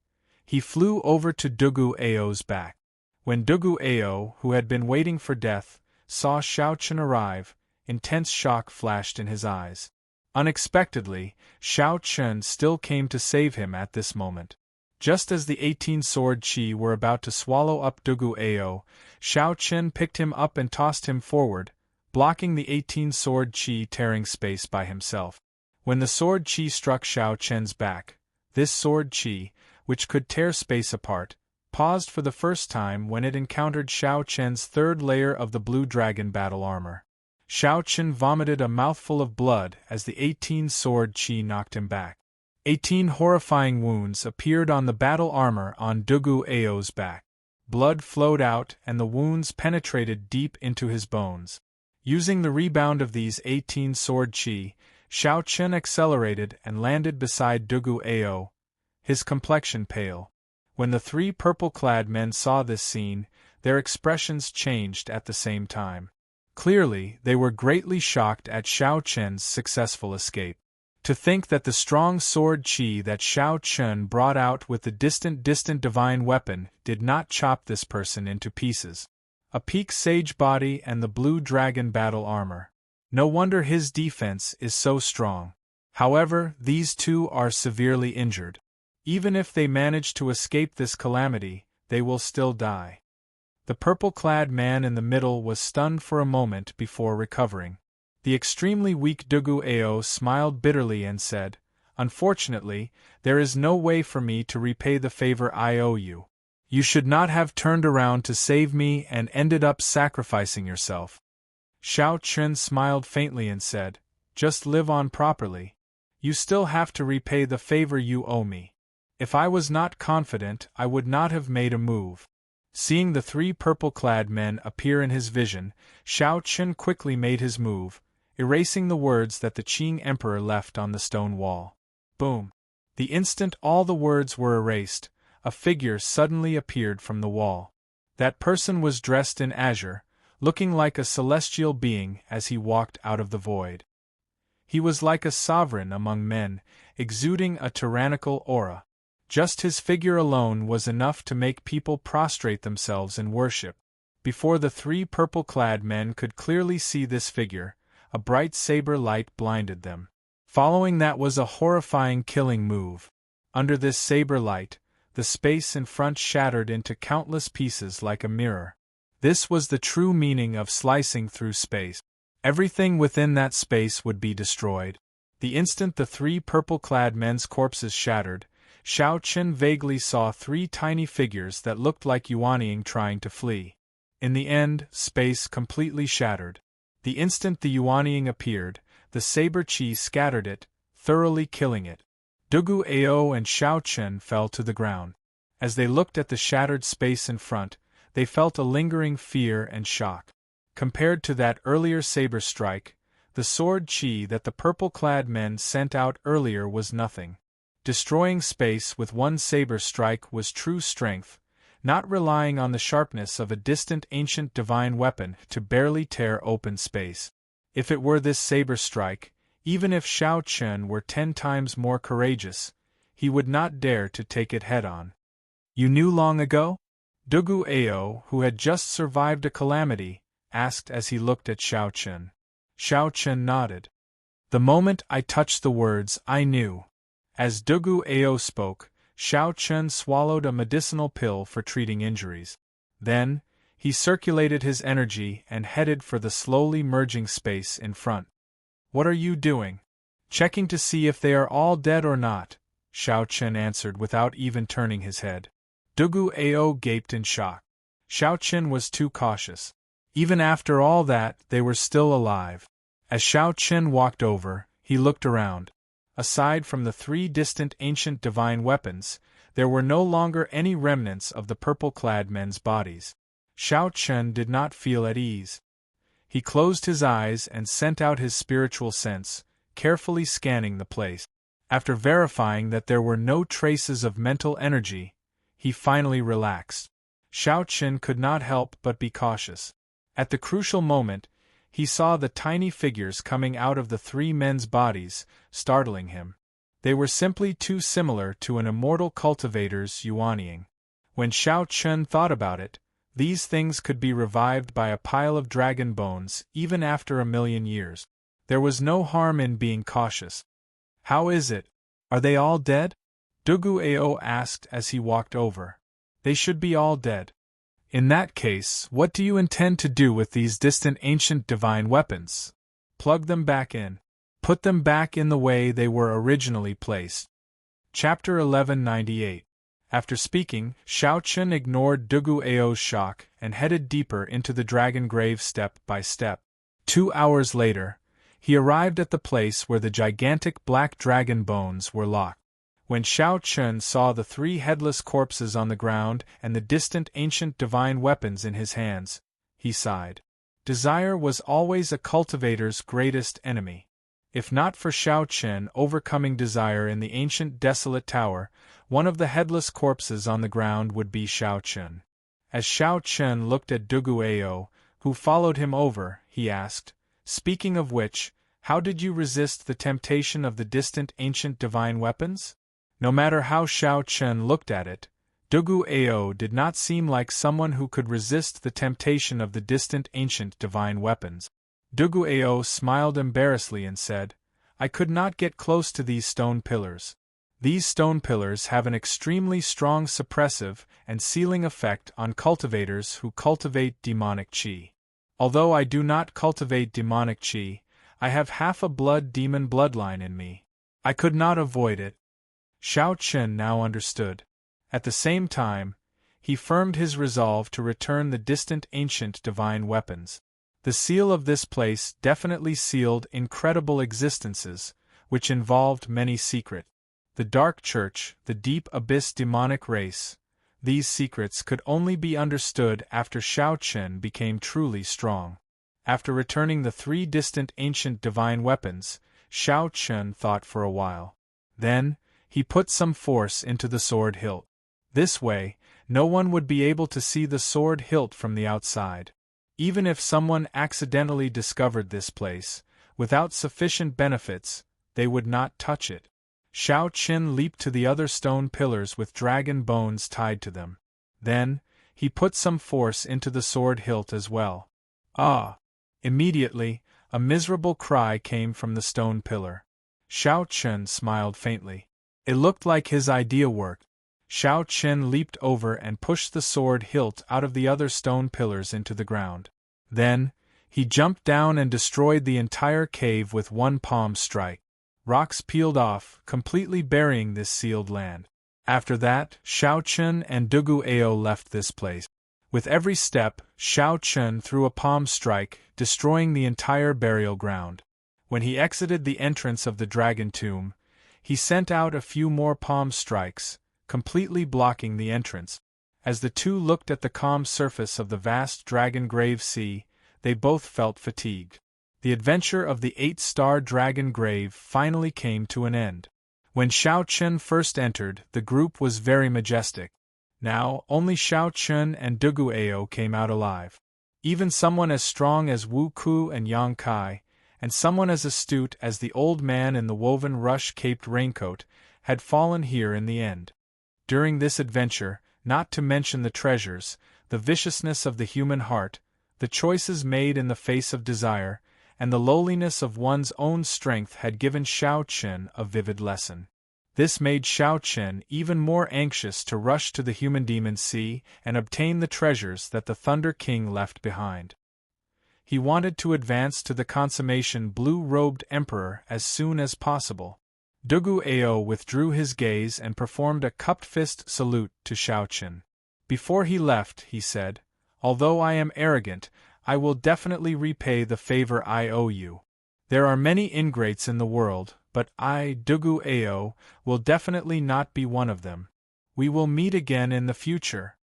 he flew over to Dugu Ao's back. When Dugu Ao, who had been waiting for death, saw Xiao Chen arrive, intense shock flashed in his eyes. Unexpectedly, Xiao Chen still came to save him at this moment. Just as the 18 sword chi were about to swallow up Dugu Ao, Xiao Chen picked him up and tossed him forward, blocking the 18 sword chi tearing space by himself. When the sword chi struck Xiao Chen's back, this sword chi, which could tear space apart, paused for the first time when it encountered Xiao Chen's third layer of the blue dragon battle armor. Xiao Chen vomited a mouthful of blood as the 18 sword chi knocked him back. 18 horrifying wounds appeared on the battle armor on Dugu Ao's back. Blood flowed out and the wounds penetrated deep into his bones. Using the rebound of these 18 sword chi, Xiao Chen accelerated and landed beside Dugu Ao, his complexion pale. When the three purple-clad men saw this scene, their expressions changed at the same time. Clearly, they were greatly shocked at Xiao Chen's successful escape. To think that the strong sword chi that Xiao Chen brought out with the distant divine weapon did not chop this person into pieces. A peak sage body and the blue dragon battle armor. No wonder his defense is so strong. However, these two are severely injured. Even if they manage to escape this calamity, they will still die. The purple-clad man in the middle was stunned for a moment before recovering. The extremely weak Dugu Ao smiled bitterly and said, "Unfortunately, there is no way for me to repay the favor I owe you. You should not have turned around to save me and ended up sacrificing yourself." Xiao Chen smiled faintly and said, "Just live on properly. You still have to repay the favor you owe me. If I was not confident, I would not have made a move." Seeing the three purple-clad men appear in his vision, Xiao Chen quickly made his move, erasing the words that the Qing Emperor left on the stone wall. Boom! The instant all the words were erased, a figure suddenly appeared from the wall. That person was dressed in azure, looking like a celestial being as he walked out of the void. He was like a sovereign among men, exuding a tyrannical aura. Just his figure alone was enough to make people prostrate themselves in worship. Before the three purple-clad men could clearly see this figure, a bright saber light blinded them. Following that was a horrifying killing move. Under this saber light, the space in front shattered into countless pieces like a mirror. This was the true meaning of slicing through space. Everything within that space would be destroyed. The instant the three purple-clad men's corpses shattered, Xiao Chen vaguely saw three tiny figures that looked like Yuanying trying to flee. In the end, space completely shattered. The instant the Yuanying appeared, the saber chi scattered it, thoroughly killing it. Dugu Ao and Xiao Chen fell to the ground. As they looked at the shattered space in front, they felt a lingering fear and shock. Compared to that earlier saber strike, the sword chi that the purple-clad men sent out earlier was nothing. Destroying space with one saber strike was true strength, not relying on the sharpness of a distant ancient divine weapon to barely tear open space. If it were this saber strike, even if Xiao Chen were 10 times more courageous, he would not dare to take it head-on. "You knew long ago?" Dugu Ao, who had just survived a calamity, asked as he looked at Xiao Chen. Xiao Chen nodded. The moment I touched the words, I knew. As Dugu Ao spoke, Xiao Chen swallowed a medicinal pill for treating injuries. Then, he circulated his energy and headed for the slowly merging space in front. What are you doing? Checking to see if they are all dead or not, Xiao Chen answered without even turning his head. Dugu Ao gaped in shock. Xiao Chen was too cautious. Even after all that, they were still alive. As Xiao Chen walked over, he looked around. Aside from the 3 distant ancient divine weapons, there were no longer any remnants of the purple-clad men's bodies. Xiao Chen did not feel at ease. He closed his eyes and sent out his spiritual sense, carefully scanning the place. After verifying that there were no traces of mental energy, he finally relaxed. Xiao Chen could not help but be cautious. At the crucial moment, he saw the tiny figures coming out of the 3 men's bodies, startling him. They were simply too similar to an immortal cultivator's yuanying. When Xiao Chen thought about it, these things could be revived by a pile of dragon bones even after 1,000,000 years. There was no harm in being cautious. How is it? Are they all dead? Dugu Ao asked as he walked over. They should be all dead. In that case, what do you intend to do with these distant ancient divine weapons? Plug them back in. Put them back in the way they were originally placed. Chapter 1198. After speaking, Xiao Chen ignored Dugu Ao's shock and headed deeper into the dragon grave step by step. 2 hours later, he arrived at the place where the gigantic black dragon bones were locked. When Xiao Chen saw the 3 headless corpses on the ground and the distant ancient divine weapons in his hands, he sighed. Desire was always a cultivator's greatest enemy. If not for Xiao Chen overcoming desire in the ancient desolate tower, one of the headless corpses on the ground would be Xiao Chen. As Xiao Chen looked at Dugu Ao, who followed him over, he asked, "Speaking of which, how did you resist the temptation of the distant ancient divine weapons?" No matter how Xiao Chen looked at it, Dugu Ao did not seem like someone who could resist the temptation of the distant ancient divine weapons. Dugu Ao smiled embarrassedly and said, "I could not get close to these stone pillars. These stone pillars have an extremely strong suppressive and sealing effect on cultivators who cultivate demonic qi. Although I do not cultivate demonic qi, I have half a blood demon bloodline in me. I could not avoid it." Xiao Chen now understood. At the same time, he firmed his resolve to return the distant ancient divine weapons. The seal of this place definitely sealed incredible existences, which involved many secrets. The dark church, the deep abyss demonic race, these secrets could only be understood after Xiao Chen became truly strong. After returning the 3 distant ancient divine weapons, Xiao Chen thought for a while. Then, he put some force into the sword hilt. This way, no one would be able to see the sword hilt from the outside. Even if someone accidentally discovered this place, without sufficient benefits, they would not touch it. Xiao Chen leaped to the other stone pillars with dragon bones tied to them. Then, he put some force into the sword hilt as well. Ah! Immediately, a miserable cry came from the stone pillar. Xiao Chen smiled faintly. It looked like his idea worked. Xiao Chen leaped over and pushed the sword hilt out of the other stone pillars into the ground. Then, he jumped down and destroyed the entire cave with one palm strike. Rocks peeled off, completely burying this sealed land. After that, Xiao Chen and Dugu Ao left this place. With every step, Xiao Chen threw a palm strike, destroying the entire burial ground. When he exited the entrance of the dragon tomb, he sent out a few more palm strikes, completely blocking the entrance. As the two looked at the calm surface of the vast dragon grave sea, they both felt fatigued. The adventure of the 8-star dragon grave finally came to an end. When Xiao Chen first entered, the group was very majestic. Now, only Xiao Chen and Dugu Ao came out alive. Even someone as strong as Wu Ku and Yang Kai, and someone as astute as the old man in the woven rush-caped raincoat, had fallen here in the end. During this adventure, not to mention the treasures, the viciousness of the human heart, the choices made in the face of desire, and the lowliness of one's own strength had given Xiao Chen a vivid lesson. This made Xiao Chen even more anxious to rush to the human demon sea and obtain the treasures that the Thunder King left behind. He wanted to advance to the consummation blue-robed emperor as soon as possible. Dugu Ao withdrew his gaze and performed a cupped fist salute to Xiao Chen. Before he left, he said, "Although I am arrogant, I will definitely repay the favor I owe you. There are many ingrates in the world, but I, Dugu Ao, will definitely not be one of them. We will meet again in the future."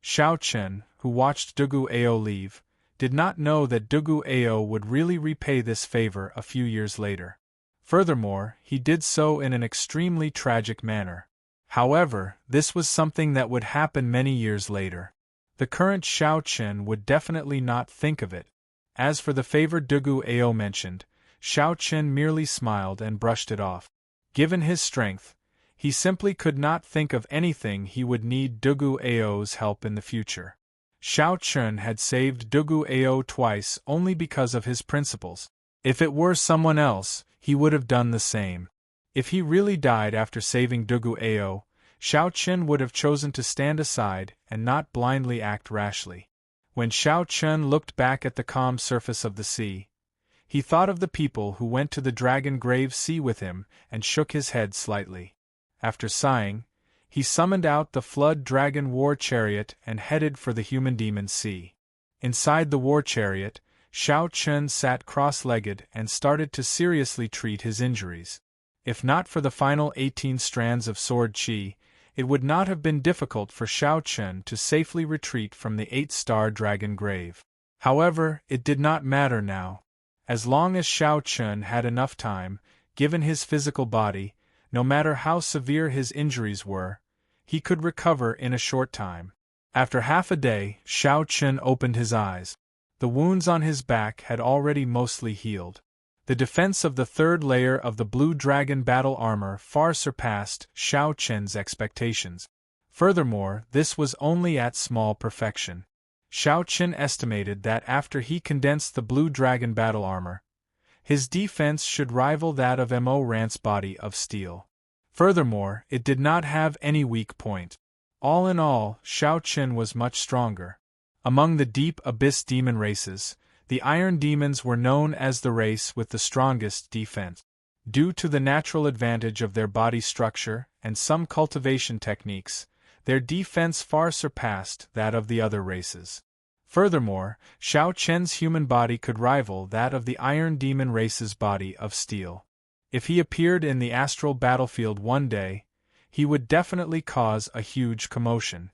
Xiao Chen, who watched Dugu Ao leave, did not know that Dugu Ao would really repay this favor a few years later. Furthermore, he did so in an extremely tragic manner. However, this was something that would happen many years later. The current Xiao Chen would definitely not think of it. As for the favor Dugu Ao mentioned, Xiao Chen merely smiled and brushed it off. Given his strength, he simply could not think of anything he would need Dugu Ao's help in the future. Xiao Chen had saved Dugu Ao twice only because of his principles. If it were someone else, he would have done the same. If he really died after saving Dugu Ao, Xiao Chen would have chosen to stand aside and not blindly act rashly. When Xiao Chen looked back at the calm surface of the sea, he thought of the people who went to the Dragon Grave Sea with him and shook his head slightly. After sighing, he summoned out the Flood Dragon War Chariot and headed for the Human Demon Sea. Inside the war chariot, Xiao Chen sat cross-legged and started to seriously treat his injuries. If not for the final 18 strands of sword qi, it would not have been difficult for Xiao Chen to safely retreat from the 8-star dragon grave. However, it did not matter now. As long as Xiao Chen had enough time, given his physical body, no matter how severe his injuries were, he could recover in a short time. After half a day, Xiao Chen opened his eyes. The wounds on his back had already mostly healed. The defense of the third layer of the Blue Dragon battle armor far surpassed Xiao Chen's expectations. Furthermore, this was only at small perfection. Xiao Chen estimated that after he condensed the Blue Dragon battle armor, his defense should rival that of Mo Rant's body of steel. Furthermore, it did not have any weak point. All in all, Xiao Chen was much stronger. Among the deep abyss demon races, the Iron Demons were known as the race with the strongest defense. Due to the natural advantage of their body structure and some cultivation techniques, their defense far surpassed that of the other races. Furthermore, Xiao Chen's human body could rival that of the Iron Demon race's body of steel. If he appeared in the astral battlefield one day, he would definitely cause a huge commotion.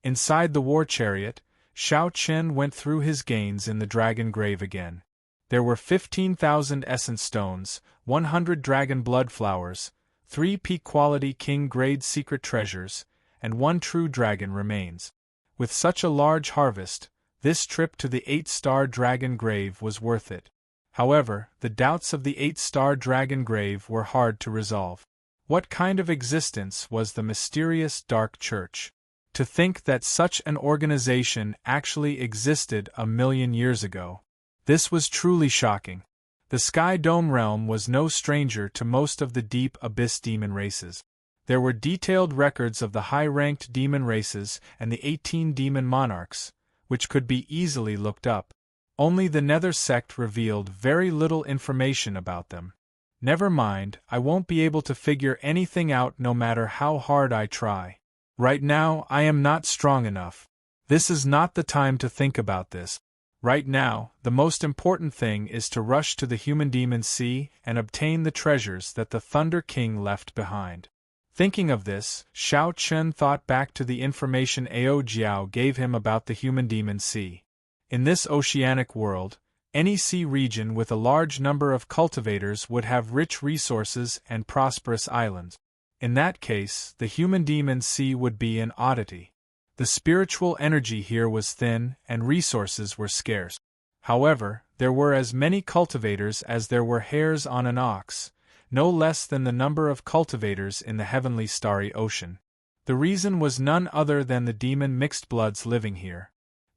Inside the war chariot, Xiao Chen went through his gains in the Dragon Grave again. There were 15,000 essence stones, 100 dragon blood flowers, 3 peak-quality king-grade secret treasures, and 1 true dragon remains. With such a large harvest, this trip to the 8-star Dragon Grave was worth it. However, the doubts of the 8-star Dragon Grave were hard to resolve. What kind of existence was the mysterious Dark Church? To think that such an organization actually existed a million years ago. This was truly shocking. The Sky Dome realm was no stranger to most of the deep abyss demon races. There were detailed records of the high-ranked demon races and the 18 demon monarchs, which could be easily looked up. Only the Nether sect revealed very little information about them. Never mind, I won't be able to figure anything out no matter how hard I try. Right now, I am not strong enough. This is not the time to think about this. Right now, the most important thing is to rush to the Human Demon Sea and obtain the treasures that the Thunder King left behind. Thinking of this, Xiao Chen thought back to the information Ao Jiao gave him about the Human Demon Sea. In this oceanic world, any sea region with a large number of cultivators would have rich resources and prosperous islands. In that case, the Human Demon Sea would be an oddity. The spiritual energy here was thin, and resources were scarce. However, there were as many cultivators as there were hairs on an ox, no less than the number of cultivators in the heavenly starry ocean. The reason was none other than the demon mixed bloods living here.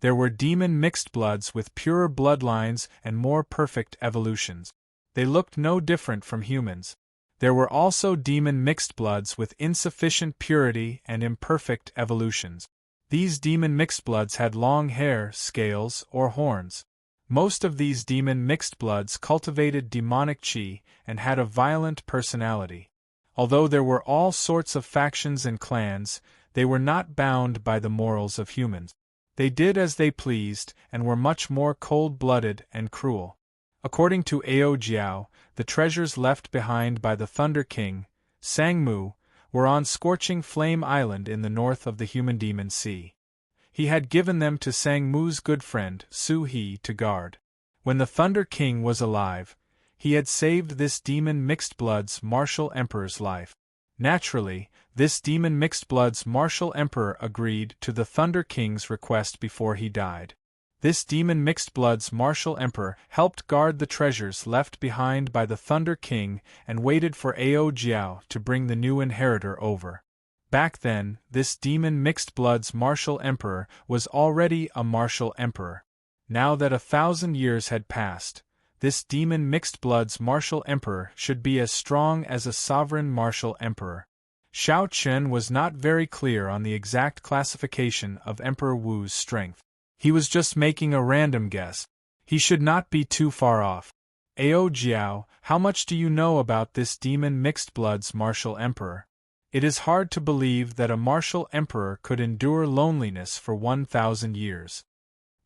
There were demon mixed bloods with purer bloodlines and more perfect evolutions. They looked no different from humans. There were also demon mixed bloods with insufficient purity and imperfect evolutions. These demon mixed bloods had long hair, scales, or horns. Most of these demon mixed bloods cultivated demonic chi and had a violent personality. Although there were all sorts of factions and clans, they were not bound by the morals of humans. They did as they pleased and were much more cold-blooded and cruel. According to Ao Jiao, the treasures left behind by the Thunder King, Sangmu, were on Scorching Flame Island in the north of the Human Demon Sea. He had given them to Sangmu's good friend, Su He, to guard. When the Thunder King was alive, he had saved this demon mixed blood's martial emperor's life. Naturally, this demon mixed blood's martial emperor agreed to the Thunder King's request before he died. This demon mixed blood's martial emperor helped guard the treasures left behind by the Thunder King and waited for Ao Jiao to bring the new inheritor over. Back then, this demon mixed blood's martial emperor was already a martial emperor. Now that 1,000 years had passed, this demon mixed blood's martial emperor should be as strong as a sovereign martial emperor. Xiao Chen was not very clear on the exact classification of Emperor Wu's strength. He was just making a random guess. He should not be too far off. Ao Jiao, how much do you know about this demon mixed blood's martial emperor? It is hard to believe that a martial emperor could endure loneliness for 1,000 years.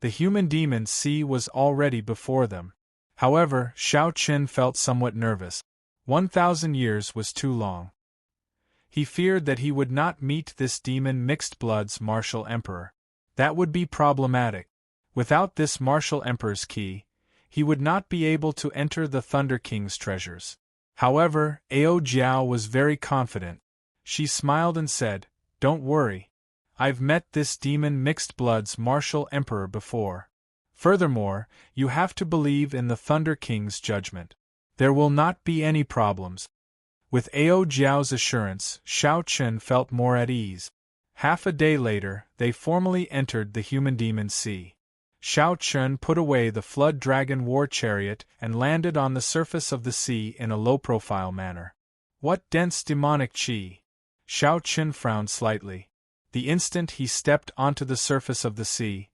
The human demon sea was already before them. However, Xiao Chen felt somewhat nervous. 1,000 years was too long. He feared that he would not meet this demon mixed blood's martial emperor. That would be problematic. Without this martial emperor's key, he would not be able to enter the Thunder King's treasures. However, Ao Jiao was very confident. She smiled and said, "Don't worry. I've met this demon mixed blood's martial emperor before. Furthermore, you have to believe in the Thunder King's judgment. There will not be any problems." With Ao Jiao's assurance, Xiao Chen felt more at ease. Half a day later, they formally entered the Human Demon Sea. Xiao Chen put away the Flood Dragon war chariot and landed on the surface of the sea in a low-profile manner. What dense demonic chi! Xiao Chen frowned slightly. The instant he stepped onto the surface of the sea,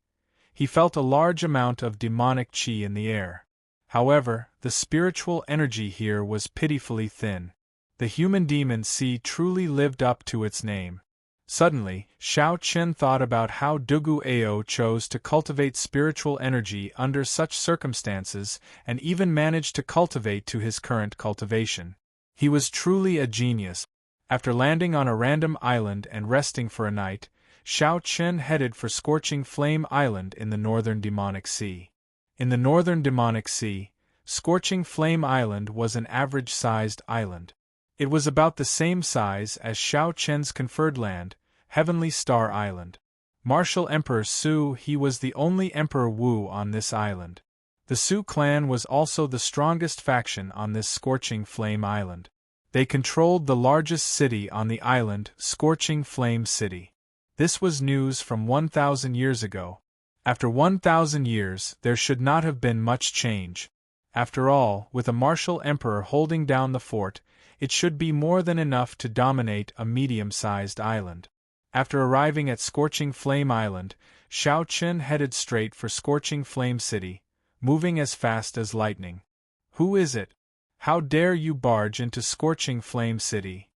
he felt a large amount of demonic chi in the air. However, the spiritual energy here was pitifully thin. The Human Demon Sea truly lived up to its name. Suddenly, Xiao Chen thought about how Dugu Ao chose to cultivate spiritual energy under such circumstances and even managed to cultivate to his current cultivation. He was truly a genius. After landing on a random island and resting for a night, Xiao Chen headed for Scorching Flame Island in the Northern Demonic Sea. In the Northern Demonic Sea, Scorching Flame Island was an average-sized island. It was about the same size as Xiao Chen's conferred land, Heavenly Star Island. Martial Emperor Su He was the only Emperor Wu on this island. The Su clan was also the strongest faction on this Scorching Flame Island. They controlled the largest city on the island, Scorching Flame City. This was news from 1,000 years ago. After 1,000 years, there should not have been much change. After all, with a martial emperor holding down the fort, it should be more than enough to dominate a medium-sized island. After arriving at Scorching Flame Island, Xiao Chen headed straight for Scorching Flame City, moving as fast as lightning. "Who is it? How dare you barge into Scorching Flame City?"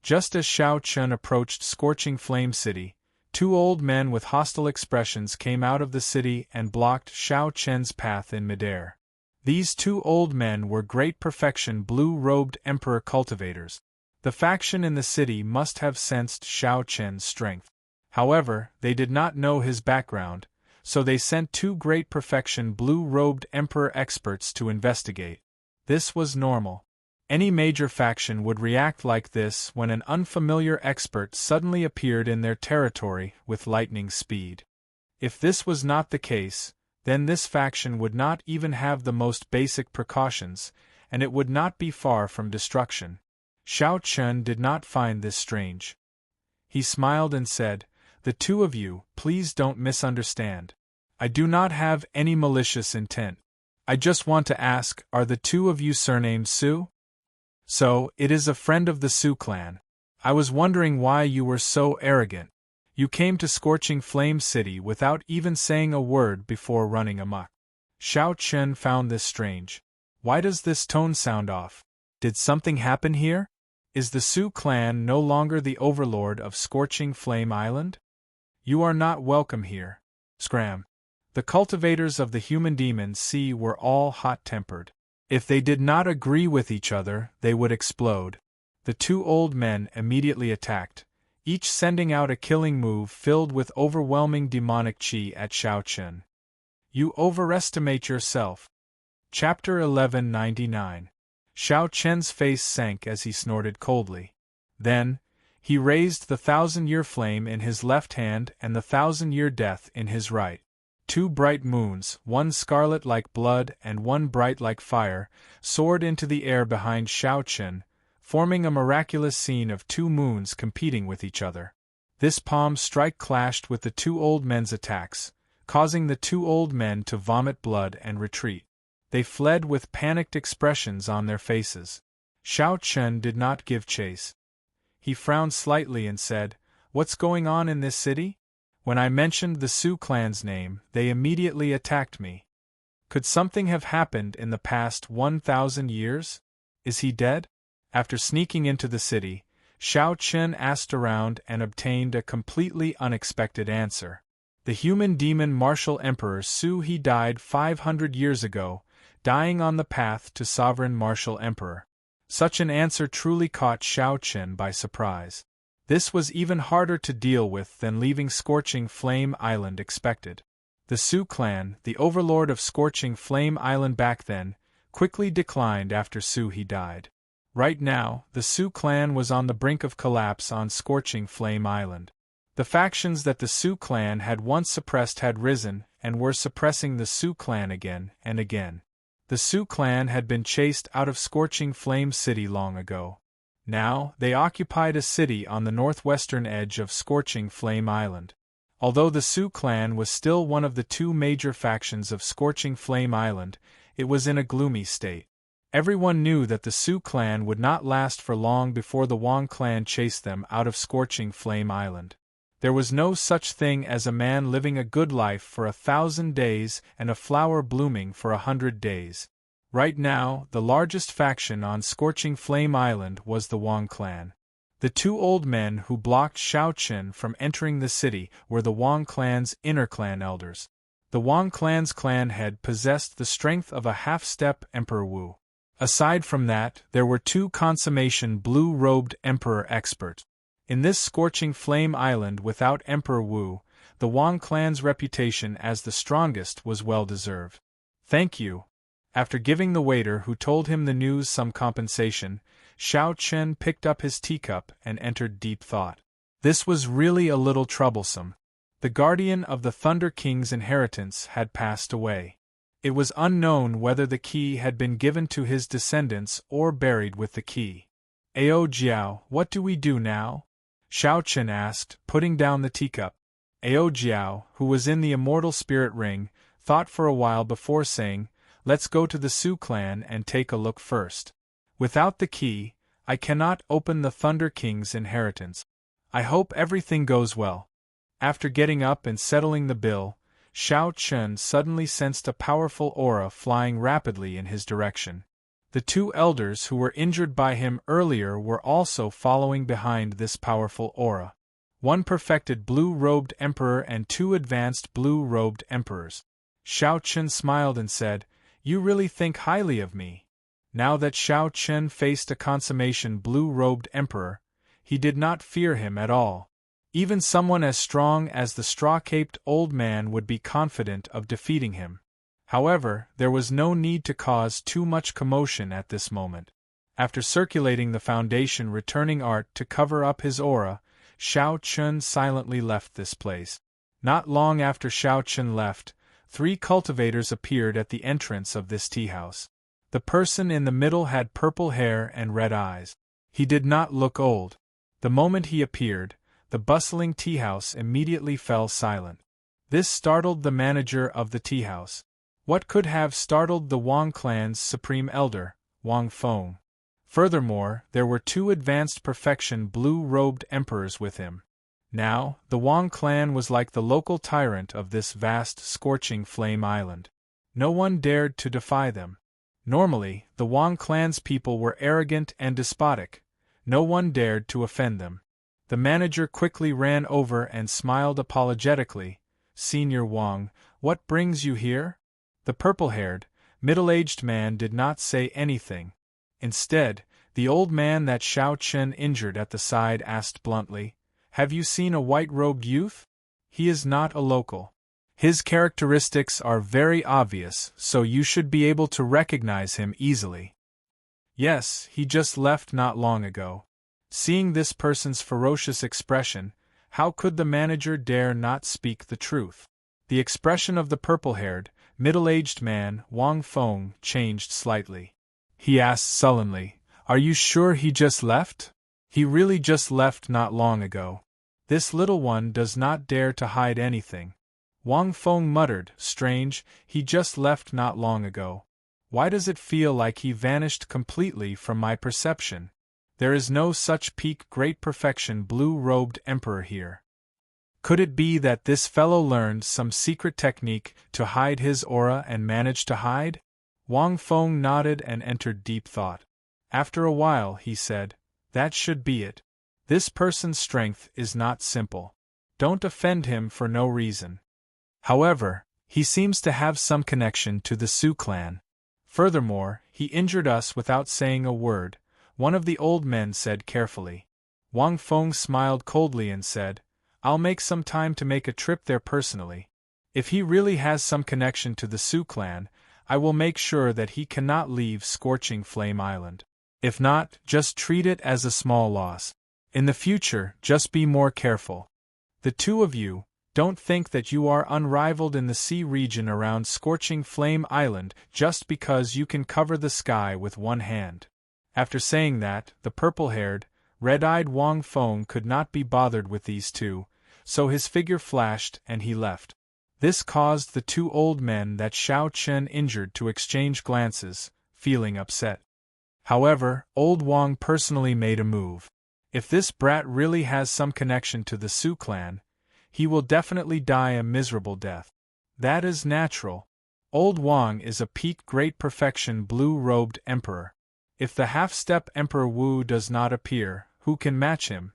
Just as Xiao Chen approached Scorching Flame City, two old men with hostile expressions came out of the city and blocked Xiao Chen's path in midair. These two old men were great perfection blue-robed emperor cultivators. The faction in the city must have sensed Xiao Chen's strength. However, they did not know his background, so they sent two great perfection blue-robed emperor experts to investigate. This was normal. Any major faction would react like this when an unfamiliar expert suddenly appeared in their territory with lightning speed. If this was not the case, then this faction would not even have the most basic precautions, and it would not be far from destruction. Xiao Chen did not find this strange. He smiled and said, "The two of you, please don't misunderstand. I do not have any malicious intent. I just want to ask, are the two of you surnamed Su? So, it is a friend of the Su clan. I was wondering why you were so arrogant. You came to Scorching Flame City without even saying a word before running amok. Xiao Chen found this strange. Why does this tone sound off? Did something happen here? Is the Su clan no longer the overlord of Scorching Flame Island? You are not welcome here. Scram. The cultivators of the human demon sea were all hot-tempered. If they did not agree with each other, they would explode. The two old men immediately attacked, each sending out a killing move filled with overwhelming demonic qi at Xiao Chen. You overestimate yourself. Chapter 1199. Xiao Chen's face sank as he snorted coldly. Then, he raised the 1,000-year flame in his left hand and the 1,000-year death in his right. Two bright moons, one scarlet like blood and one bright like fire, soared into the air behind Xiao Chen, forming a miraculous scene of two moons competing with each other. This palm strike clashed with the two old men's attacks, causing the two old men to vomit blood and retreat. They fled with panicked expressions on their faces. Xiao Chen did not give chase. He frowned slightly and said, "What's going on in this city? When I mentioned the Su clan's name, they immediately attacked me. Could something have happened in the past 1,000 years? Is he dead?" After sneaking into the city, Xiao Chen asked around and obtained a completely unexpected answer. The human demon martial emperor Su he died 500 years ago, dying on the path to sovereign martial emperor. Such an answer truly caught Xiao Chen by surprise. This was even harder to deal with than leaving Scorching Flame Island expected. The Su clan, the overlord of Scorching Flame Island back then, quickly declined after Su he died. Right now, the Su clan was on the brink of collapse on Scorching Flame Island. The factions that the Su clan had once suppressed had risen and were suppressing the Su clan again and again. The Su clan had been chased out of Scorching Flame City long ago. Now, they occupied a city on the northwestern edge of Scorching Flame Island. Although the Su clan was still one of the two major factions of Scorching Flame Island, it was in a gloomy state. Everyone knew that the Su clan would not last for long before the Wang clan chased them out of Scorching Flame Island. There was no such thing as a man living a good life for 1,000 days and a flower blooming for 100 days. Right now, the largest faction on Scorching Flame Island was the Wang clan. The two old men who blocked Xiao Chen from entering the city were the Wang clan's inner clan elders. The Wang clan's clan head possessed the strength of a half-step Emperor Wu. Aside from that, there were two consummation blue-robed Emperor experts. In this Scorching Flame Island without Emperor Wu, the Wang clan's reputation as the strongest was well-deserved. "Thank you." After giving the waiter who told him the news some compensation, Xiao Chen picked up his teacup and entered deep thought. This was really a little troublesome. The guardian of the Thunder King's inheritance had passed away. It was unknown whether the key had been given to his descendants or buried with the key. "Ao Jiao, what do we do now?" Xiao Chen asked, putting down the teacup. Ao Jiao, who was in the Immortal Spirit Ring, thought for a while before saying, "Let's go to the Su clan and take a look first. Without the key, I cannot open the Thunder King's inheritance. I hope everything goes well." After getting up and settling the bill, Xiao Chen suddenly sensed a powerful aura flying rapidly in his direction. The two elders who were injured by him earlier were also following behind this powerful aura. One perfected blue-robed emperor and two advanced blue-robed emperors. Xiao Chen smiled and said, "You really think highly of me." Now that Xiao Chen faced a consummation blue-robed emperor, he did not fear him at all. Even someone as strong as the straw-caped old man would be confident of defeating him. However, there was no need to cause too much commotion at this moment. After circulating the Foundation returning art to cover up his aura, Xiao Chen silently left this place. Not long after Xiao Chen left, 3 cultivators appeared at the entrance of this tea-house. The person in the middle had purple hair and red eyes. He did not look old. The moment he appeared, the bustling tea-house immediately fell silent. This startled the manager of the tea house. What could have startled the Wang clan's supreme elder, Wang Feng? Furthermore, there were 2 advanced perfection blue-robed emperors with him. Now, the Wang clan was like the local tyrant of this vast, scorching flame island. No one dared to defy them. Normally, the Wang clan's people were arrogant and despotic. No one dared to offend them. The manager quickly ran over and smiled apologetically. "Senior Wang, what brings you here?" The purple-haired, middle-aged man did not say anything. Instead, the old man that Xiao Chen injured at the side asked bluntly, "Have you seen a white-robed youth? He is not a local. His characteristics are very obvious, so you should be able to recognize him easily." "Yes, he just left not long ago." Seeing this person's ferocious expression, how could the manager dare not speak the truth? The expression of the purple-haired, middle-aged man, Wang Feng, changed slightly. He asked sullenly, "Are you sure he just left?" "He really just left not long ago. This little one does not dare to hide anything." Wang Feng muttered, "Strange, he just left not long ago. Why does it feel like he vanished completely from my perception? There is no such peak great perfection blue-robed emperor here. Could it be that this fellow learned some secret technique to hide his aura and managed to hide?" Wang Feng nodded and entered deep thought. After a while he said, "That should be it. This person's strength is not simple. Don't offend him for no reason. However, he seems to have some connection to the Su clan. Furthermore, he injured us without saying a word," one of the old men said carefully. Wang Feng smiled coldly and said, "I'll make some time to make a trip there personally. If he really has some connection to the Su clan, I will make sure that he cannot leave Scorching Flame Island. If not, just treat it as a small loss. In the future, just be more careful. The 2 of you, don't think that you are unrivaled in the sea region around Scorching Flame Island just because you can cover the sky with one hand." After saying that, the purple-haired, red-eyed Wang Feng could not be bothered with these 2, so his figure flashed and he left. This caused the 2 old men that Xiao Chen injured to exchange glances, feeling upset. However, old Wang personally made a move. If this brat really has some connection to the Su clan, he will definitely die a miserable death. That is natural. Old Wang is a peak great perfection blue-robed emperor. If the half-step Emperor Wu does not appear, who can match him?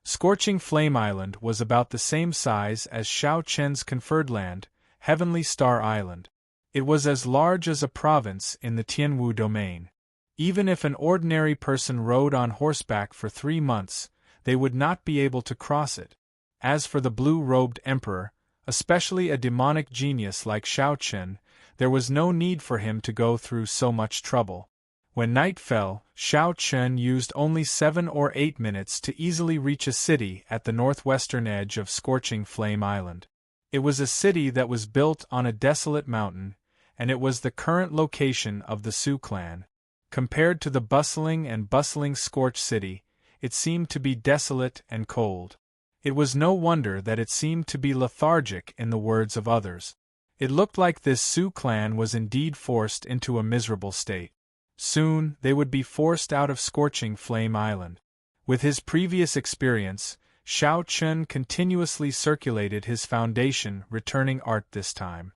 Scorching Flame Island was about the same size as Xiao Chen's conferred land, Heavenly Star Island. It was as large as a province in the Tianwu domain. Even if an ordinary person rode on horseback for 3 months, they would not be able to cross it. As for the blue-robed emperor, especially a demonic genius like Xiao Chen, there was no need for him to go through so much trouble. When night fell, Xiao Chen used only 7 or 8 minutes to easily reach a city at the northwestern edge of Scorching Flame Island. It was a city that was built on a desolate mountain, and it was the current location of the Su clan. Compared to the bustling Scorch City, it seemed to be desolate and cold. It was no wonder that it seemed to be lethargic in the words of others. It looked like this Su clan was indeed forced into a miserable state. Soon, they would be forced out of Scorching Flame Island. With his previous experience, Xiao Chen continuously circulated his foundation returning art this time.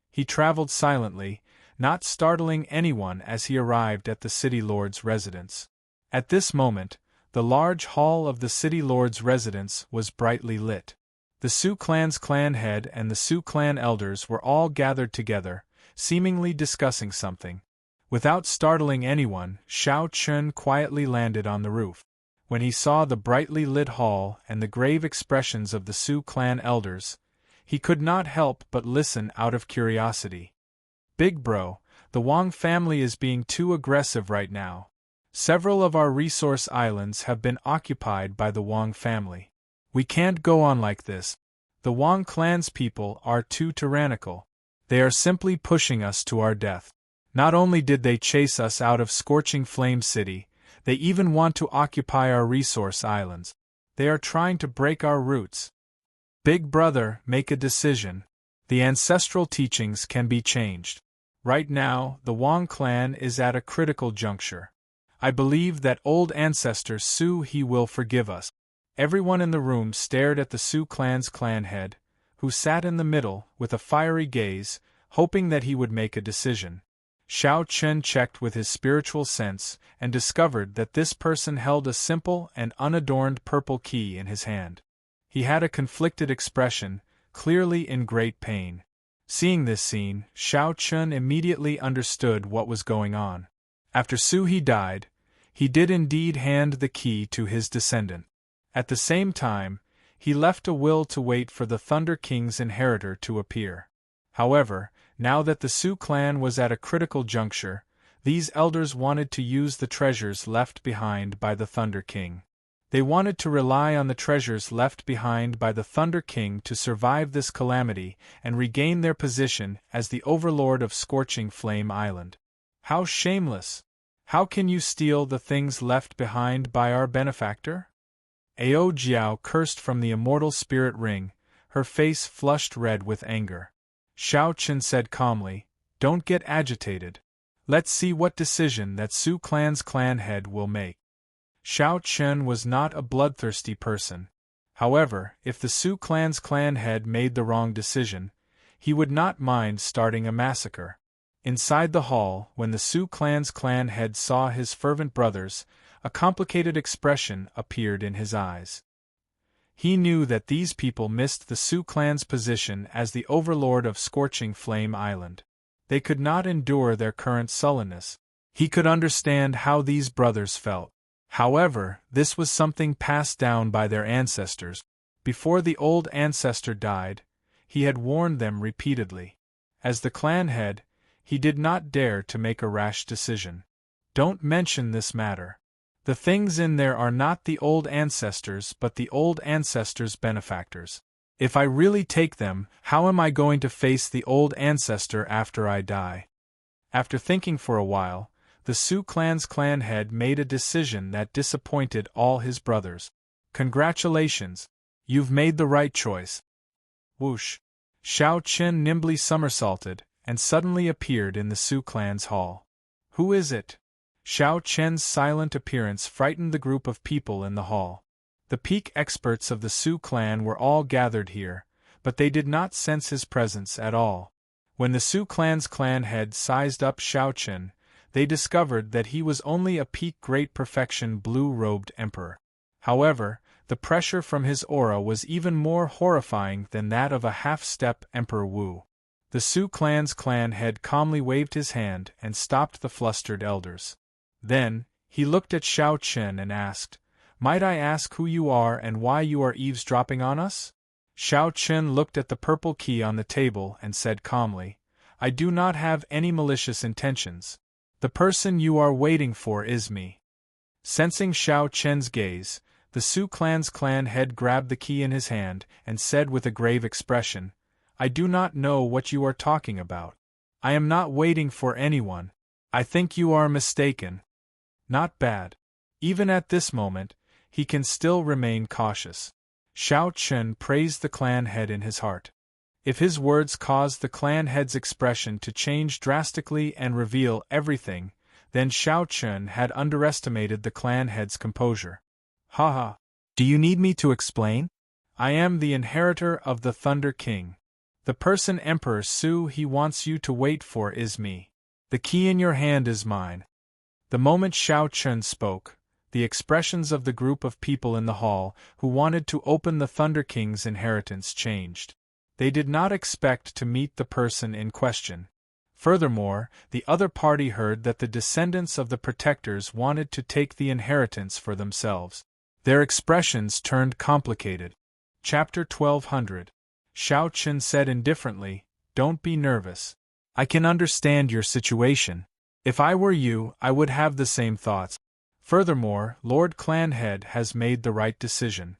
He traveled silently, not startling anyone as he arrived at the city lord's residence. At this moment, the large hall of the city lord's residence was brightly lit. The Su clan's clan head and the Su clan elders were all gathered together, seemingly discussing something. Without startling anyone, Xiao Chen quietly landed on the roof. When he saw the brightly lit hall and the grave expressions of the Su clan elders, he could not help but listen out of curiosity. "Big bro, the Wang family is being too aggressive right now. Several of our resource islands have been occupied by the Wang family. We can't go on like this. The Wang clan's people are too tyrannical. They are simply pushing us to our death. Not only did they chase us out of Scorching Flame City, they even want to occupy our resource islands. They are trying to break our roots." Big brother, make a decision. The ancestral teachings can be changed. Right now, the Wang clan is at a critical juncture. I believe that old ancestor Su he will forgive us. Everyone in the room stared at the Su clan's clan head, who sat in the middle with a fiery gaze, hoping that he would make a decision. Xiao Chen checked with his spiritual sense and discovered that this person held a simple and unadorned purple key in his hand. He had a conflicted expression, clearly in great pain. Seeing this scene, Xiao Chen immediately understood what was going on. After Su He died, he did indeed hand the key to his descendant. At the same time, he left a will to wait for the Thunder King's inheritor to appear. However, now that the Su clan was at a critical juncture, these elders wanted to use the treasures left behind by the Thunder King. They wanted to rely on the treasures left behind by the Thunder King to survive this calamity and regain their position as the overlord of Scorching Flame Island. How shameless! How can you steal the things left behind by our benefactor? Ao Jiao cursed from the immortal spirit ring, her face flushed red with anger. Xiao Chen said calmly, "Don't get agitated. Let's see what decision that Su clan's clan head will make." Xiao Chen was not a bloodthirsty person. However, if the Su clan's clan head made the wrong decision, he would not mind starting a massacre. Inside the hall, when the Su clan's clan head saw his fervent brothers, a complicated expression appeared in his eyes. He knew that these people missed the Su clan's position as the overlord of Scorching Flame Island. They could not endure their current sullenness. He could understand how these brothers felt. However, this was something passed down by their ancestors. Before the old ancestor died, he had warned them repeatedly. As the clan head, he did not dare to make a rash decision. Don't mention this matter. The things in there are not the old ancestors but the old ancestors' benefactors. If I really take them, how am I going to face the old ancestor after I die? After thinking for a while, the Su clan's clan head made a decision that disappointed all his brothers. Congratulations! You've made the right choice. Whoosh! Xiao Chen nimbly somersaulted and suddenly appeared in the Su clan's hall. Who is it? Xiao Chen's silent appearance frightened the group of people in the hall. The peak experts of the Su clan were all gathered here, but they did not sense his presence at all. When the Su clan's clan head sized up Xiao Chen, they discovered that he was only a peak great perfection blue-robed emperor. However, the pressure from his aura was even more horrifying than that of a half-step Emperor Wu. The Su clan's clan head calmly waved his hand and stopped the flustered elders. Then, he looked at Xiao Chen and asked, "Might I ask who you are and why you are eavesdropping on us?" Xiao Chen looked at the purple key on the table and said calmly, "I do not have any malicious intentions. The person you are waiting for is me." Sensing Xiao Chen's gaze, the Su clan's clan head grabbed the key in his hand and said with a grave expression, "I do not know what you are talking about. I am not waiting for anyone. I think you are mistaken." Not bad. Even at this moment, he can still remain cautious. Xiao Chen praised the clan head in his heart. If his words caused the clan head's expression to change drastically and reveal everything, then Xiao Chen had underestimated the clan head's composure. Haha. Do you need me to explain? I am the inheritor of the Thunder King. The person Emperor Su he wants you to wait for is me. The key in your hand is mine. The moment Xiao Chen spoke, the expressions of the group of people in the hall who wanted to open the Thunder King's inheritance changed. They did not expect to meet the person in question. Furthermore, the other party heard that the descendants of the protectors wanted to take the inheritance for themselves. Their expressions turned complicated. Chapter 1200. Xiao Chen said indifferently, "Don't be nervous. I can understand your situation. If I were you, I would have the same thoughts. Furthermore, Lord Clanhead has made the right decision."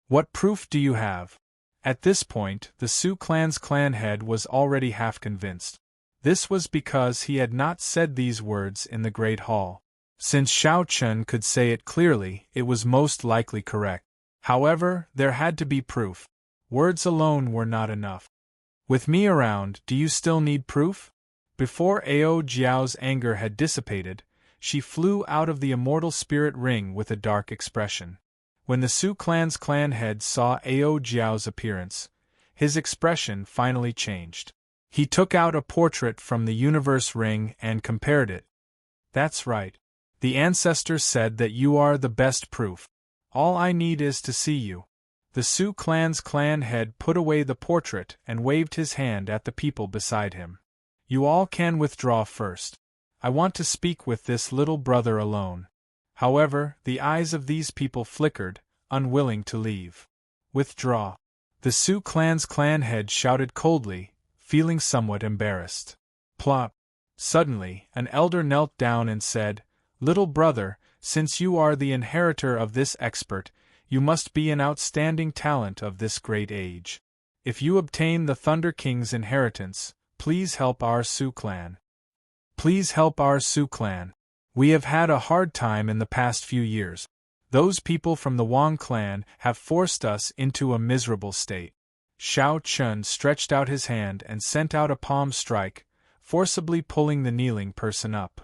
"What proof do you have?" At this point, the Su clan's clan head was already half convinced. This was because he had not said these words in the Great Hall. Since Xiao Chen could say it clearly, it was most likely correct. However, there had to be proof. Words alone were not enough. With me around, do you still need proof? Before Ao Jiao's anger had dissipated, she flew out of the immortal spirit ring with a dark expression. When the Su clan's clan head saw Ao Jiao's appearance, his expression finally changed. He took out a portrait from the universe ring and compared it. That's right. The ancestors said that you are the best proof. All I need is to see you. The Su clan's clan head put away the portrait and waved his hand at the people beside him. You all can withdraw first. I want to speak with this little brother alone. However, the eyes of these people flickered, unwilling to leave. Withdraw. The Su clan's clan head shouted coldly, feeling somewhat embarrassed. Plop. Suddenly, an elder knelt down and said, Little brother, since you are the inheritor of this expert, you must be an outstanding talent of this great age. If you obtain the Thunder King's inheritance, please help our Su clan. Please help our Su clan. We have had a hard time in the past few years. Those people from the Wang clan have forced us into a miserable state. Xiao Chun stretched out his hand and sent out a palm strike, forcibly pulling the kneeling person up.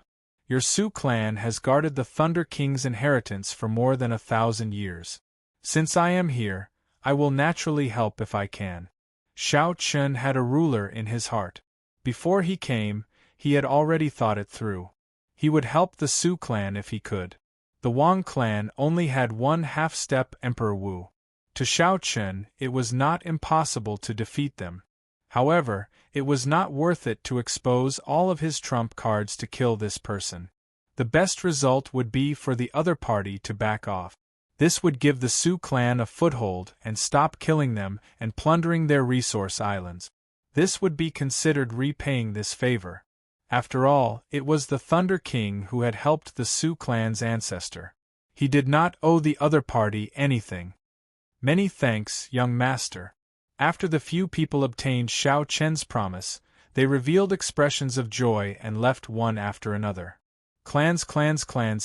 Your Su clan has guarded the Thunder King's inheritance for more than 1,000 years. Since I am here, I will naturally help if I can. Xiao Chun had a ruler in his heart. Before he came, he had already thought it through. He would help the Su clan if he could. The Wang clan only had one half-step Emperor Wu. To Xiao Chun, it was not impossible to defeat them. However, it was not worth it to expose all of his trump cards to kill this person. The best result would be for the other party to back off. This would give the Su clan a foothold and stop killing them and plundering their resource islands. This would be considered repaying this favor. After all, it was the Thunder King who had helped the Su clan's ancestor. He did not owe the other party anything. Many thanks, young master. After the few people obtained Xiao Chen's promise, they revealed expressions of joy and left one after another. Clan's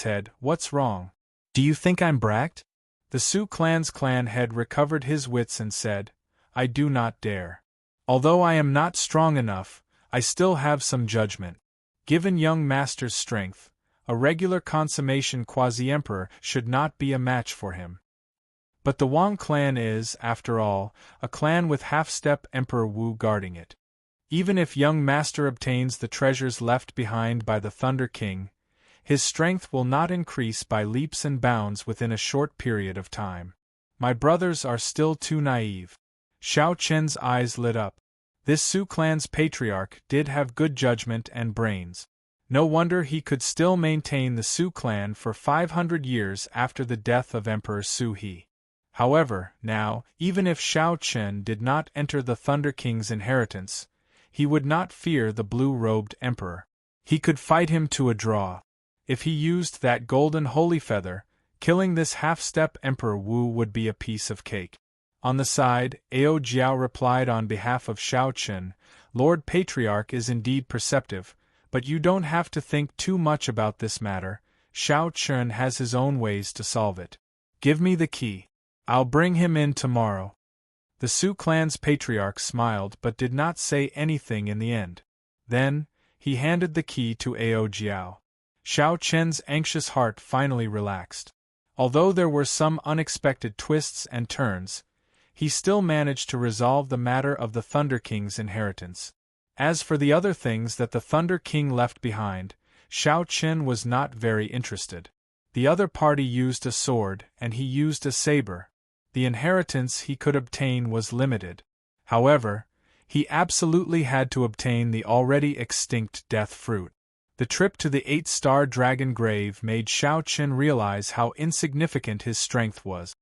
head, what's wrong? Do you think I'm bragged? The Su clan's clan head recovered his wits and said, I do not dare. Although I am not strong enough, I still have some judgment. Given young master's strength, a regular consummation quasi-emperor should not be a match for him. But the Wang clan is, after all, a clan with half-step Emperor Wu guarding it. Even if young master obtains the treasures left behind by the Thunder King, his strength will not increase by leaps and bounds within a short period of time. My brothers are still too naive. Xiao Chen's eyes lit up. This Su clan's patriarch did have good judgment and brains. No wonder he could still maintain the Su clan for 500 years after the death of Emperor Su He. However, now, even if Xiao Chen did not enter the Thunder King's inheritance, he would not fear the blue-robed emperor. He could fight him to a draw. If he used that golden holy feather, killing this half-step Emperor Wu would be a piece of cake. On the side, Ao Jiao replied on behalf of Xiao Chen, Lord Patriarch is indeed perceptive, but you don't have to think too much about this matter. Xiao Chen has his own ways to solve it. Give me the key. I'll bring him in tomorrow. The Su clan's patriarch smiled but did not say anything in the end. Then, he handed the key to Ao Jiao. Xiao Chen's anxious heart finally relaxed. Although there were some unexpected twists and turns, he still managed to resolve the matter of the Thunder King's inheritance. As for the other things that the Thunder King left behind, Xiao Chen was not very interested. The other party used a sword and he used a saber. The inheritance he could obtain was limited. However, he absolutely had to obtain the already extinct death fruit. The trip to the 8-star dragon grave made Xiao Chen realize how insignificant his strength was.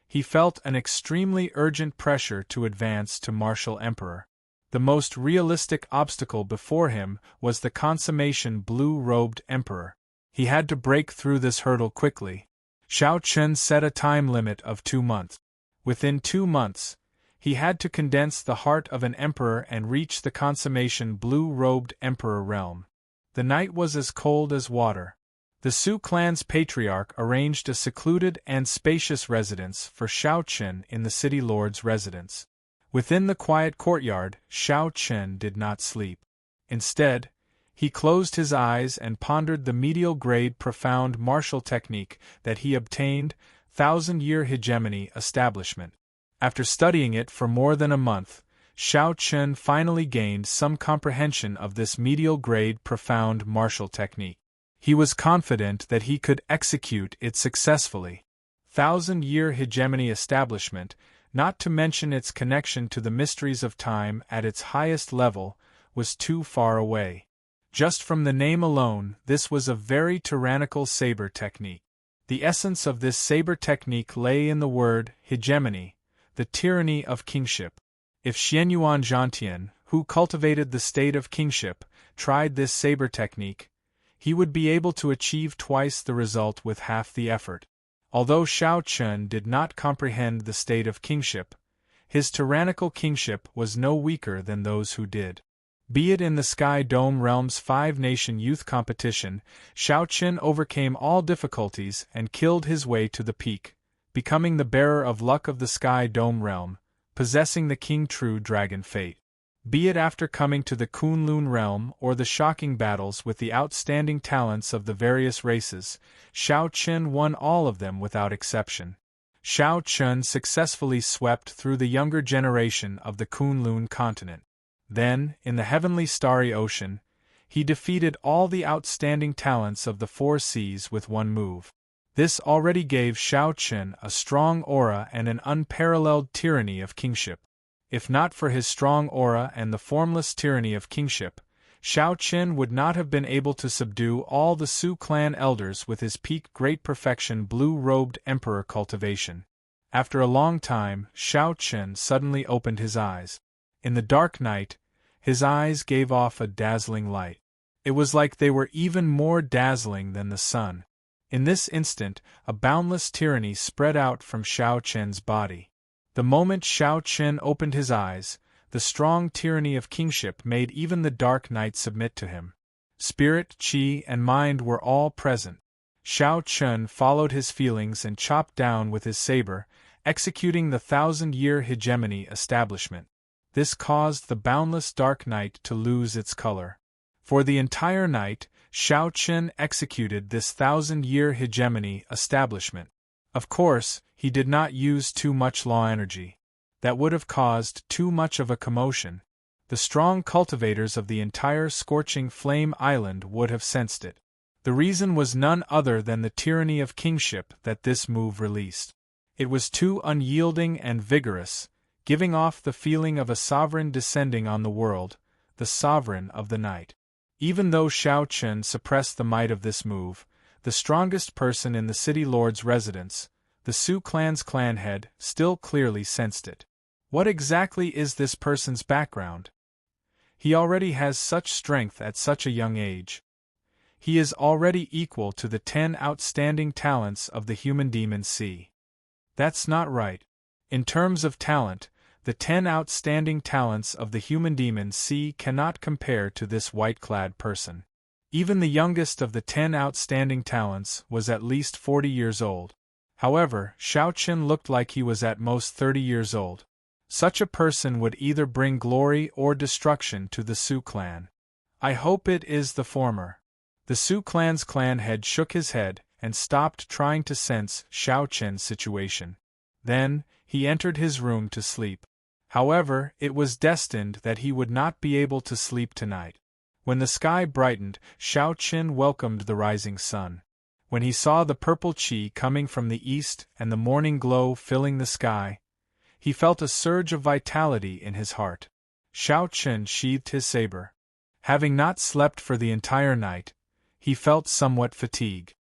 He felt an extremely urgent pressure to advance to martial emperor. The most realistic obstacle before him was the consummation blue-robed emperor. He had to break through this hurdle quickly. Xiao Chen set a time limit of 2 months. Within 2 months, he had to condense the heart of an emperor and reach the consummation blue-robed emperor realm. The night was as cold as water. The Sioux clan's patriarch arranged a secluded and spacious residence for Xiao Chen in the city lord's residence. Within the quiet courtyard, Xiao Chen did not sleep. Instead, he closed his eyes and pondered the medial-grade profound martial technique that he obtained, thousand-year hegemony establishment. After studying it for more than a month, Xiao Chen finally gained some comprehension of this medial-grade profound martial technique. He was confident that he could execute it successfully. Thousand-year hegemony establishment, not to mention its connection to the mysteries of time at its highest level, was too far away. Just from the name alone, this was a very tyrannical saber technique. The essence of this saber technique lay in the word hegemony, the tyranny of kingship. If Xianyuan Zhantian, who cultivated the state of kingship, tried this saber technique, he would be able to achieve twice the result with half the effort. Although Xiao Chen did not comprehend the state of kingship, his tyrannical kingship was no weaker than those who did. Be it in the Sky Dome Realm's 5-nation youth competition, Xiao Chen overcame all difficulties and killed his way to the peak, becoming the bearer of luck of the Sky Dome Realm, possessing the King True Dragon fate. Be it after coming to the Kunlun realm or the shocking battles with the outstanding talents of the various races, Xiao Chen won all of them without exception. Xiao Chen successfully swept through the younger generation of the Kunlun continent. Then, in the heavenly starry ocean, he defeated all the outstanding talents of the 4 seas with one move. This already gave Xiao Chen a strong aura and an unparalleled tyranny of kingship. If not for his strong aura and the formless tyranny of kingship, Xiao Chen would not have been able to subdue all the Sioux clan elders with his peak great perfection blue-robed emperor cultivation. After a long time, Xiao Chen suddenly opened his eyes. In the dark night, his eyes gave off a dazzling light. It was like they were even more dazzling than the sun. In this instant, a boundless tyranny spread out from Xiao Chen's body. The moment Xiao Chen opened his eyes, the strong tyranny of kingship made even the dark night submit to him. Spirit, chi, and mind were all present. Xiao Chen followed his feelings and chopped down with his saber, executing the 1000-year hegemony establishment. This caused the boundless dark night to lose its color. For the entire night, Xiao Chen executed this 1000-year hegemony establishment. Of course, he did not use too much law energy. That would have caused too much of a commotion. The strong cultivators of the entire scorching flame island would have sensed it. The reason was none other than the tyranny of kingship that this move released. It was too unyielding and vigorous, giving off the feeling of a sovereign descending on the world, the sovereign of the night. Even though Xiao Chen suppressed the might of this move, the strongest person in the city lord's residence, the Sioux clan's clan head, still clearly sensed it. What exactly is this person's background? He already has such strength at such a young age. He is already equal to the 10 outstanding talents of the human demon sea. That's not right. In terms of talent, the 10 outstanding talents of the human demon sea cannot compare to this white-clad person. Even the youngest of the 10 outstanding talents was at least 40 years old. However, Xiao Chen looked like he was at most 30 years old. Such a person would either bring glory or destruction to the Sioux clan. I hope it is the former. The Sioux clan's clan head shook his head and stopped trying to sense Xiao Chen's situation. Then, he entered his room to sleep. However, it was destined that he would not be able to sleep tonight. When the sky brightened, Xiao Chen welcomed the rising sun. When he saw the purple qi coming from the east and the morning glow filling the sky, he felt a surge of vitality in his heart. Xiao Chen sheathed his saber. Having not slept for the entire night, he felt somewhat fatigue.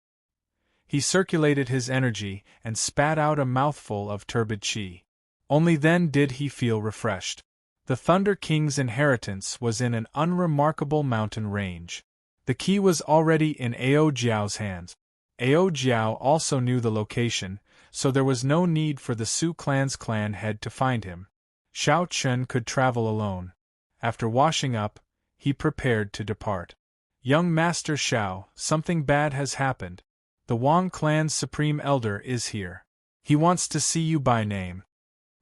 He circulated his energy and spat out a mouthful of turbid qi. Only then did he feel refreshed. The Thunder King's inheritance was in an unremarkable mountain range. The key was already in Ao Jiao's hands. Ao Jiao also knew the location, so there was no need for the Sioux clan's clan head to find him. Xiao Chen could travel alone. After washing up, he prepared to depart. Young Master Xiao, something bad has happened. The Wang clan's supreme elder is here. He wants to see you by name.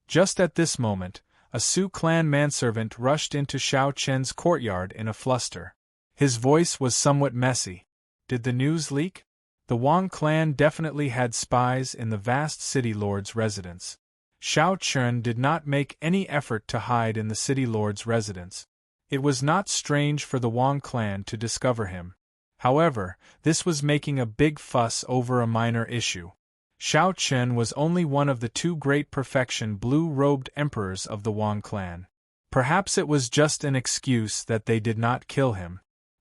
Just at this moment, a Su clan manservant rushed into Xiao Chen's courtyard in a fluster. His voice was somewhat messy. Did the news leak? The Wang clan definitely had spies in the vast city lord's residence. Xiao Chen did not make any effort to hide in the city lord's residence. It was not strange for the Wang clan to discover him. However, this was making a big fuss over a minor issue. Xiao Chen was only one of the two great perfection blue-robed emperors of the Wang clan. Perhaps it was just an excuse that they did not kill him.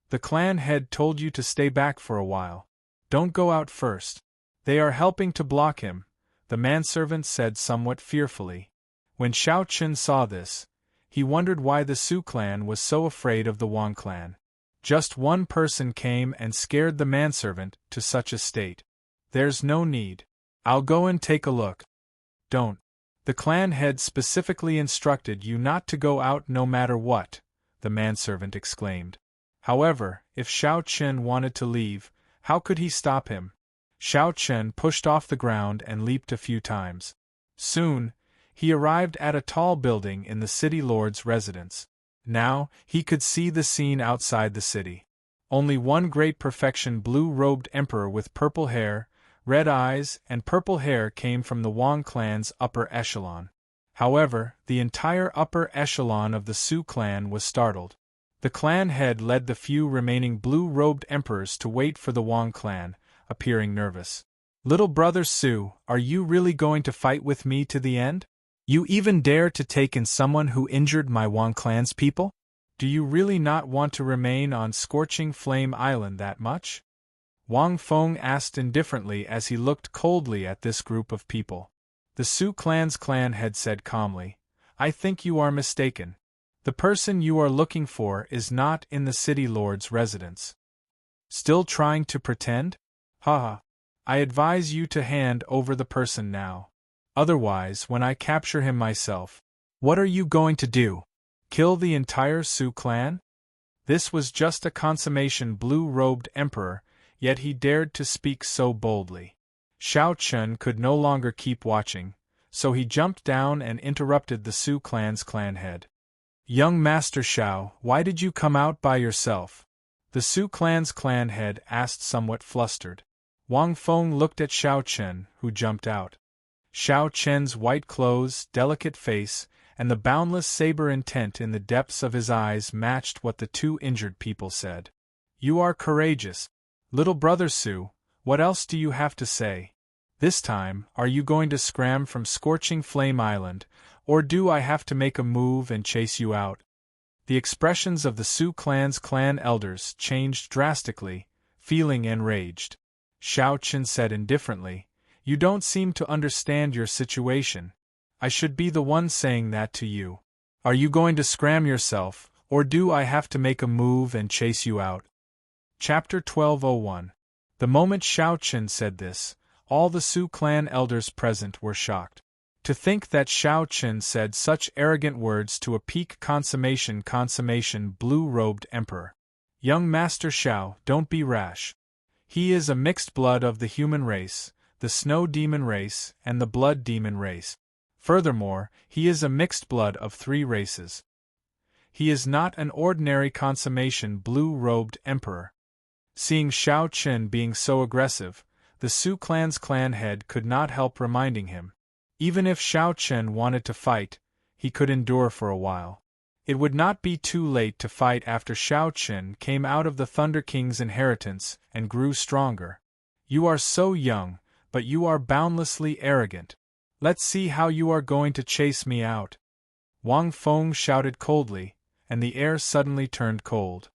The clan head told you to stay back for a while. Don't go out first. They are helping to block him, the manservant said somewhat fearfully. When Xiao Chen saw this, he wondered why the Su clan was so afraid of the Wang clan. Just one person came and scared the manservant to such a state. There's no need. I'll go and take a look. Don't. The clan head specifically instructed you not to go out no matter what, the manservant exclaimed. However, if Xiao Chen wanted to leave, how could he stop him? Xiao Chen pushed off the ground and leaped a few times. Soon, he arrived at a tall building in the city lord's residence. Now, he could see the scene outside the city. Only one great perfection blue-robed emperor with purple hair, red eyes, and purple hair came from the Wang clan's upper echelon. However, the entire upper echelon of the Su clan was startled. The clan head led the few remaining blue-robed emperors to wait for the Wang clan, appearing nervous. Little brother Su, are you really going to fight with me to the end? You even dare to take in someone who injured my Wang clan's people? Do you really not want to remain on Scorching Flame Island that much? Wang Feng asked indifferently as he looked coldly at this group of people. The Su clan's clan head said calmly, I think you are mistaken. The person you are looking for is not in the city lord's residence. Still trying to pretend? Haha. I advise you to hand over the person now. Otherwise, when I capture him myself, what are you going to do? Kill the entire Su clan? This was just a consummation blue-robed emperor, yet he dared to speak so boldly. Xiao Chen could no longer keep watching, so he jumped down and interrupted the Su clan's clan head. Young Master Xiao, why did you come out by yourself? The Su clan's clan head asked somewhat flustered. Wang Feng looked at Xiao Chen, who jumped out. Xiao Chen's white clothes, delicate face, and the boundless saber intent in the depths of his eyes matched what the two injured people said. You are courageous. Little brother Su, what else do you have to say? This time, are you going to scram from Scorching Flame Island, or do I have to make a move and chase you out? The expressions of the Su clan's clan elders changed drastically, feeling enraged. Xiao Chen said indifferently, You don't seem to understand your situation. I should be the one saying that to you. Are you going to scram yourself, or do I have to make a move and chase you out? Chapter 1201. The moment Xiao Chen said this, all the Su clan elders present were shocked. To think that Xiao Chen said such arrogant words to a peak consummation blue-robed emperor. Young Master Xiao, don't be rash. He is a mixed blood of the human race, the snow demon race, and the blood demon race. Furthermore, he is a mixed blood of 3 races. He is not an ordinary consummation blue-robed emperor. Seeing Xiao Chen being so aggressive, the Su clan's clan head could not help reminding him. Even if Xiao Chen wanted to fight, he could endure for a while. It would not be too late to fight after Xiao Chen came out of the Thunder King's inheritance and grew stronger. You are so young, but you are boundlessly arrogant. Let's see how you are going to chase me out. Wang Feng shouted coldly, and the air suddenly turned cold.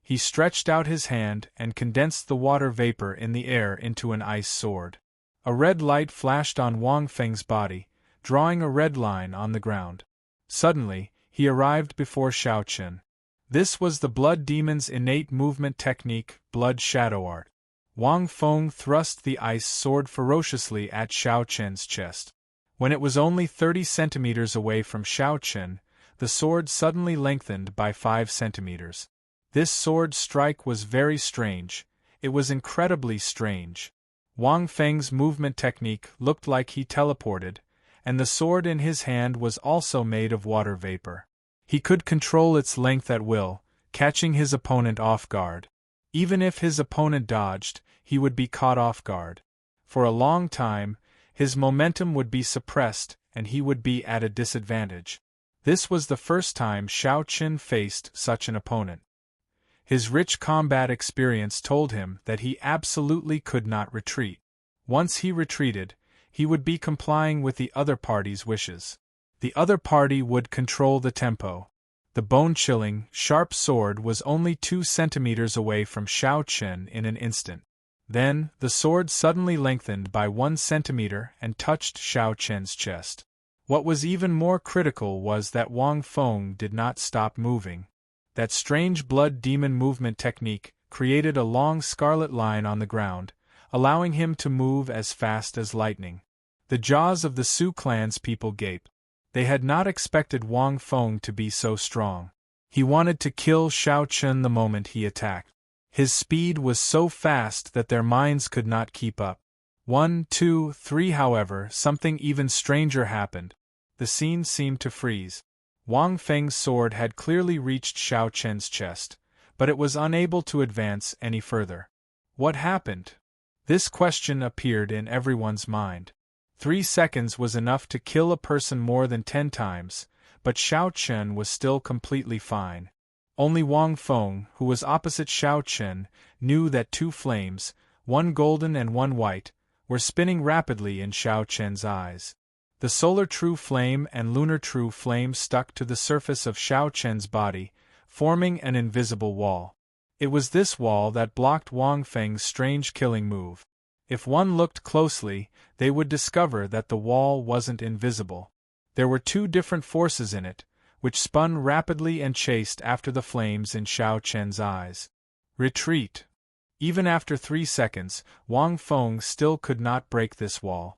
He stretched out his hand and condensed the water vapor in the air into an ice sword. A red light flashed on Wang Feng's body, drawing a red line on the ground. Suddenly, he arrived before Xiao Chen. This was the blood demon's innate movement technique, blood shadow art. Wang Feng thrust the ice sword ferociously at Xiao Chen's chest. When it was only 30 centimeters away from Xiao Chen, the sword suddenly lengthened by 5 centimeters. This sword strike was very strange. It was incredibly strange. Wang Feng's movement technique looked like he teleported, and the sword in his hand was also made of water vapor. He could control its length at will, catching his opponent off guard. Even if his opponent dodged, he would be caught off guard. For a long time, his momentum would be suppressed and he would be at a disadvantage. This was the first time Xiao Qin faced such an opponent. His rich combat experience told him that he absolutely could not retreat. Once he retreated, he would be complying with the other party's wishes. The other party would control the tempo. The bone-chilling, sharp sword was only 2 centimeters away from Xiao Qin in an instant. Then, the sword suddenly lengthened by 1 centimeter and touched Xiao Qin's chest. What was even more critical was that Wang Feng did not stop moving. That strange blood demon movement technique created a long scarlet line on the ground, allowing him to move as fast as lightning. The jaws of the Su clan's people gaped. They had not expected Wang Feng to be so strong. He wanted to kill Xiao Qin the moment he attacked. His speed was so fast that their minds could not keep up. 1, 2, 3 However, something even stranger happened. The scene seemed to freeze. Wang Feng's sword had clearly reached Xiao Qin's chest, but it was unable to advance any further. What happened? This question appeared in everyone's mind. 3 seconds was enough to kill a person more than 10 times, but Xiao Qin was still completely fine. Only Wang Feng, who was opposite Xiao Qin, knew that 2 flames, one golden and one white, were spinning rapidly in Xiao Qin's eyes. The solar true flame and lunar true flame stuck to the surface of Xiao Qin's body, forming an invisible wall. It was this wall that blocked Wang Feng's strange killing move. If one looked closely, they would discover that the wall wasn't invisible. There were 2 different forces in it, which spun rapidly and chased after the flames in Xiao Qin's eyes. Retreat. Even after 3 seconds, Wang Feng still could not break this wall.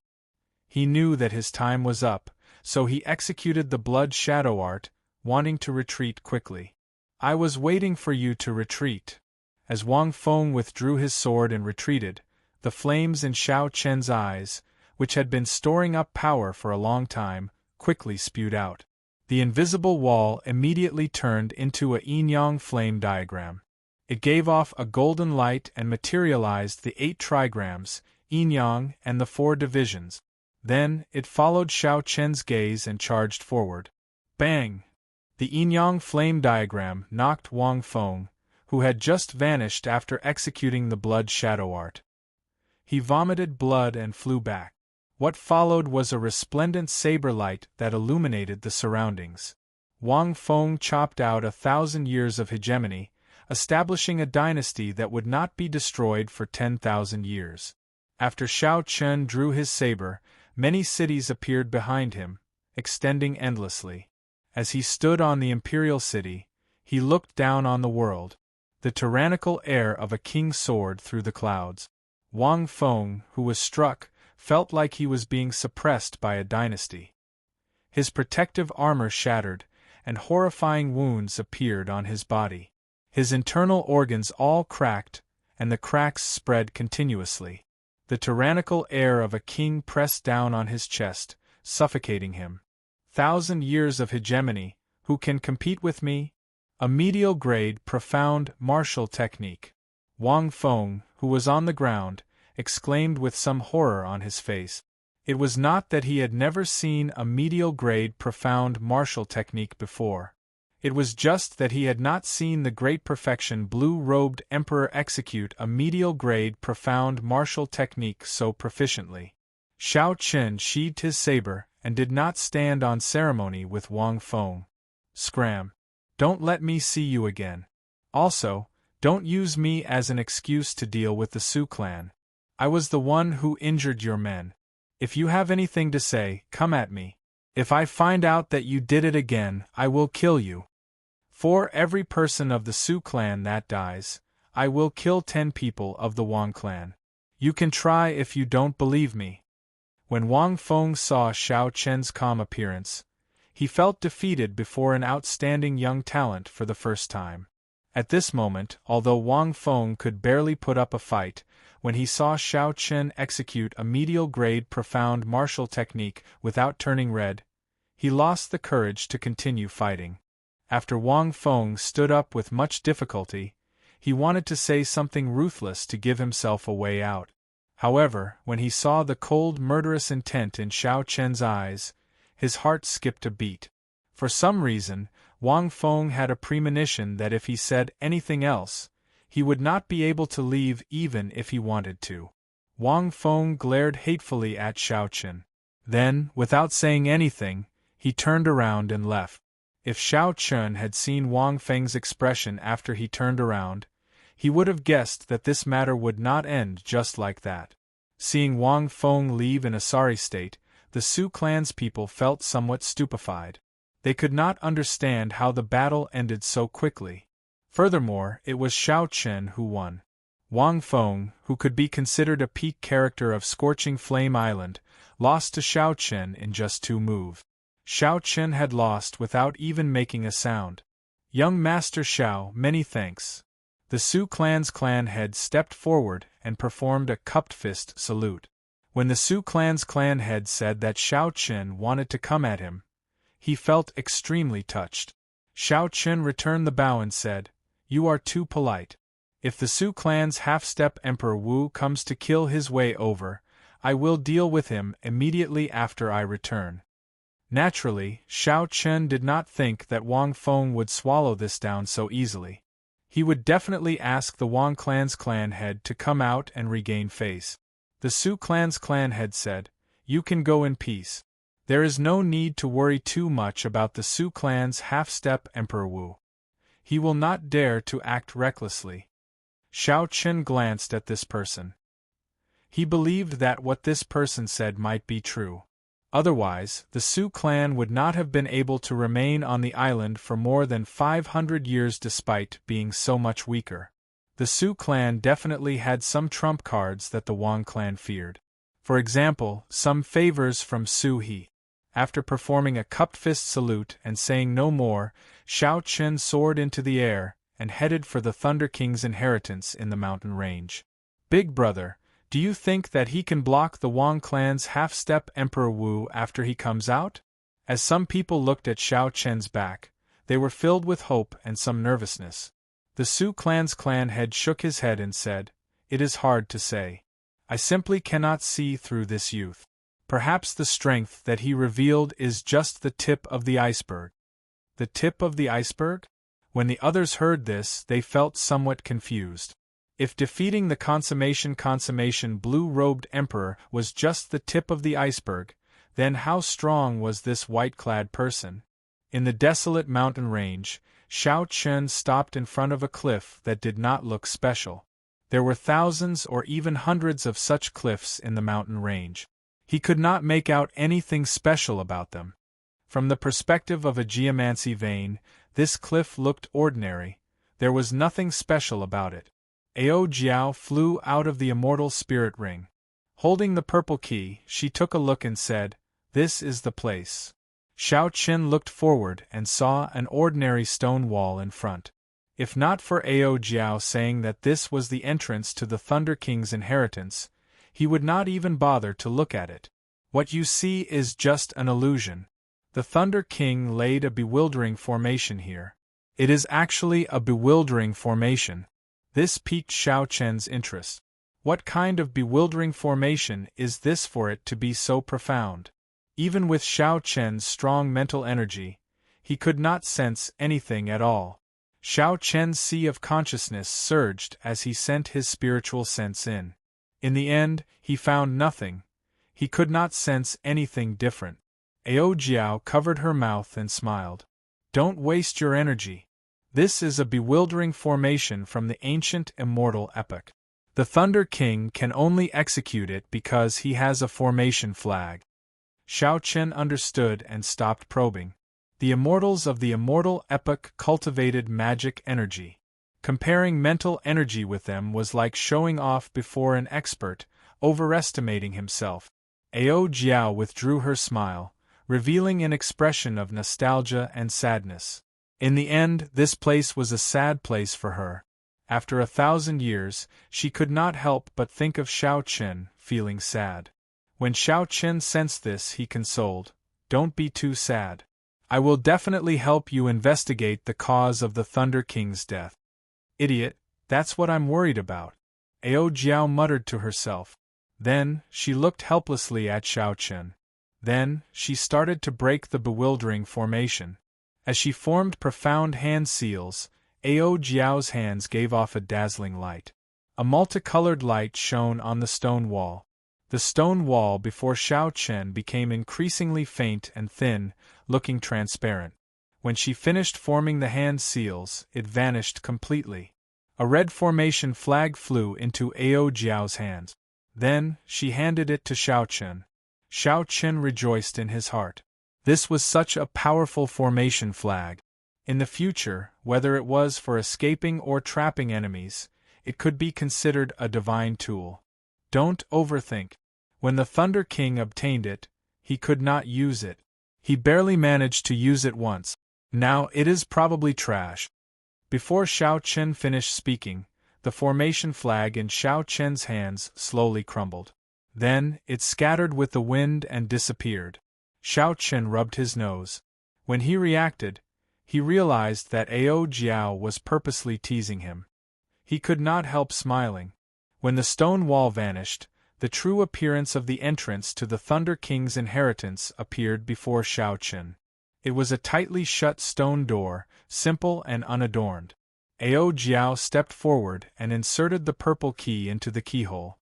He knew that his time was up, so he executed the blood shadow art, wanting to retreat quickly. I was waiting for you to retreat. As Wang Feng withdrew his sword and retreated, the flames in Xiao Qin's eyes, which had been storing up power for a long time, quickly spewed out. The invisible wall immediately turned into a yin-yang flame diagram. It gave off a golden light and materialized the 8 trigrams, yin-yang, and the 4 divisions. Then, it followed Xiao Qin's gaze and charged forward. Bang! The yin-yang flame diagram knocked Wang Feng, who had just vanished after executing the blood shadow art. He vomited blood and flew back. What followed was a resplendent saber light that illuminated the surroundings. Wang Feng chopped out 1,000 years of hegemony, establishing a dynasty that would not be destroyed for 10,000 years. After Xiao Qin drew his saber, many cities appeared behind him, extending endlessly. As he stood on the imperial city, he looked down on the world. The tyrannical air of a king's sword through the clouds. Wang Feng, who was struck, felt like he was being suppressed by a dynasty. His protective armor shattered, and horrifying wounds appeared on his body. His internal organs all cracked, and the cracks spread continuously. The tyrannical air of a king pressed down on his chest, suffocating him. 1,000 years of hegemony, who can compete with me? A medial grade, profound, martial technique. Wang Feng, who was on the ground, exclaimed with some horror on his face. It was not that he had never seen a medial grade, profound, martial technique before. It was just that he had not seen the great perfection blue-robed emperor execute a medial grade, profound, martial technique so proficiently. Xiao Qin sheathed his saber and did not stand on ceremony with Wang Feng. Scram! Don't let me see you again. Also, don't use me as an excuse to deal with the Su clan. I was the one who injured your men. If you have anything to say, come at me. If I find out that you did it again, I will kill you. For every person of the Su clan that dies, I will kill 10 people of the Wang clan. You can try if you don't believe me. When Wang Feng saw Xiao Qin's calm appearance, he felt defeated before an outstanding young talent for the first time. At this moment, although Wang Feng could barely put up a fight, when he saw Xiao Chen execute a medial-grade profound martial technique without turning red, he lost the courage to continue fighting. After Wang Feng stood up with much difficulty, he wanted to say something ruthless to give himself a way out. However, when he saw the cold, murderous intent in Xiao Chen's eyes, his heart skipped a beat. For some reason, Wang Feng had a premonition that if he said anything else, he would not be able to leave even if he wanted to. Wang Feng glared hatefully at Xiao Chen. Then, without saying anything, he turned around and left. If Xiao Chen had seen Wang Feng's expression after he turned around, he would have guessed that this matter would not end just like that. Seeing Wang Feng leave in a sorry state, the Su clan's people felt somewhat stupefied. They could not understand how the battle ended so quickly. Furthermore, it was Xiao Chen who won. Wang Feng, who could be considered a peak character of Scorching Flame Island, lost to Xiao Chen in just 2 moves. Xiao Chen had lost without even making a sound. Young Master Xiao, many thanks. The Su clan's clan head stepped forward and performed a cupped fist salute. When the Su clan's clan head said that Xiao Chen wanted to come at him, he felt extremely touched. Xiao Chen returned the bow and said, "You are too polite. If the Su clan's half-step Emperor Wu comes to kill his way over, I will deal with him immediately after I return." Naturally, Xiao Chen did not think that Wang Feng would swallow this down so easily. He would definitely ask the Wang clan's clan head to come out and regain face. The Su clan's clan head said, "You can go in peace. There is no need to worry too much about the Su clan's half-step Emperor Wu. He will not dare to act recklessly." Xiao Chen glanced at this person. He believed that what this person said might be true. Otherwise, the Su clan would not have been able to remain on the island for more than 500 years despite being so much weaker. The Su clan definitely had some trump cards that the Wang clan feared. For example, some favors from Su He. After performing a cupped fist salute and saying no more, Xiao Chen soared into the air and headed for the Thunder King's inheritance in the mountain range. "Big brother, do you think that he can block the Wang clan's half-step Emperor Wu after he comes out?" As some people looked at Xiao Chen's back, they were filled with hope and some nervousness. The Su clan's clan head shook his head and said, "It is hard to say. I simply cannot see through this youth. Perhaps the strength that he revealed is just the tip of the iceberg." The tip of the iceberg? When the others heard this, they felt somewhat confused. If defeating the consummation blue-robed emperor was just the tip of the iceberg, then how strong was this white-clad person? In the desolate mountain range, Xiao Chen stopped in front of a cliff that did not look special. There were thousands or even hundreds of such cliffs in the mountain range. He could not make out anything special about them. From the perspective of a geomancy vein, this cliff looked ordinary. There was nothing special about it. Ao Jiao flew out of the immortal spirit ring. Holding the purple key, she took a look and said, "This is the place." Xiao Chen looked forward and saw an ordinary stone wall in front. If not for Ao Jiao saying that this was the entrance to the Thunder King's inheritance, he would not even bother to look at it. What you see is just an illusion. The Thunder King laid a bewildering formation here. It is actually a bewildering formation. This piqued Xiao Chen's interest. What kind of bewildering formation is this for it to be so profound? Even with Xiao Chen's strong mental energy, he could not sense anything at all. Xiao Chen's sea of consciousness surged as he sent his spiritual sense in. In the end, he found nothing. He could not sense anything different. Ao Jiao covered her mouth and smiled. "Don't waste your energy. This is a bewildering formation from the ancient Immortal epoch. The Thunder King can only execute it because he has a formation flag." Xiao Chen understood and stopped probing. The Immortals of the Immortal epoch cultivated magic energy. Comparing mental energy with them was like showing off before an expert, overestimating himself. Ao Jiao withdrew her smile, revealing an expression of nostalgia and sadness. In the end, this place was a sad place for her. After 1,000 years, she could not help but think of Xiao Chen, feeling sad. When Xiao Chen sensed this, he consoled, "Don't be too sad. I will definitely help you investigate the cause of the Thunder King's death." "Idiot, that's what I'm worried about," Ao Jiao muttered to herself. Then, she looked helplessly at Xiao Chen. Then, she started to break the bewildering formation. As she formed profound hand seals, Ao Jiao's hands gave off a dazzling light. A multicolored light shone on the stone wall. The stone wall before Xiao Chen became increasingly faint and thin, looking transparent. When she finished forming the hand seals, it vanished completely. A red formation flag flew into Ao Jiao's hands. Then, she handed it to Xiao Chen. Xiao Chen rejoiced in his heart. This was such a powerful formation flag. In the future, whether it was for escaping or trapping enemies, it could be considered a divine tool. Don't overthink. When the Thunder King obtained it, he could not use it. He barely managed to use it once. Now it is probably trash. Before Xiao Chen finished speaking, the formation flag in Xiao Chen's hands slowly crumbled. Then, it scattered with the wind and disappeared. Xiao Chen rubbed his nose. When he reacted, he realized that Ao Jiao was purposely teasing him. He could not help smiling. When the stone wall vanished, the true appearance of the entrance to the Thunder King's inheritance appeared before Xiao Chen. It was a tightly shut stone door, simple and unadorned. Ao Jiao stepped forward and inserted the purple key into the keyhole.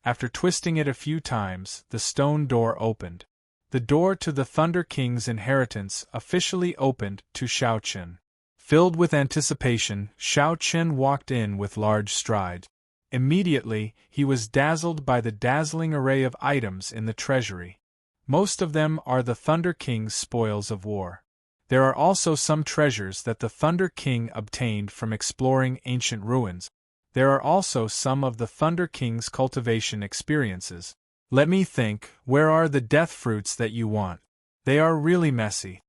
After twisting it a few times, the stone door opened. The door to the Thunder King's inheritance officially opened to Xiao Chen. Filled with anticipation, Xiao Chen walked in with large strides. Immediately, he was dazzled by the dazzling array of items in the treasury. Most of them are the Thunder King's spoils of war. There are also some treasures that the Thunder King obtained from exploring ancient ruins. There are also some of the Thunder King's cultivation experiences. Let me think, where are the death fruits that you want? They are really messy.